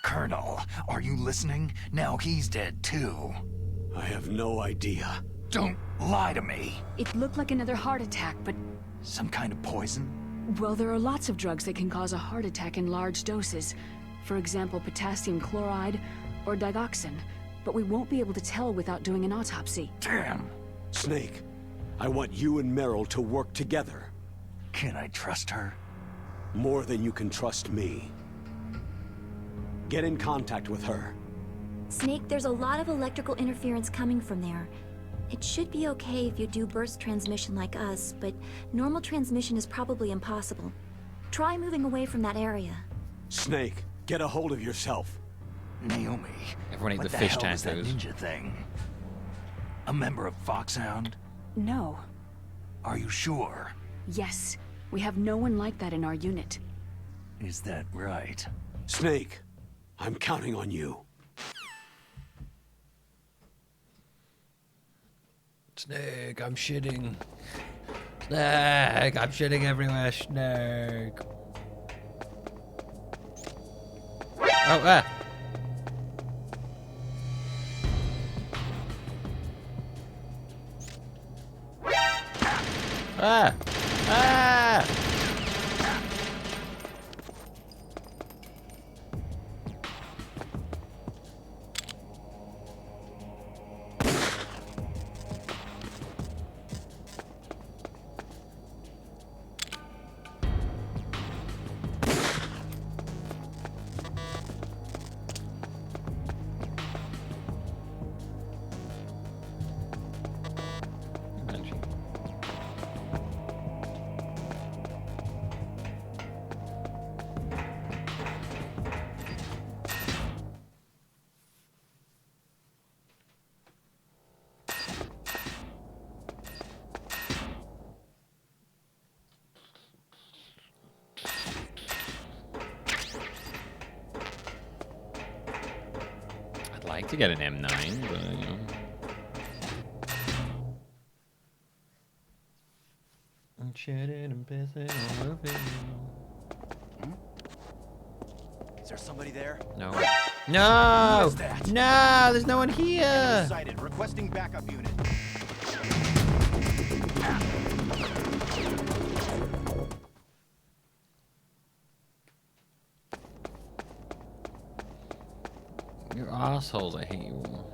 Colonel, are you listening? Now he's dead too.
I have no idea.
Don't lie to me.
It looked like another heart attack, but...
Some kind of poison?
Well, there are lots of drugs that can cause a heart attack in large doses. For example, potassium chloride or digoxin. But we won't be able to tell without doing an autopsy.
Damn.
Snake, I want you and Meryl to work together.
Can I trust her?
More than you can trust me. Get in contact with her.
Snake, there's a lot of electrical interference coming from there. It should be okay if you do burst transmission like us, but normal transmission is probably impossible. Try moving away from that area.
Snake, get a hold of yourself.
Naomi,
Everyone ate
what
the
the
fish
hell is that
tacos.
ninja thing? A member of Foxhound?
No.
Are you sure?
Yes. We have no one like that in our unit.
Is that right?
Snake, I'm counting on you.
Snake, I'm shitting. Snake, I'm shitting everywhere, Snake. Oh, ah. Ah! Ah! I'd like to get an M9, but you know. I'm shitting and pissing all over you.
Is there somebody there?
No. No!
Who is that?
No! There's no one here!
Sighted. Requesting backup unit.
You're assholes, I hate you all.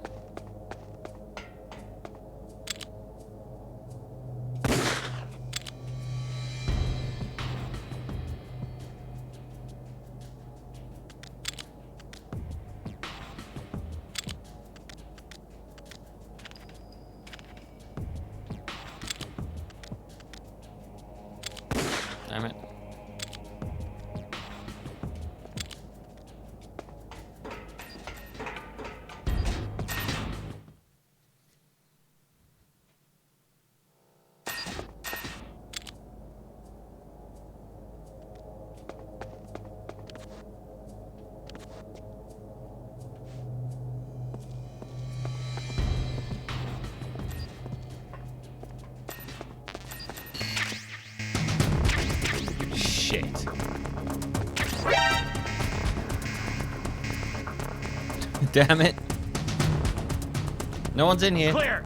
Damn it. Shit. Damn it. No one's in here.
Clear.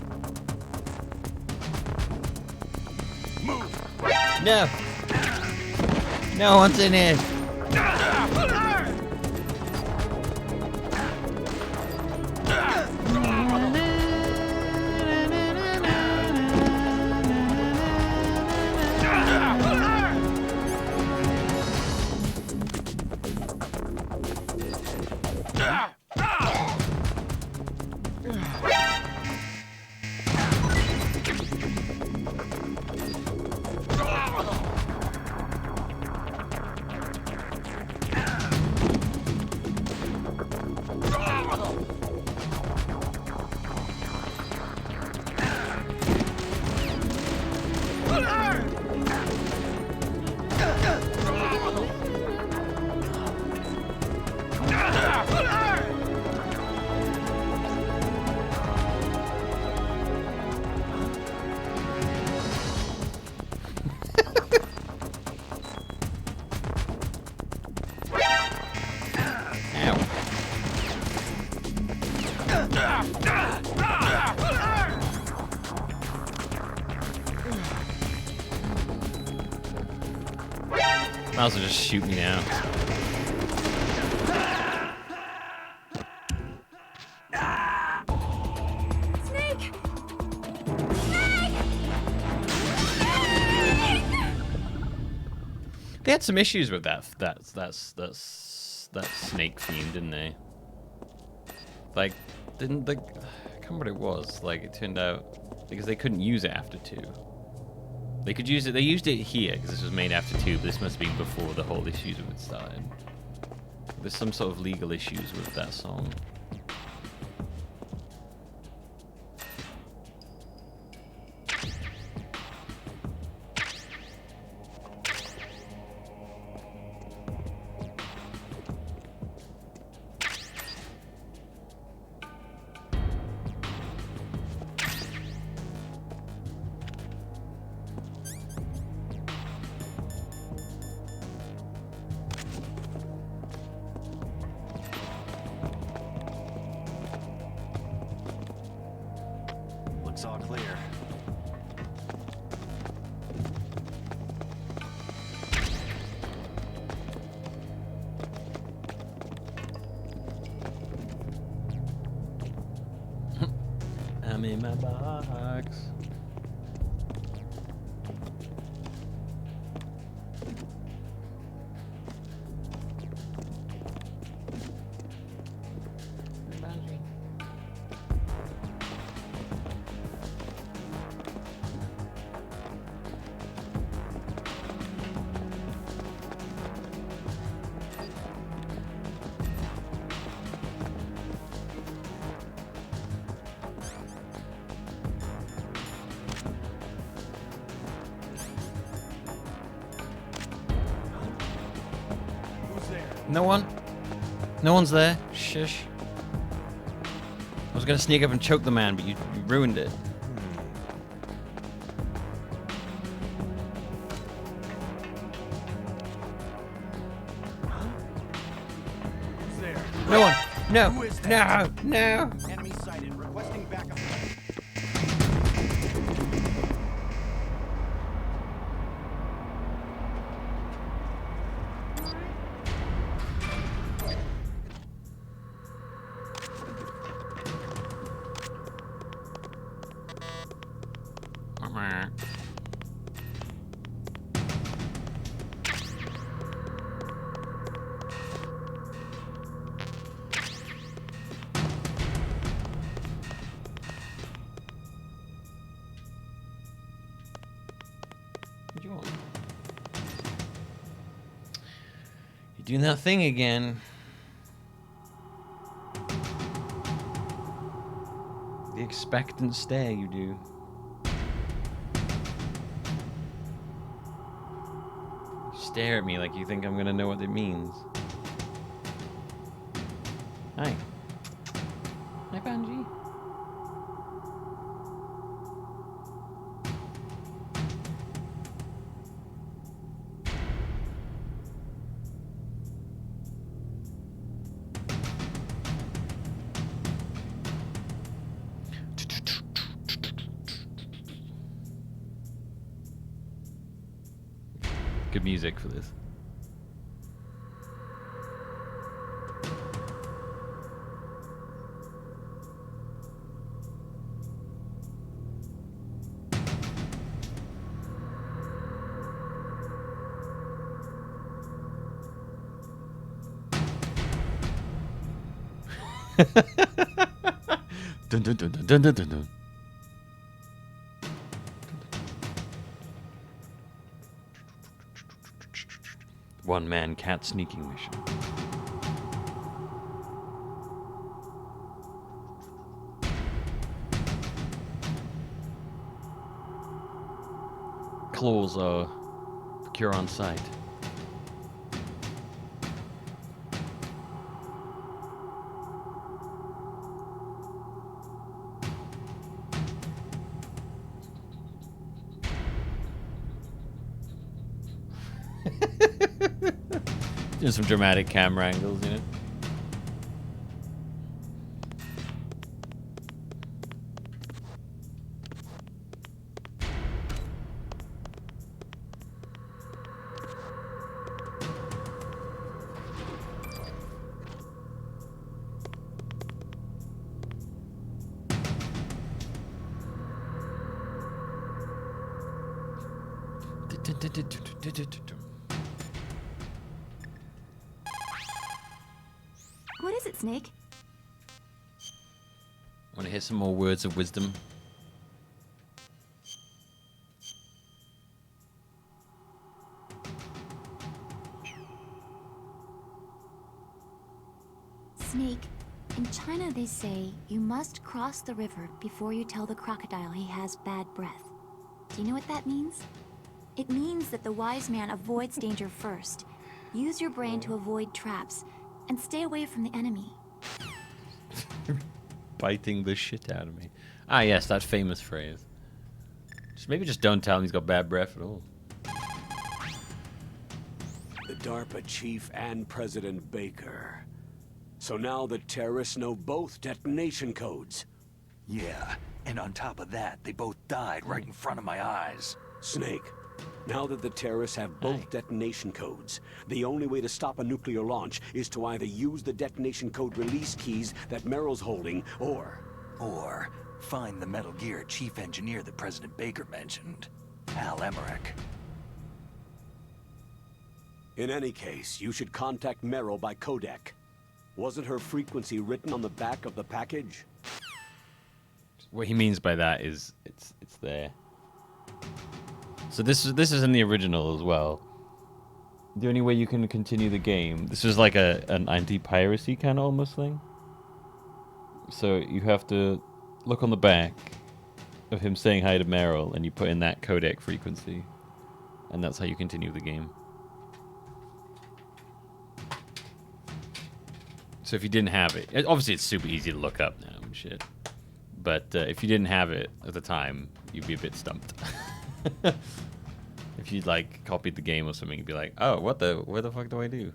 Move. No. No one's in here. Might as well just shoot me now.
Snake!
They had some issues with that snake theme, didn't they? Like, didn't the I can't remember what it was. Like, it turned out because they couldn't use it after 2. They could use it. They used it here because this was made after 2, but this must have been before the whole issues with it started. There's some sort of legal issues with that song.
Looks all clear.
I'm in my box. No one? No one's there? Shush. I was gonna sneak up and choke the man, but you ruined it.
Who's there?
No one! No!
Who is that?
No! No!
Enemy sighted. Requesting backup.
What do you want? You're doing that thing again. The expectant stare you do. Stare at me like you think I'm gonna know what it means. Hi. Hi, Banji. Good music for this. Dun dun dun dun dun dun dun dun. One-man cat sneaking mission. Claws are procure on site. Doing some dramatic camera angles, you know.
What is it, Snake?
Want to hear some more words of wisdom?
Snake, in China they say you must cross the river before you tell the crocodile he has bad breath. Do you know what that means? It means that the wise man avoids danger first. Use your brain to avoid traps, and stay away from the enemy.
Biting the shit out of me. Ah, yes, that famous phrase. Maybe just don't tell him he's got bad breath at all.
The DARPA chief and President Baker. So now the terrorists know both detonation codes.
Yeah, and on top of that, they both died right in front of my eyes.
Snake, now that the terrorists have both detonation codes, the only way to stop a nuclear launch is to either use the detonation code release keys that Meryl's holding, or
find the Metal Gear chief engineer that President Baker mentioned, Hal Emmerich.
In any case, you should contact Meryl by codec. Wasn't her frequency written on the back of the package?
What he means by that is it's there. So this is in the original as well. The only way you can continue the game, this is like an anti-piracy kind of almost thing. So you have to look on the back of him saying hi to Meryl, and you put in that codec frequency, and that's how you continue the game. So if you didn't have it, obviously it's super easy to look up now and shit. But if you didn't have it at the time, you'd be a bit stumped. If you'd like copied the game or something, you'd be like, "Oh, where the fuck do I do?"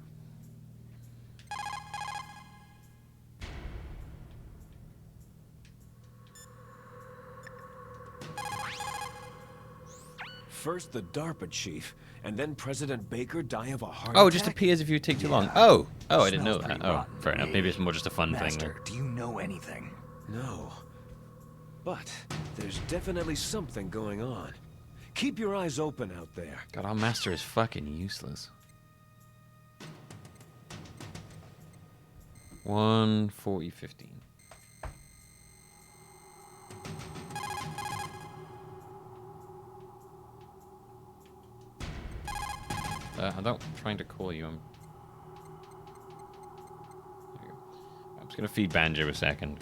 First the DARPA chief, and then President Baker die of a heart
Oh, it
attack?
just appears if you take too long. Oh, I didn't know
Smells
that.
pretty
Oh,
rotten
fair
to
enough.
me.
Maybe it's more just a fun thing.
Master, do you know anything?
No. But there's definitely something going on. Keep your eyes open out there.
God, our master is fucking useless. 1:40:15. I'm not trying to call you. There you go. I'm just gonna feed Banjo a second.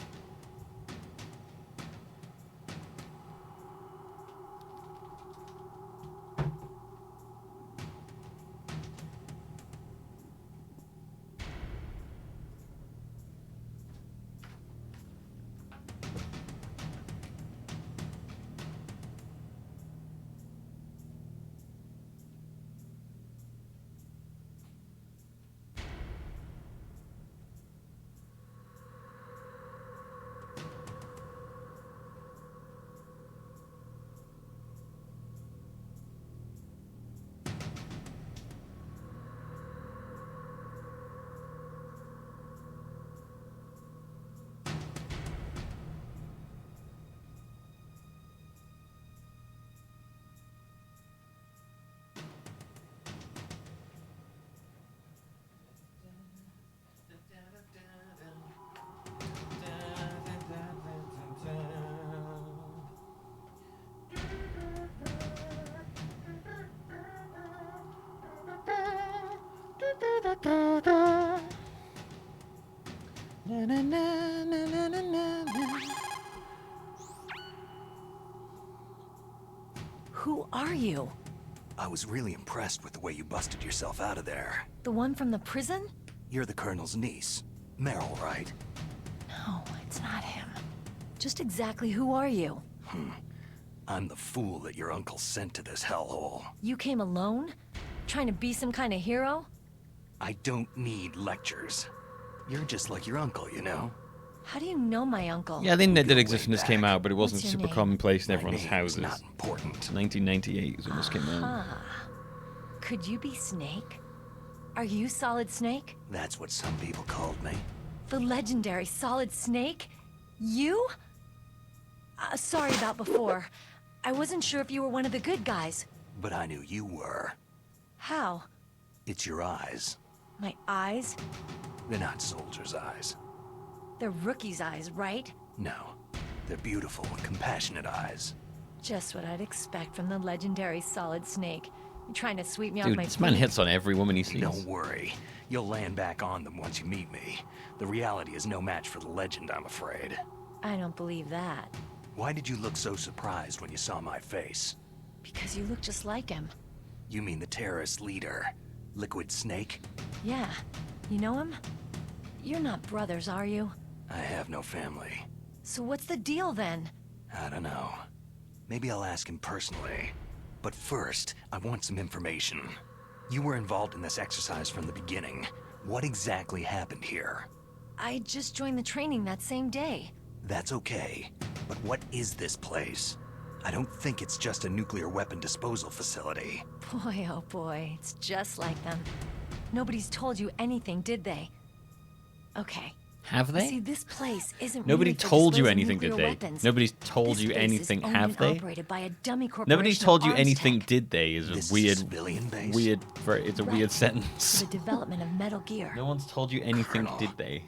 Who are you?
I was really impressed with the way you busted yourself out of there.
The one from the prison?
You're the Colonel's niece. Meryl, right?
No, it's not him. Just exactly who are you?
I'm the fool that your uncle sent to this hellhole.
You came alone? Trying to be some kind of hero?
I don't need lectures. You're just like your uncle, you know?
How do you know my uncle?
Yeah, the internet did exist when this came out, but it wasn't
What's your
super
name?
commonplace in
My
everyone's
name's
houses.
not important.
1998 is when this came out.
Ah. Could you be Snake? Are you Solid Snake?
That's what some people called me.
The legendary Solid Snake? You? Sorry about before. I wasn't sure if you were one of the good guys.
But I knew you were.
How?
It's your eyes.
My eyes?
They're not soldiers' eyes.
They're rookie's eyes, right?
No. They're beautiful and compassionate eyes.
Just what I'd expect from the legendary Solid Snake. You trying to sweep me off
Dude,
my
this man
feet?
hits on every woman he sees.
Don't worry. You'll land back on them once you meet me. The reality is no match for the legend, I'm afraid.
I don't believe that.
Why did you look so surprised when you saw my face?
Because you look just like him.
You mean the terrorist leader, Liquid Snake?
Yeah. You know him? You're not brothers, are you?
I have no family.
So what's the deal then?
I don't know. Maybe I'll ask him personally. But first, I want some information. You were involved in this exercise from the beginning. What exactly happened here?
I just joined the training that same day.
That's okay. But what is this place? I don't think it's just a nuclear weapon disposal facility.
Boy, oh boy, it's just like them. Nobody's told you anything, did they? Okay.
Have they?
See, this place isn't
Nobody
really for
told you
disposing
anything, did
nuclear
they?
weapons.
Nobody's told
This
you
base
anything,
is owned
have
and
they?
operated by a dummy corporation
Nobody's told you
of
anything,
Armstech
did they? Is
This
a weird,
civilian base?
it's a weird
Right.
sentence.
for the development of Metal Gear.
No one's told you anything,
Colonel.
did they?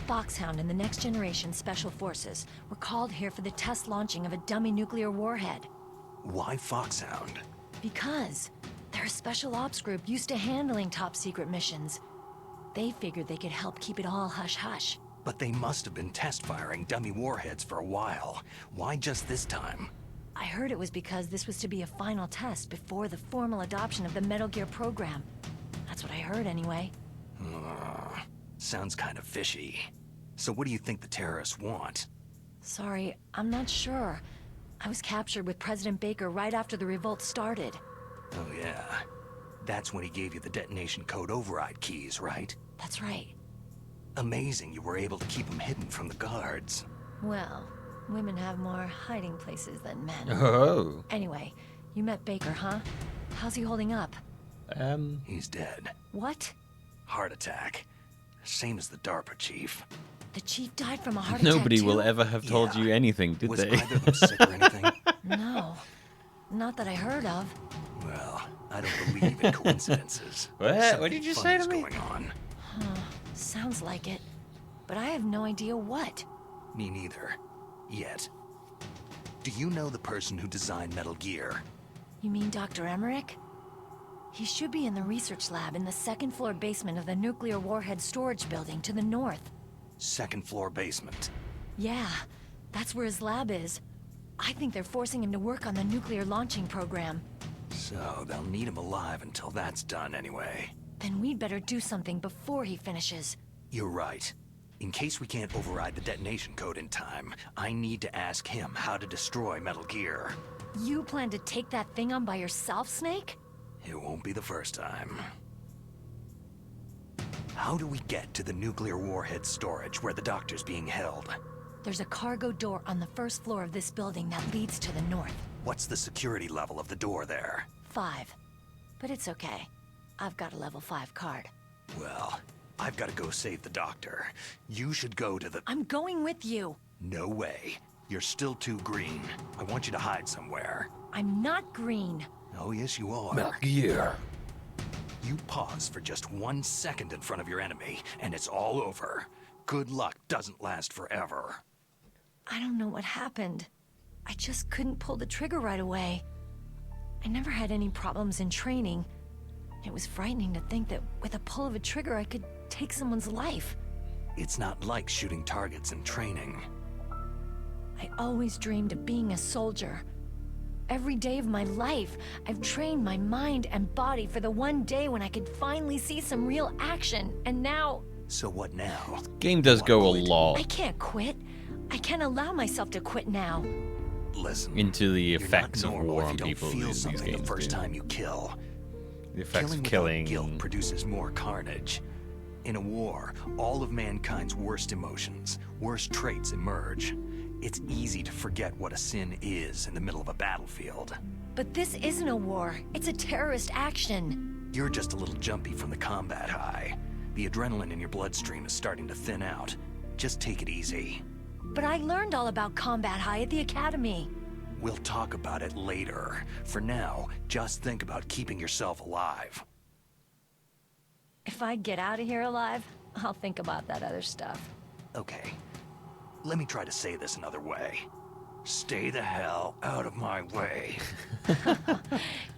Foxhound and the Next Generation Special Forces were called here for the test launching of a dummy nuclear warhead.
Why Foxhound?
Because they're a special ops group used to handling top secret missions. They figured they could help keep it all hush-hush.
But they must have been test firing dummy warheads for a while. Why just this time?
I heard it was because this was to be a final test before the formal adoption of the Metal Gear program. That's what I heard anyway.
Sounds kind of fishy. So what do you think the terrorists want?
Sorry, I'm not sure. I was captured with President Baker right after the revolt started.
Oh yeah. That's when he gave you the detonation code override keys, right?
That's right.
Amazing you were able to keep them hidden from the guards.
Well, women have more hiding places than men.
Oh.
Anyway, you met Baker, huh? How's he holding up?
He's dead.
What?
Heart attack. Same as the DARPA chief.
The chief died from a heart attack
Nobody will
too?
ever have told you anything, did
Was
they?
either of them sick or anything?
No. Not that I heard of.
Well, I don't believe in coincidences.
What did you say to me?
Going on.
Huh. Sounds like it. But I have no idea what.
Me neither. Yet. Do you know the person who designed Metal Gear?
You mean Dr. Emmerich? He should be in the research lab in the second floor basement of the nuclear warhead storage building to the north.
Second floor basement.
Yeah, that's where his lab is. I think they're forcing him to work on the nuclear launching program.
So they'll need him alive until that's done anyway.
Then we'd better do something before he finishes.
You're right. In case we can't override the detonation code in time, I need to ask him how to destroy Metal Gear.
You plan to take that thing on by yourself, Snake?
It won't be the first time. How do we get to the nuclear warhead storage where the doctor's being held?
There's a cargo door on the first floor of this building that leads to the north.
What's the security level of the door there?
5. But it's okay. I've got a level 5 card.
Well, I've got to go save the doctor. You should go to the...
I'm going with you.
No way. You're still too green. I want you to hide somewhere.
I'm not green.
Oh, yes, you are.
Metal Gear.
You pause for just 1 second in front of your enemy, and it's all over. Good luck doesn't last forever.
I don't know what happened. I just couldn't pull the trigger right away. I never had any problems in training. It was frightening to think that with a pull of a trigger I could take someone's life.
It's not like shooting targets in training.
I always dreamed of being a soldier. Every day of my life, I've trained my mind and body for the one day when I could finally see some real action, and now...
So what now?
Game does go a lot
I can't quit. I can't allow myself to quit now.
Listen,
into the
you're
effects
not
of
normal
war
if
on
you don't
people in
feel
these
something
games.
the first
do.
time you kill.
The effects of
without
killing.
guilt produces more carnage. In a war, all of mankind's worst emotions, worst traits emerge. It's easy to forget what a sin is in the middle of a battlefield.
But this isn't a war. It's a terrorist action.
You're just a little jumpy from the combat high. The adrenaline in your bloodstream is starting to thin out. Just take it easy.
But I learned all about combat high at the academy.
We'll talk about it later. For now, just think about keeping yourself alive.
If I get out of here alive, I'll think about that other stuff.
Okay. Let me try to say this another way. Stay the hell out of my way.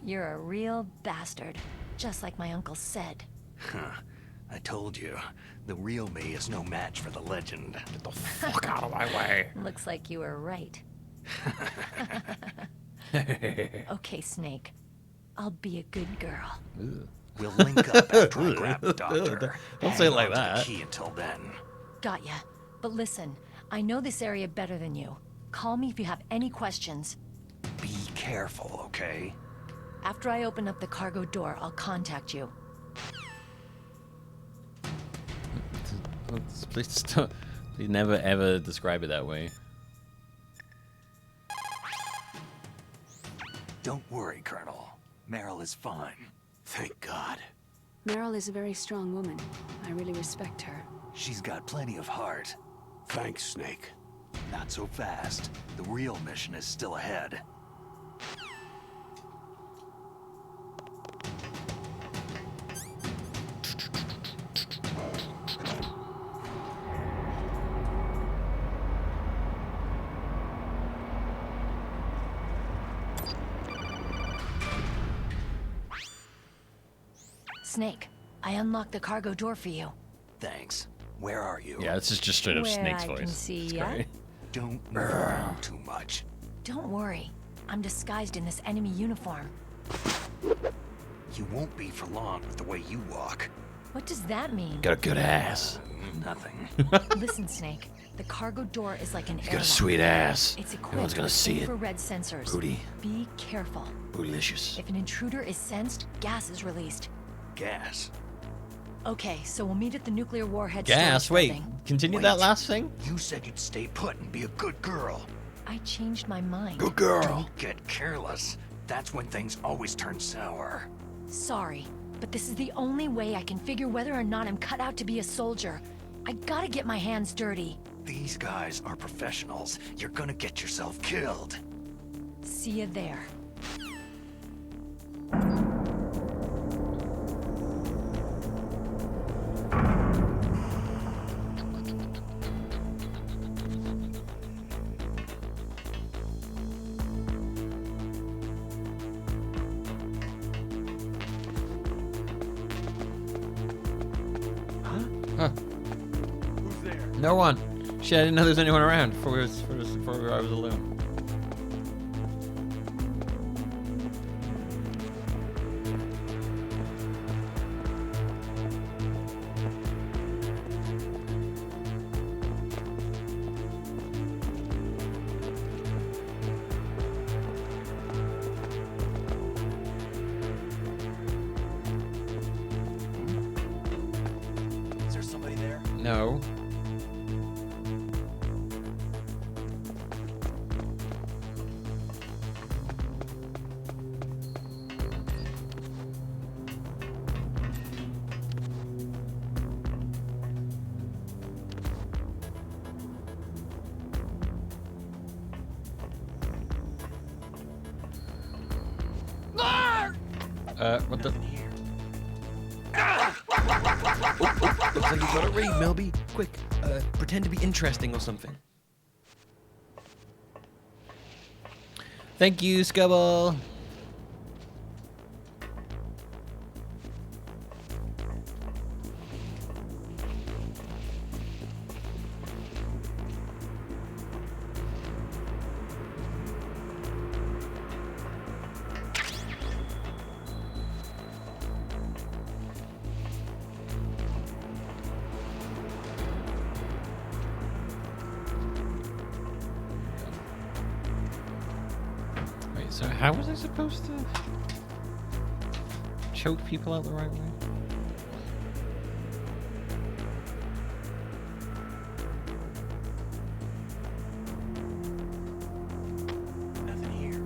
You're a real bastard, just like my uncle said.
Huh. I told you, the real me is no match for the legend.
Get the fuck out of my way.
Looks like you were right. Okay, Snake. I'll be a good girl.
We'll link up after I grab the doctor.
Don't say it like
Hang on to the
that.
key until then.
Got ya. But listen, I know this area better than you. Call me if you have any questions.
Be careful, okay?
After I open up the cargo door, I'll contact you.
Please don't. Please never ever describe it that way.
Don't worry, Colonel. Meryl is fine. Thank God.
Meryl is a very strong woman. I really respect her.
She's got plenty of heart.
Thanks, Snake.
Not so fast. The real mission is still ahead.
Snake, I unlocked the cargo door for you.
Thanks. Where are you?
Yeah, this is just straight up
Where
Snake's
I
voice.
can see
It's
ya.
great.
Don't move around too much.
Don't worry. I'm disguised in this enemy uniform.
You won't be for long with the way you walk.
What does that mean?
Got a good ass.
Nothing.
Listen, Snake. The cargo door is like an
You got a
airlock.
sweet ass.
It's equipped
Everyone's gonna
with
see it.
infrared sensors.
Booty.
Be careful.
Bootylicious.
If an intruder is sensed, gas is released.
Gas.
Okay, so we'll meet at the nuclear warhead
Gas.
storage
Wait.
building.
Continue
Wait.
that last thing.
You said you'd stay put and be a good girl.
I changed my mind.
Good girl.
Don't get careless. That's when things always turn sour.
Sorry, but this is the only way I can figure whether or not I'm cut out to be a soldier. I gotta get my hands dirty.
These guys are professionals. You're gonna get yourself killed.
See you there.
Who's there?
No one. Shit, I didn't know there was anyone around before I was alone.
Is there somebody there?
No. What the?
Looks like you got it right, Melby. Quick, pretend to be interesting or something.
Thank you, Scubble. Wait, so how was I supposed to choke people out the right way?
Nothing here.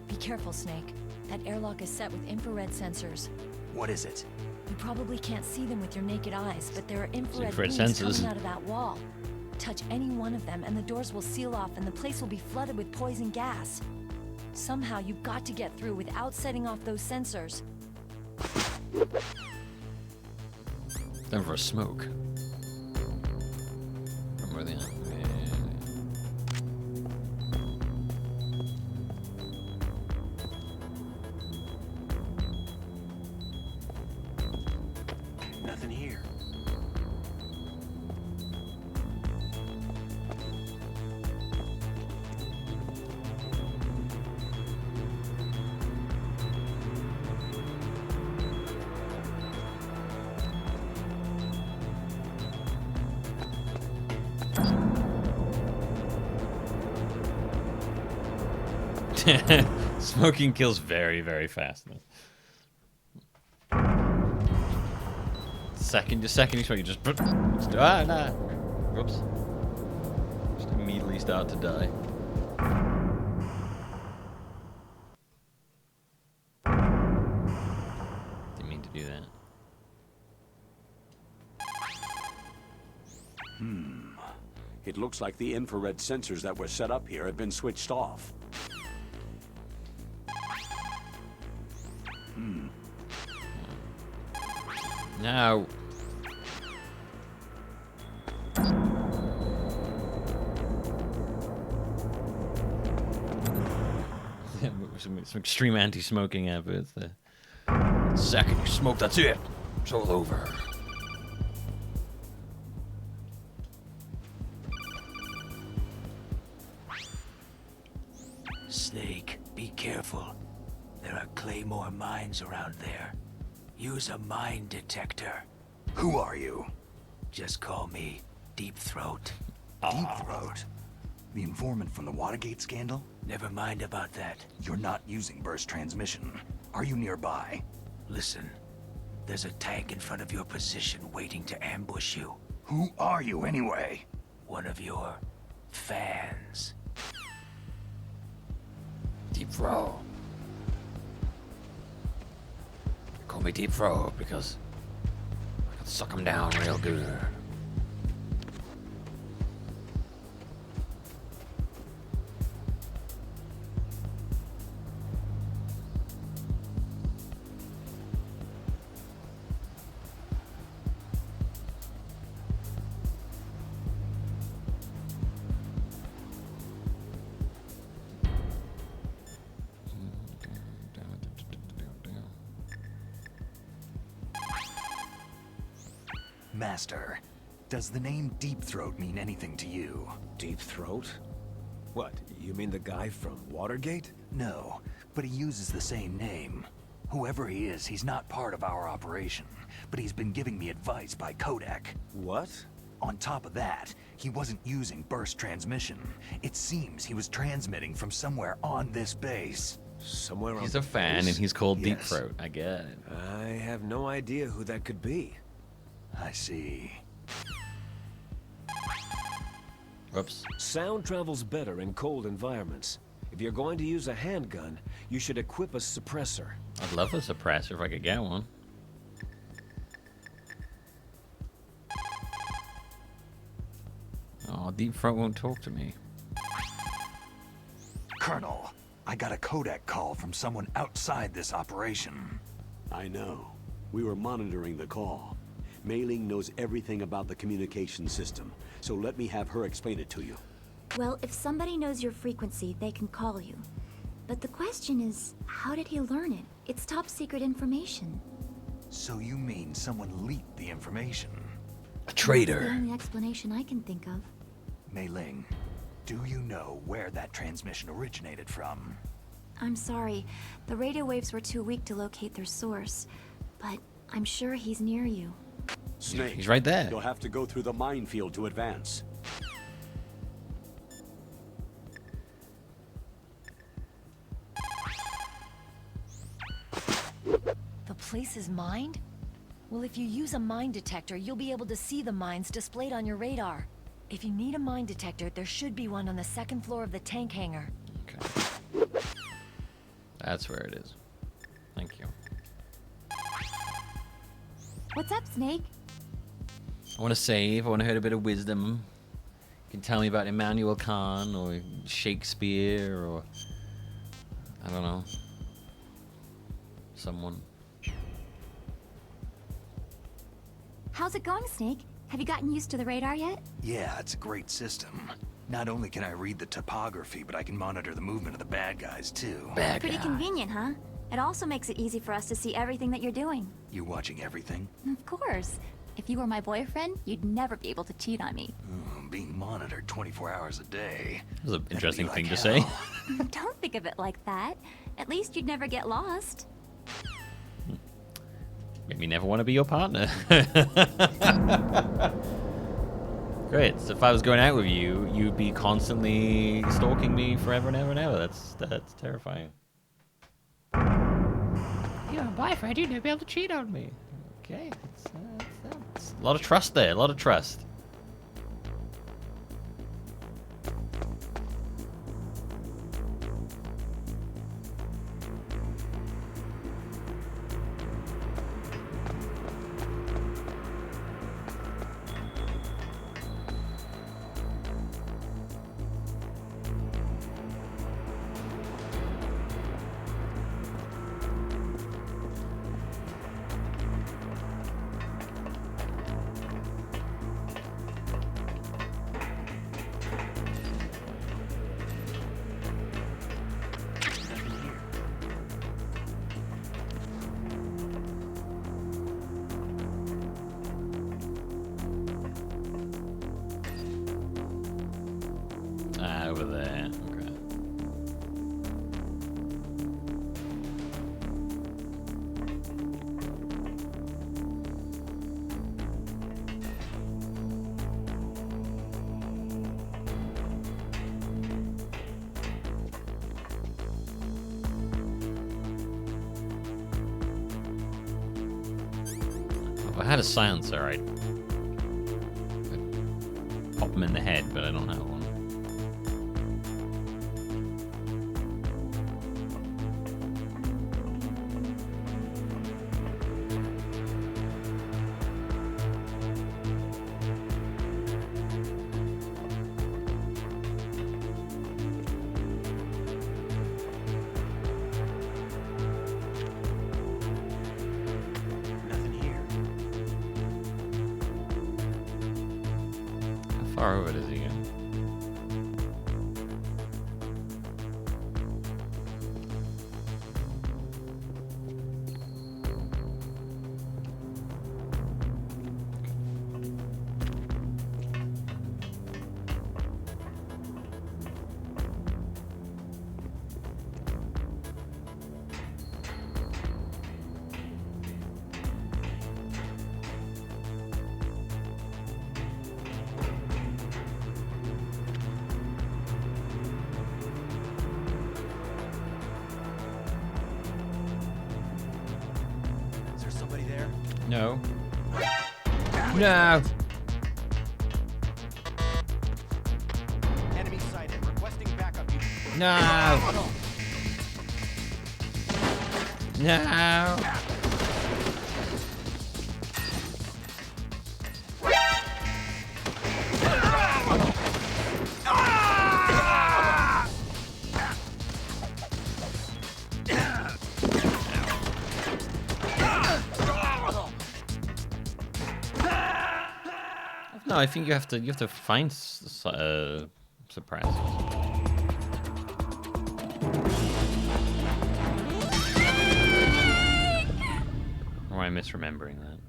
Be careful, Snake. That airlock is set with infrared sensors.
What is it?
You probably can't see them with your naked eyes, but there are infrared
Infrared
beams
sensors.
coming out of that wall. Touch any one of them and the doors will seal off and the place will be flooded with poison gas. Somehow you've got to get through without setting off those sensors.
Time for a smoke. Where are they at?
Nothing here.
Smoking kills very, very fast. Second you smoke, you just nah. Whoops. Just immediately start to die. Didn't mean to do that.
It looks like the infrared sensors that were set up here have been switched off.
No. some extreme anti-smoking efforts there. Second you smoke, that's it. It's all over.
Snake, be careful. There are Claymore mines around there. Use a mine detector.
Who are you?
Just call me Deep Throat.
Deep Throat? The informant from the Watergate scandal?
Never mind about that.
You're not using burst transmission. Are you nearby?
Listen, there's a tank in front of your position waiting to ambush you.
Who are you anyway?
One of your fans.
Deep Throat. Call me Deep Throat because I can suck him down real good.
Master, does the name Deep Throat mean anything to you?
Deep Throat? What, you mean the guy from Watergate?
No, but he uses the same name. Whoever he is, he's not part of our operation, but he's been giving me advice by Kodak.
What?
On top of that, he wasn't using burst transmission. It seems he was transmitting from somewhere on this base.
Somewhere on
He's a fan
base?
and he's called Deep
Yes.
Throat. I get it.
I have no idea who that could be.
I see.
Whoops.
Sound travels better in cold environments. If you're going to use a handgun, you should equip a suppressor.
I'd love a suppressor if I could get one. Oh, Deep Throat won't talk to me.
Colonel, I got a Kodak call from someone outside this operation.
I know. We were monitoring the call. Mei Ling knows everything about the communication system, so let me have her explain it to you.
Well, if somebody knows your frequency, they can call you. But the question is, how did he learn it? It's top secret information.
So you mean someone leaked the information?
A
That's
traitor.
the only explanation I can think of.
Mei Ling, do you know where that transmission originated from?
I'm sorry. The radio waves were too weak to locate their source. But I'm sure he's near you.
Snake.
He's right there.
You'll have to go through the minefield to advance.
The place is mined? Well, if you use a mine detector, you'll be able to see the mines displayed on your radar. If you need a mine detector, there should be one on the second floor of the tank hangar.
Okay. That's where it is. Thank you.
What's up, Snake?
I want to save. I want to hear a bit of wisdom. You can tell me about Immanuel Kant or Shakespeare or I don't know. Someone.
How's it going, Snake? Have you gotten used to the radar yet?
Yeah, it's a great system. Not only can I read the topography, but I can monitor the movement of the bad guys, too.
Pretty convenient, huh? It also makes it easy for us to see everything that you're doing.
You watching everything?
Of course. If you were my boyfriend, you'd never be able to cheat on me.
Being monitored 24 hours a day.
That was an interesting
That'd
thing
be
to
like
say.
hell.
Don't think of it like that. At least you'd never get lost.
Made me never want to be your partner. Great. So if I was going out with you, you'd be constantly stalking me forever and ever and ever. That's terrifying. You're my boyfriend. You'd never be able to cheat on me. Okay. It's a lot of trust there. A lot of trust. over there. Okay. If I had a silencer, I'd pop them in the head, but I don't have one.
Nothing here.
How far over does he go?
Is there somebody there?
No. No.
Enemy sighted. Requesting backup.
No. No. No, I think you have to find suppressors. Or am I misremembering that?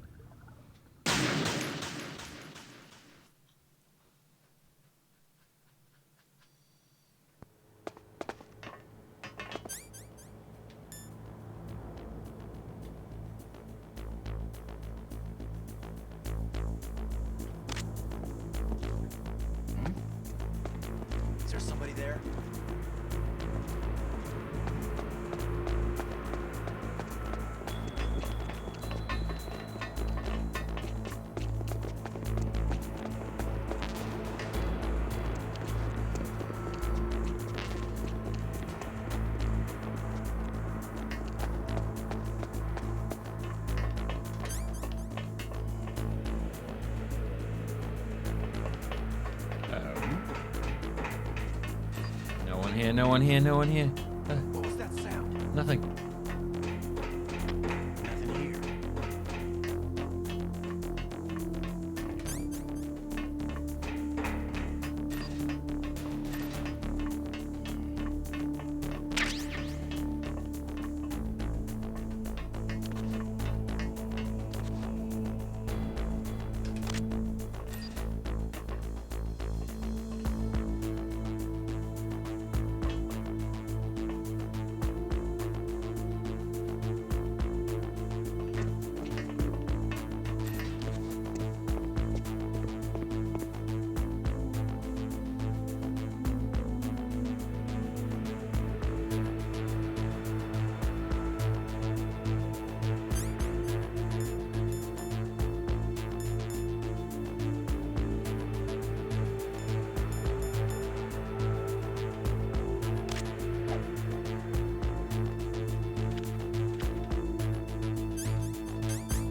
Is there somebody there?
No one here, no one here, no one here.
What was that sound?
Nothing.
Nothing here.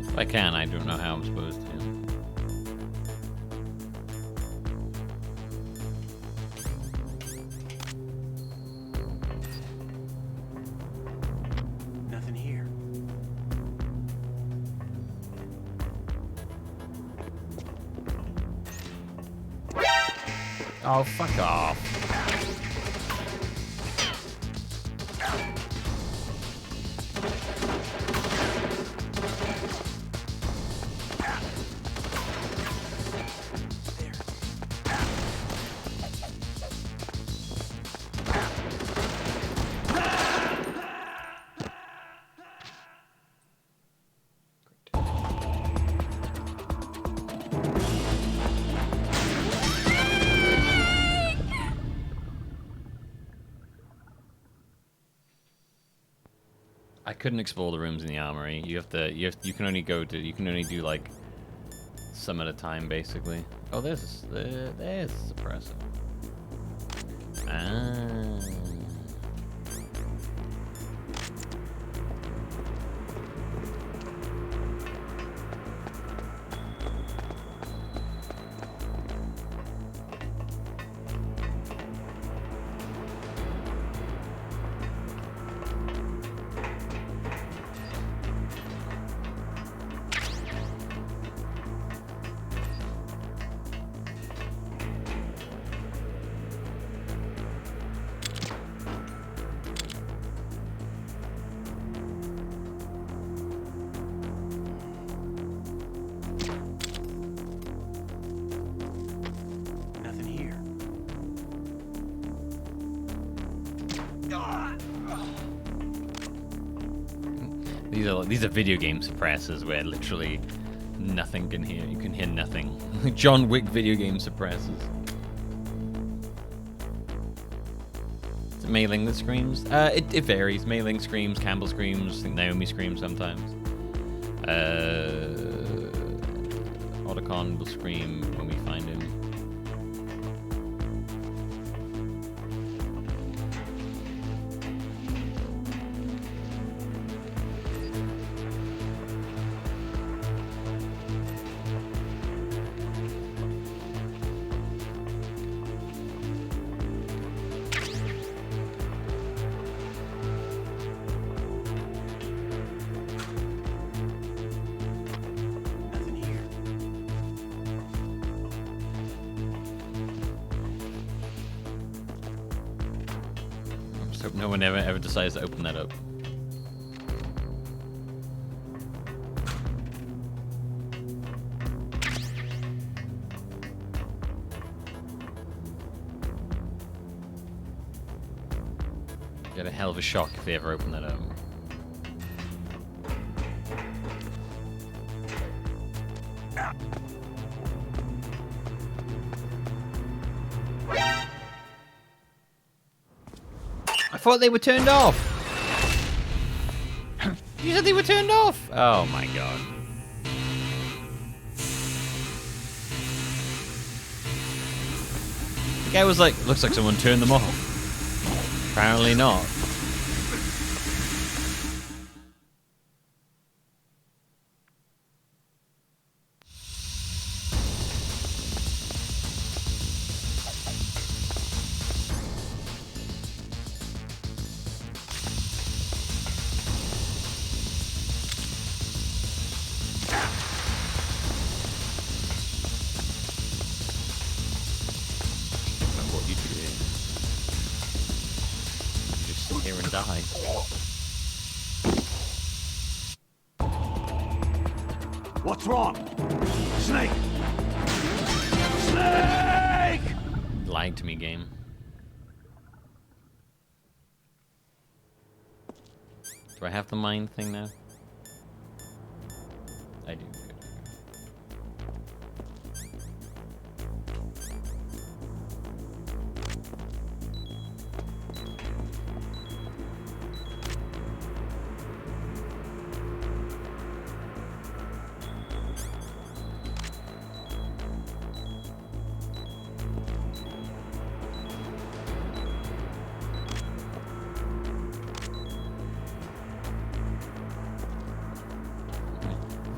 If I can, I don't know how I'm supposed to.
Nothing here.
Oh, fuck off. couldn't explore the rooms in the armory. You can only do like some at a time, basically. Oh, there's a suppressor. Ah. These are video game suppressors where literally nothing can hear. You can hear nothing. John Wick video game suppressors. Is it Mei Ling that screams? It varies. Mei Ling screams, Campbell screams, I think Naomi screams sometimes. Otacon will scream when we find him. Hope no one ever decides to open that up. Get a hell of a shock if they ever open that up. I thought they were turned off. You said they were turned off. Oh my god. The guy was like, looks like someone turned them off. Apparently not.
What's wrong? Snake! Snake!
Lied to me, game. Do I have the mind thing now? I do.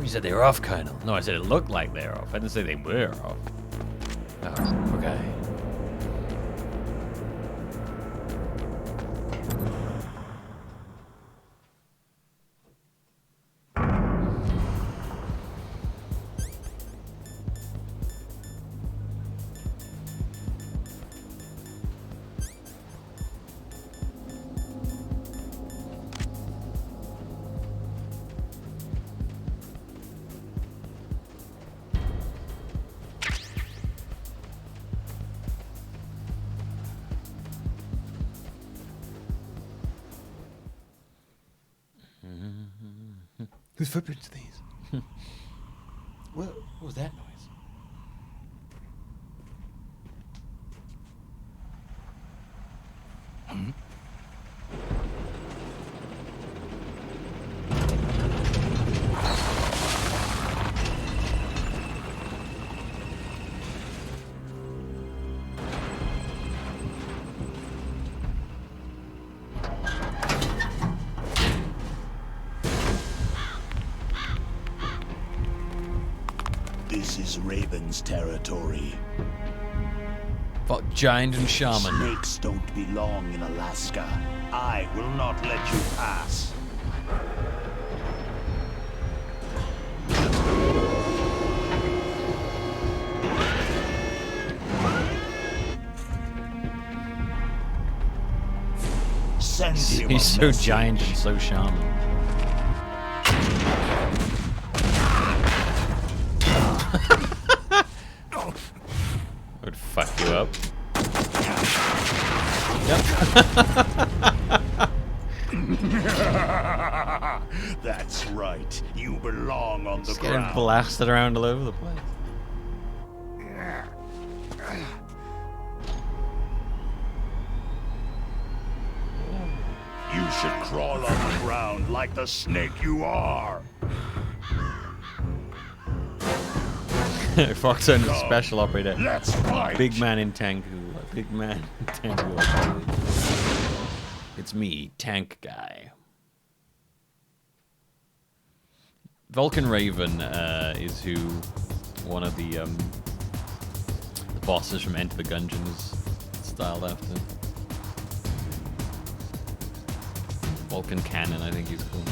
You said they were off, Colonel. No, I said it looked like they were off. I didn't say they were off. Oh, okay.
Whose footprints are these? What was that noise?
is Raven's territory.
Fuck Giant and Shaman.
Snakes don't belong in Alaska. I will not let you pass. Send him
He's so giant and so shaman. Would fuck you up.
That's right. You belong on the
Just getting
ground.
blasted around all over the place.
You should crawl on the ground like the snake you are.
Foxhound is a special operator.
Let's fight.
Big man in tank. Big man in tank. It's me, Tank Guy. Vulcan Raven is who one of the bosses from Enter the Gungeon is styled after. Vulcan Cannon, I think he's called.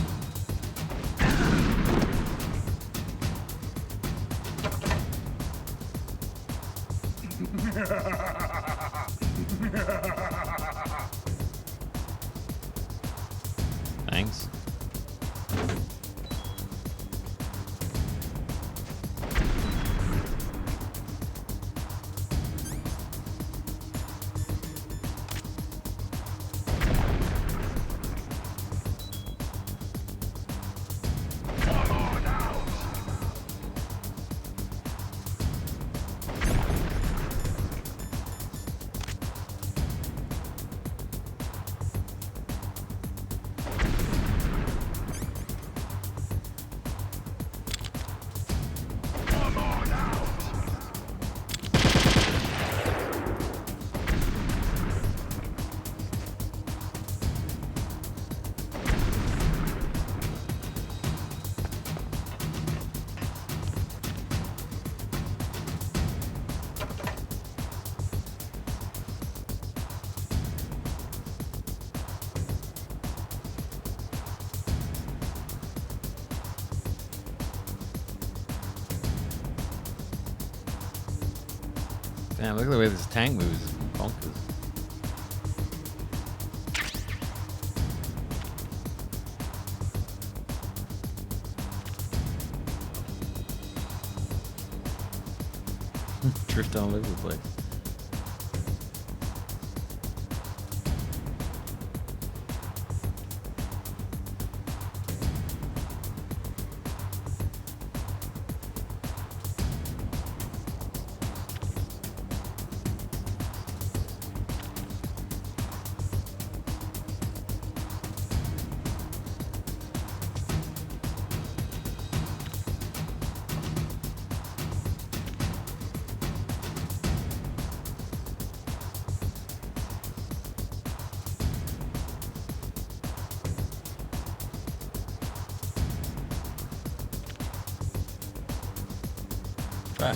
Thanks. Damn, look at the way this tank moves. It's bonkers. Drift all over the place. Right.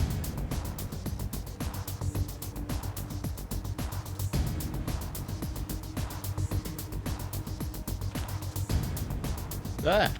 Ah.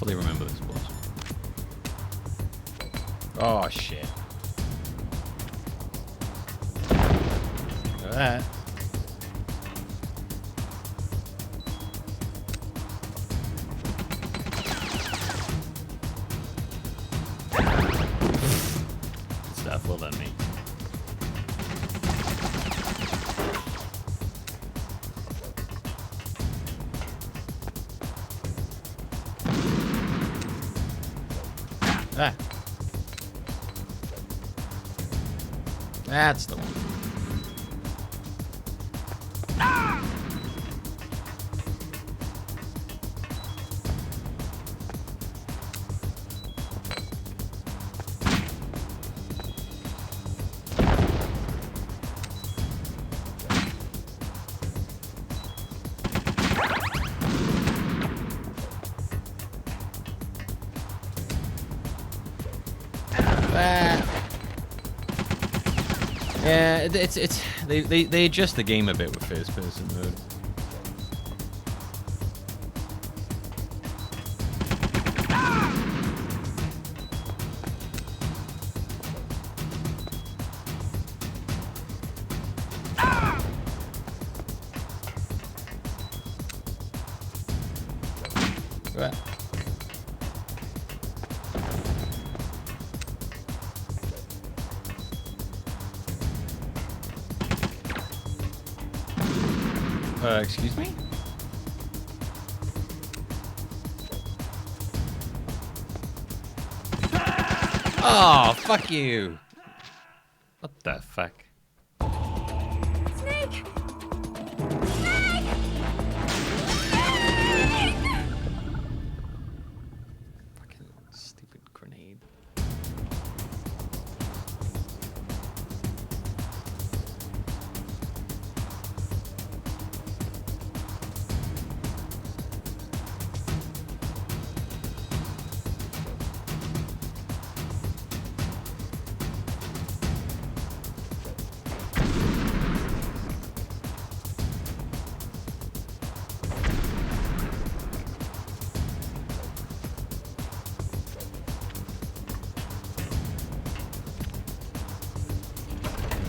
hardly remember this boss. Oh shit. Look at that. Good stuff, well done, mate. Ah. That's the one. Yeah, they adjust the game a bit with first person mode. Right. Excuse me? Oh, fuck you. What the fuck?
Snake!
Fucking stupid grenade.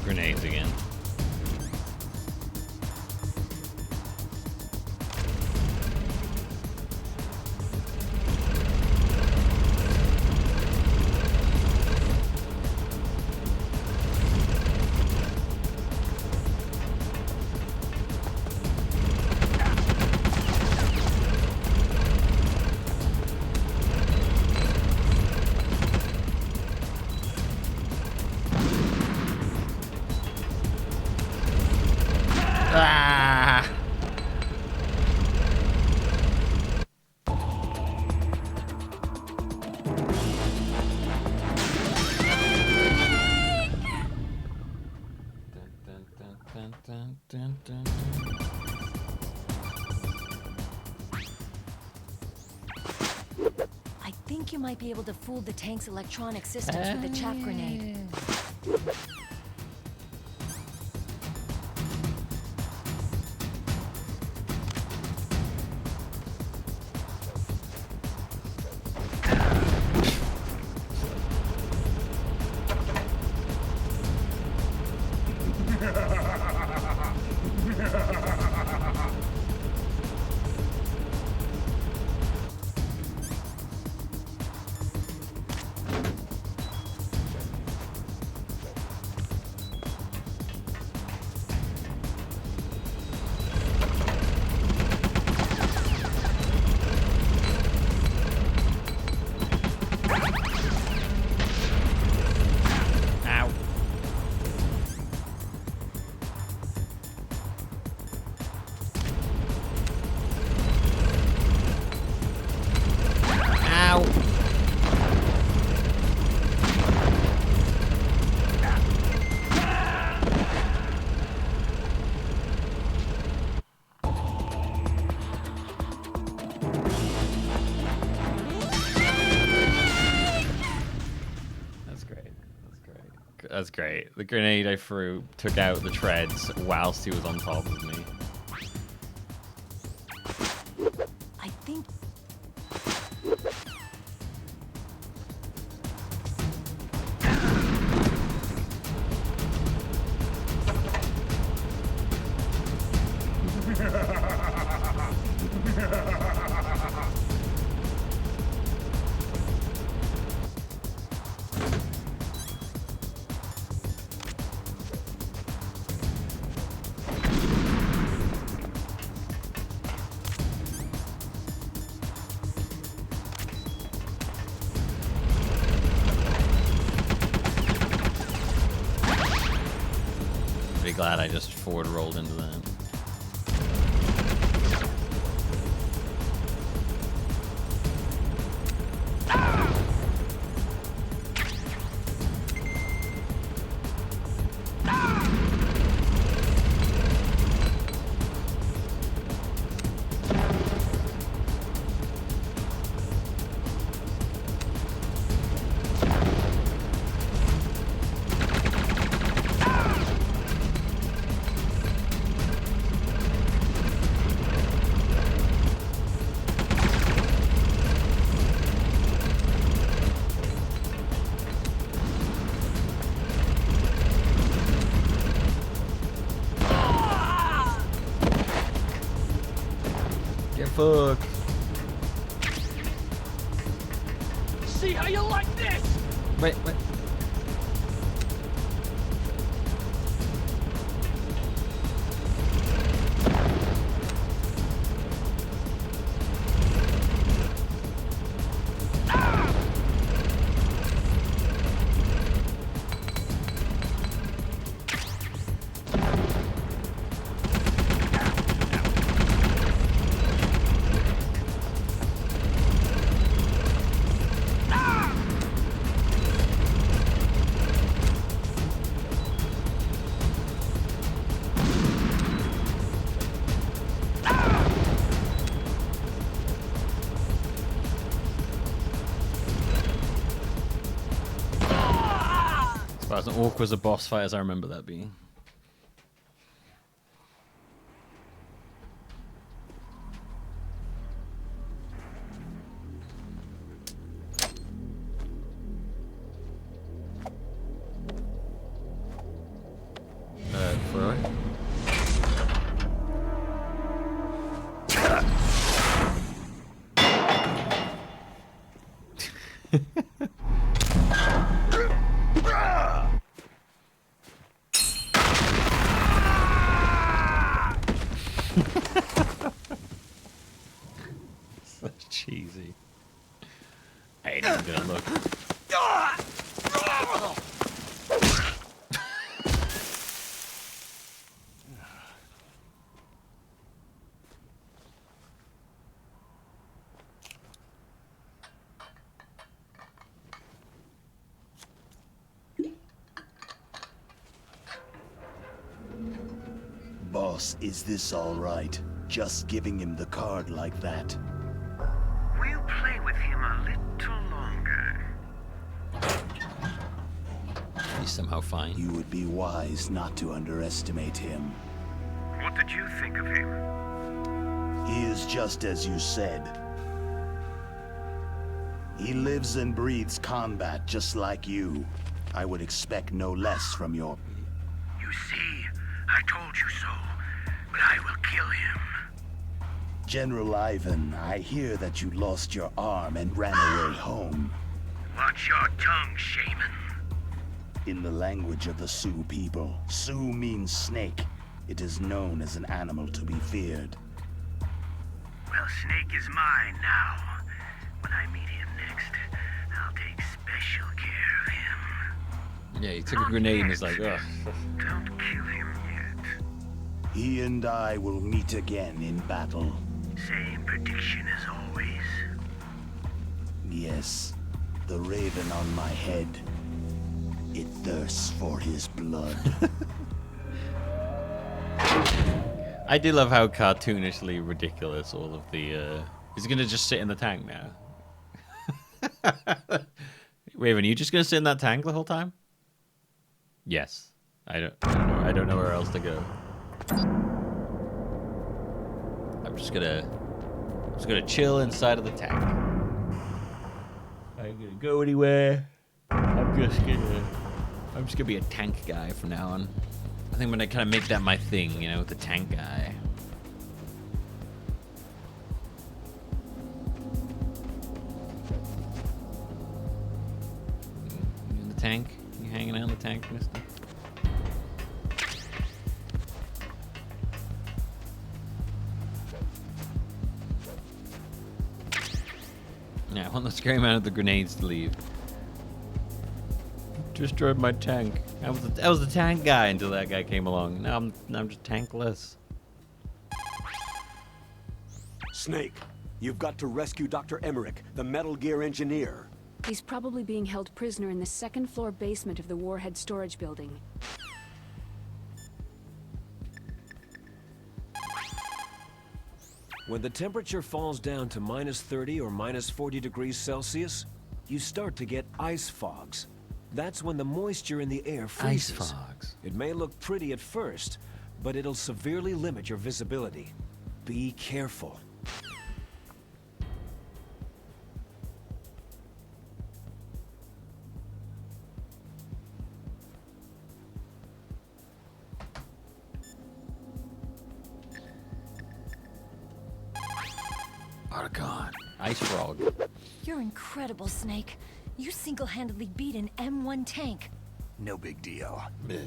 Grenades again. Ah!
I think you might be able to fool the tank's electronic systems with the chaff grenade. That's great. The grenade I threw took out the treads whilst he was on top of me. I think
glad I just forward rolled into that. Fuck.
See how you like this?
Wait. As awkward as a boss fight as I remember that being. Freud? So cheesy. I ain't even gonna look.
Boss, is this all right? Just giving him the card like that.
We'll play with him a little longer.
He's somehow fine.
You would be wise not to underestimate him.
What did you think of him?
He is just as you said. He lives and breathes combat just like you. I would expect no less from your...
You see, I told you so, but I will kill him.
General Ivan, I hear that you lost your arm and ran away home.
Watch your tongue, shaman.
In the language of the Sioux people, Sioux means snake. It is known as an animal to be feared.
Well, Snake is mine now. When I meet him next, I'll take special care of him.
Yeah, he took a grenade and was like, ugh.
Don't kill him yet.
He and I will meet again in battle.
Same prediction as always.
Yes, the raven on my head. It thirsts for his blood.
I do love how cartoonishly ridiculous all of the, He's gonna just sit in the tank now. Raven, are you just gonna sit in that tank the whole time? Yes. I don't know where else to go. I'm just gonna chill inside of the tank. I ain't gonna go anywhere. I'm just gonna be a tank guy from now on. I think I'm gonna kind of make that my thing, you know, the tank guy. You in the tank? You hanging out in the tank, mister? Yeah, I want the scary man of the grenades to leave. Destroyed my tank. I was the tank guy until that guy came along. Now I'm just tankless.
Snake, you've got to rescue Dr. Emmerich, the Metal Gear engineer.
He's probably being held prisoner in the second-floor basement of the Warhead storage building.
When the temperature falls down to -30 or -40 degrees Celsius, you start to get ice fogs. That's when the moisture in the air freezes.
Ice fogs.
It may look pretty at first, but it'll severely limit your visibility. Be careful.
Archon. Ice frog.
You're incredible, Snake. You single-handedly beat an M1 tank.
No big deal.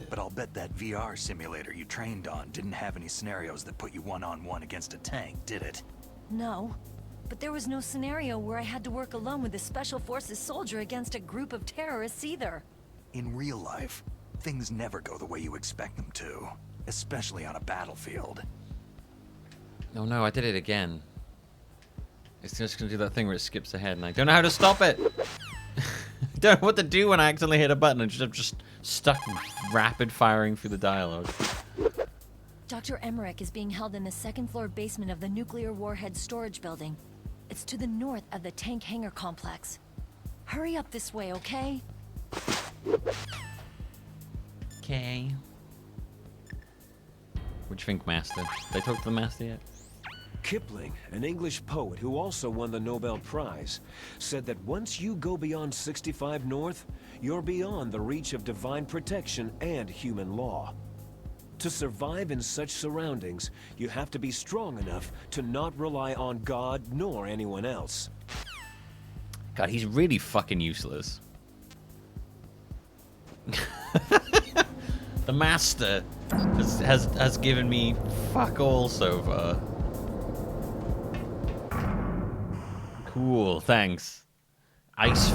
But I'll bet that VR simulator you trained on didn't have any scenarios that put you one-on-one against a tank, did it?
No. But there was no scenario where I had to work alone with a Special Forces soldier against a group of terrorists either.
In real life, things never go the way you expect them to. Especially on a battlefield.
Oh no, I did it again. It's just gonna do that thing where it skips ahead and I don't know how to stop it. Don't know what to do when I accidentally hit a button. I'm just stuck rapid firing through the dialogue.
Dr. Emmerich is being held in the second-floor basement of the nuclear warhead storage building. It's to the north of the tank hangar complex. Hurry up this way, okay?
Okay. What do you think, Master? Did I talk to the Master yet?
Kipling, an English poet who also won the Nobel Prize, said that once you go beyond 65 North, you're beyond the reach of divine protection and human law. To survive in such surroundings, you have to be strong enough to not rely on God nor anyone else.
God, he's really fucking useless. The Master has given me fuck all so far. Cool, thanks. Ice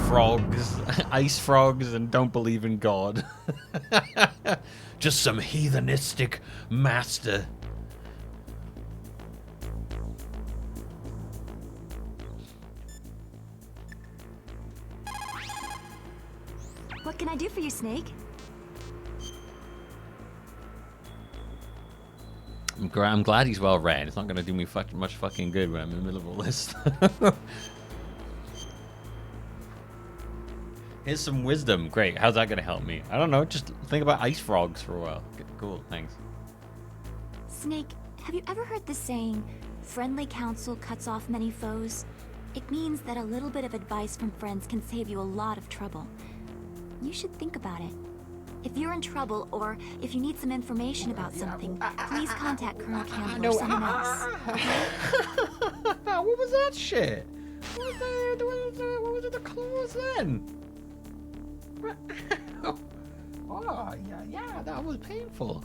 frogs, and don't believe in God. Just some heathenistic master.
What can I do for you, Snake?
I'm glad he's well read. It's not going to do me much fucking good when I'm in the middle of all this. Here's some wisdom. Great. How's that going to help me? I don't know. Just think about ice frogs for a while. Cool. Thanks.
Snake, have you ever heard the saying, friendly counsel cuts off many foes? It means that a little bit of advice from friends can save you a lot of trouble. You should think about it. If you're in trouble, or if you need some information about something, please contact Colonel Campbell or someone else.
What was that shit? What was the clause then? Oh, yeah, that was painful.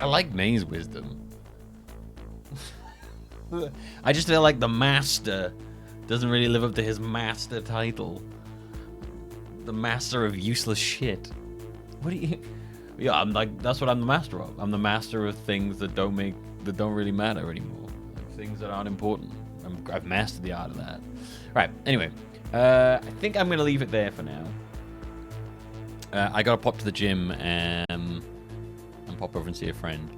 I like May's wisdom. I just feel like the Master doesn't really live up to his Master title. The Master of useless shit. What do you? Yeah, I'm like, that's what I'm the master of. I'm the master of things that don't really matter anymore. Like things that aren't important. I've mastered the art of that. Right. Anyway, I think I'm gonna leave it there for now. I gotta pop to the gym and pop over and see a friend.